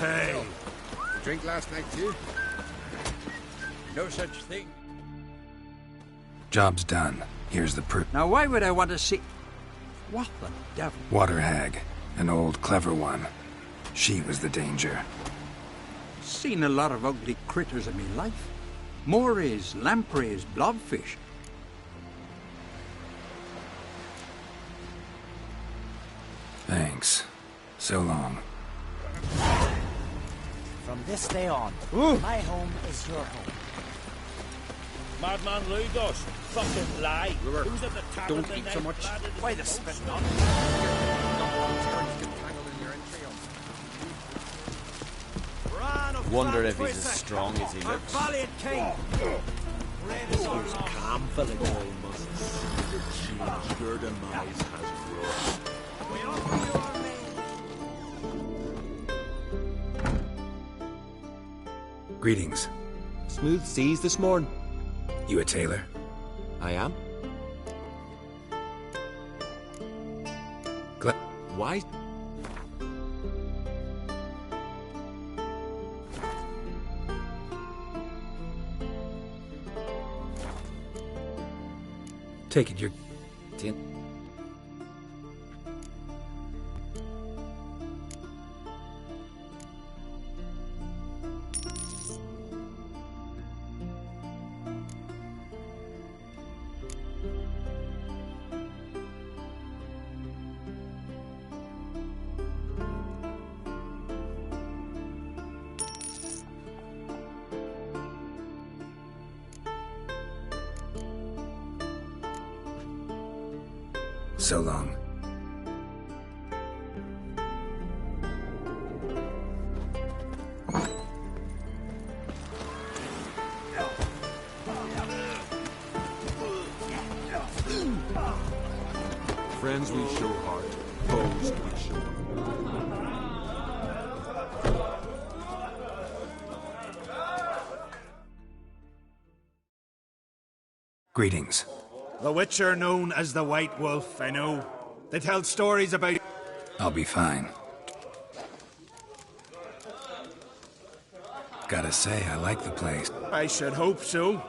Hey!
Drink last night too?
No such thing.
Job's done. Here's the proof.
Now why would I want to see... What the devil?
Water hag. An old, clever one. She was the danger.
Seen a lot of ugly critters in me life. Morays, lampreys, blobfish.
Thanks. So long.
From this day on, my home is your home.
Madman Ludos. Fucking lie. Who's at the top
Don't
of the
eat
night
so much.
Why the spit on?
Wonder if he's as strong as he looks.
Valiant king!
He's calm for the goal muscles. The change your demise has wrought.
Greetings.
Smooth seas this morning.
You a tailor?
I am. Why?
Take it you're... So long.
Friends we show heart, foes we show.
Greetings.
The Witcher known as the White Wolf, I know. They tell stories about...
I'll be fine. Gotta say, I like the place.
I should hope so.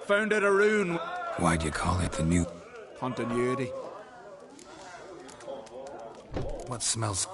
Founded a rune...
Why'd you call it the new...
Continuity.
What smells...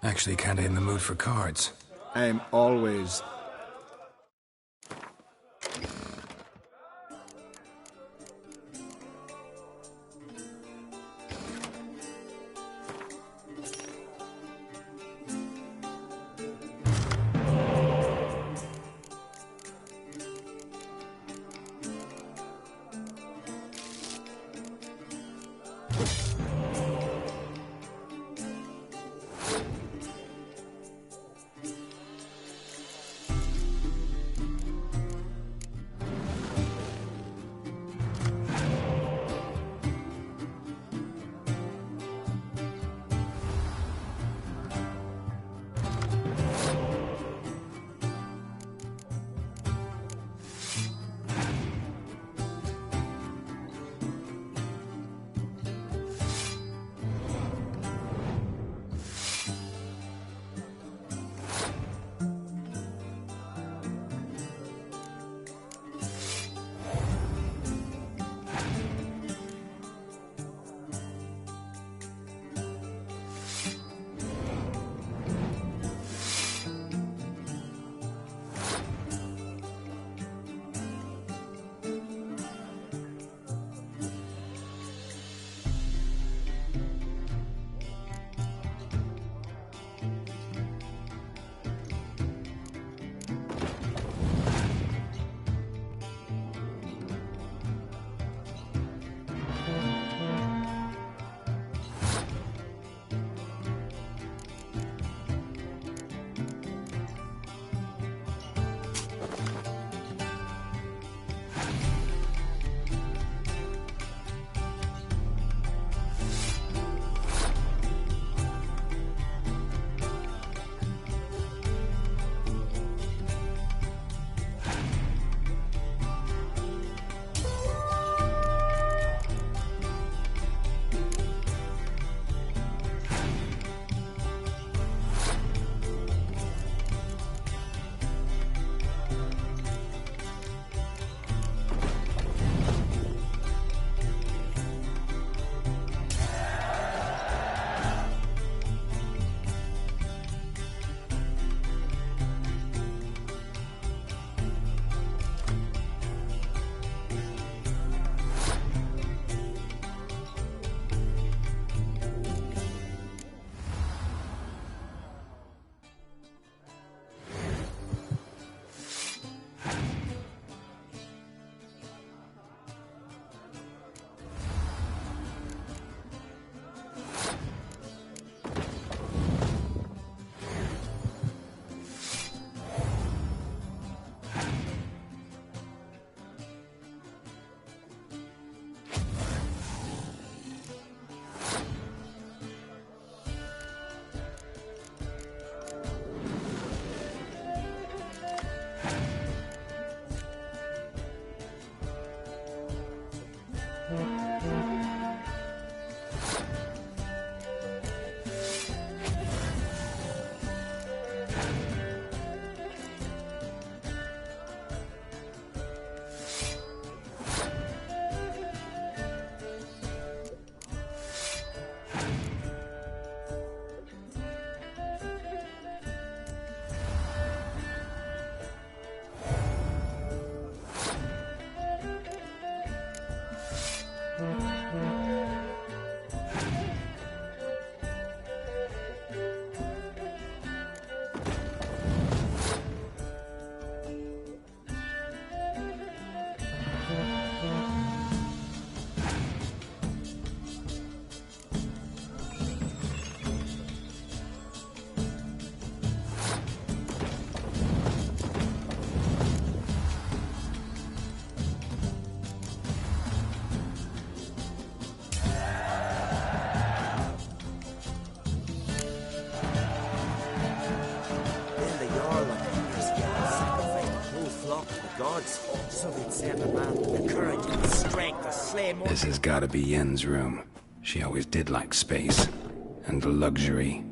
Actually kinda in the mood for cards.
I'm always...
save a man with the courage and the strength to slay more.
This has gotta be Yen's room. She always did like space. And luxury.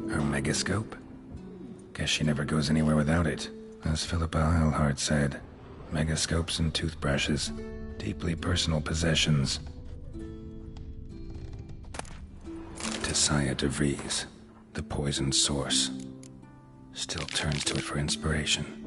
Her megascope? Guess she never goes anywhere without it. As Philippa Eilhart said, megascopes and toothbrushes, deeply personal possessions. Tisaya de Vries, the poisoned source, still turns to it for inspiration.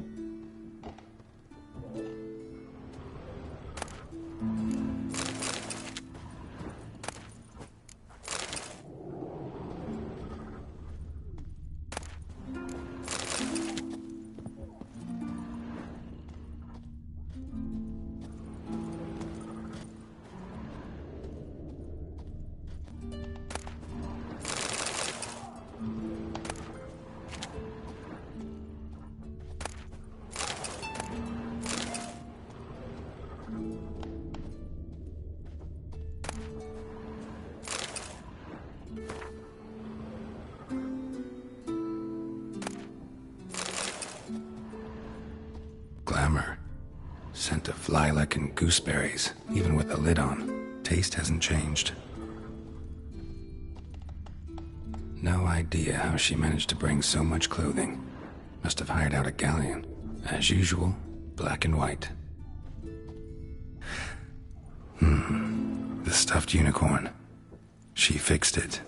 Glamour. Scent of lilac and gooseberries, even with the lid on. Taste hasn't changed. No idea how she managed to bring so much clothing. Must have hired out a galleon. As usual, black and white. The stuffed unicorn. She fixed it.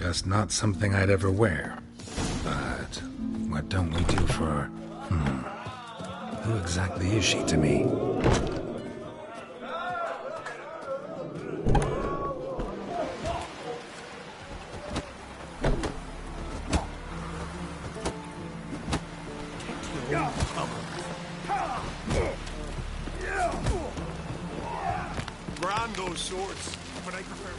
Just not something I'd ever wear. But what don't we do for... Who exactly is she to me?
Grind those swords, but I prefer...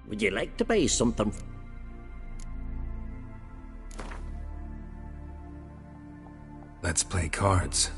Would you like to buy something?
Let's play cards.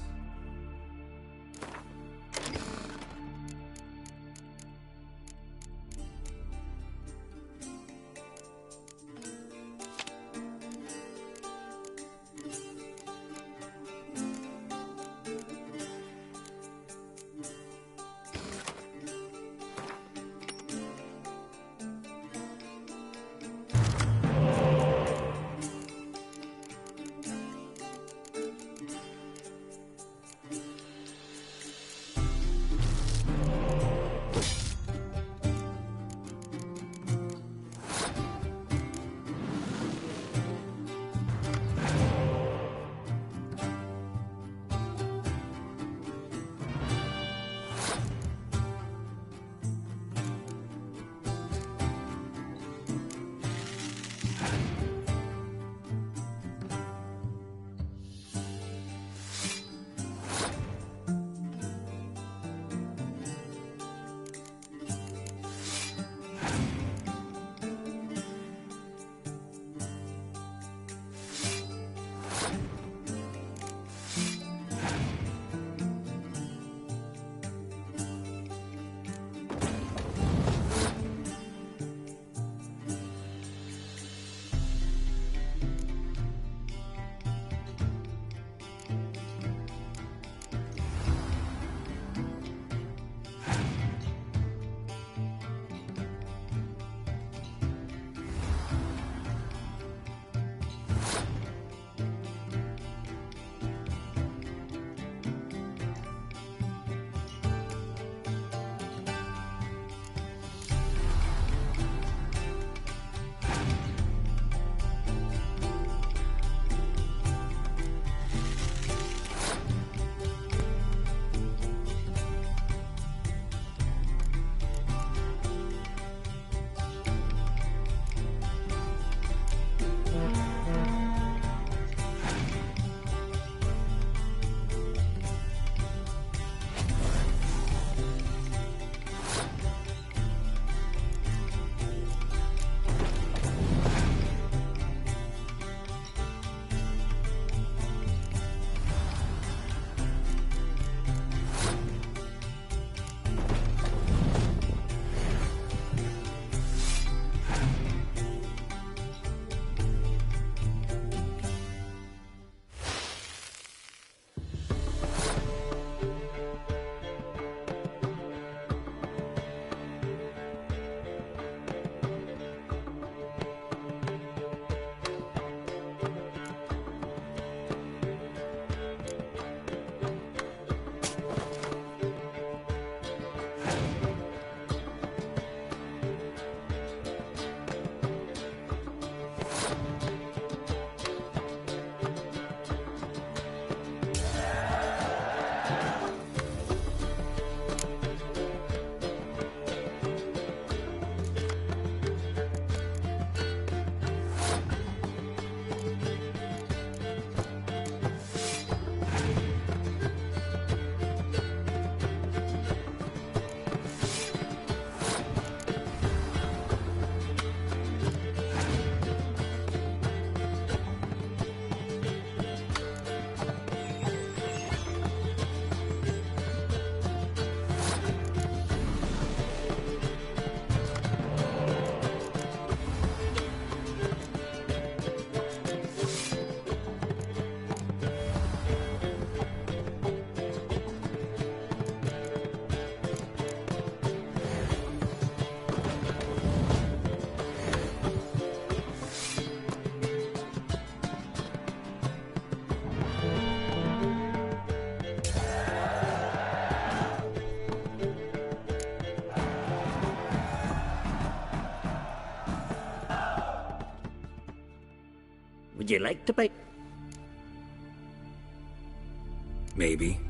Would you like to bite?
Maybe.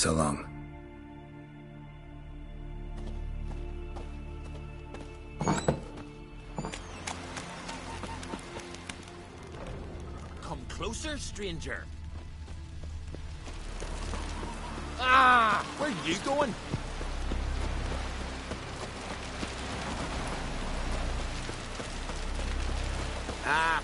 So long.
Come closer, stranger. Ah! Where are you going? Ah,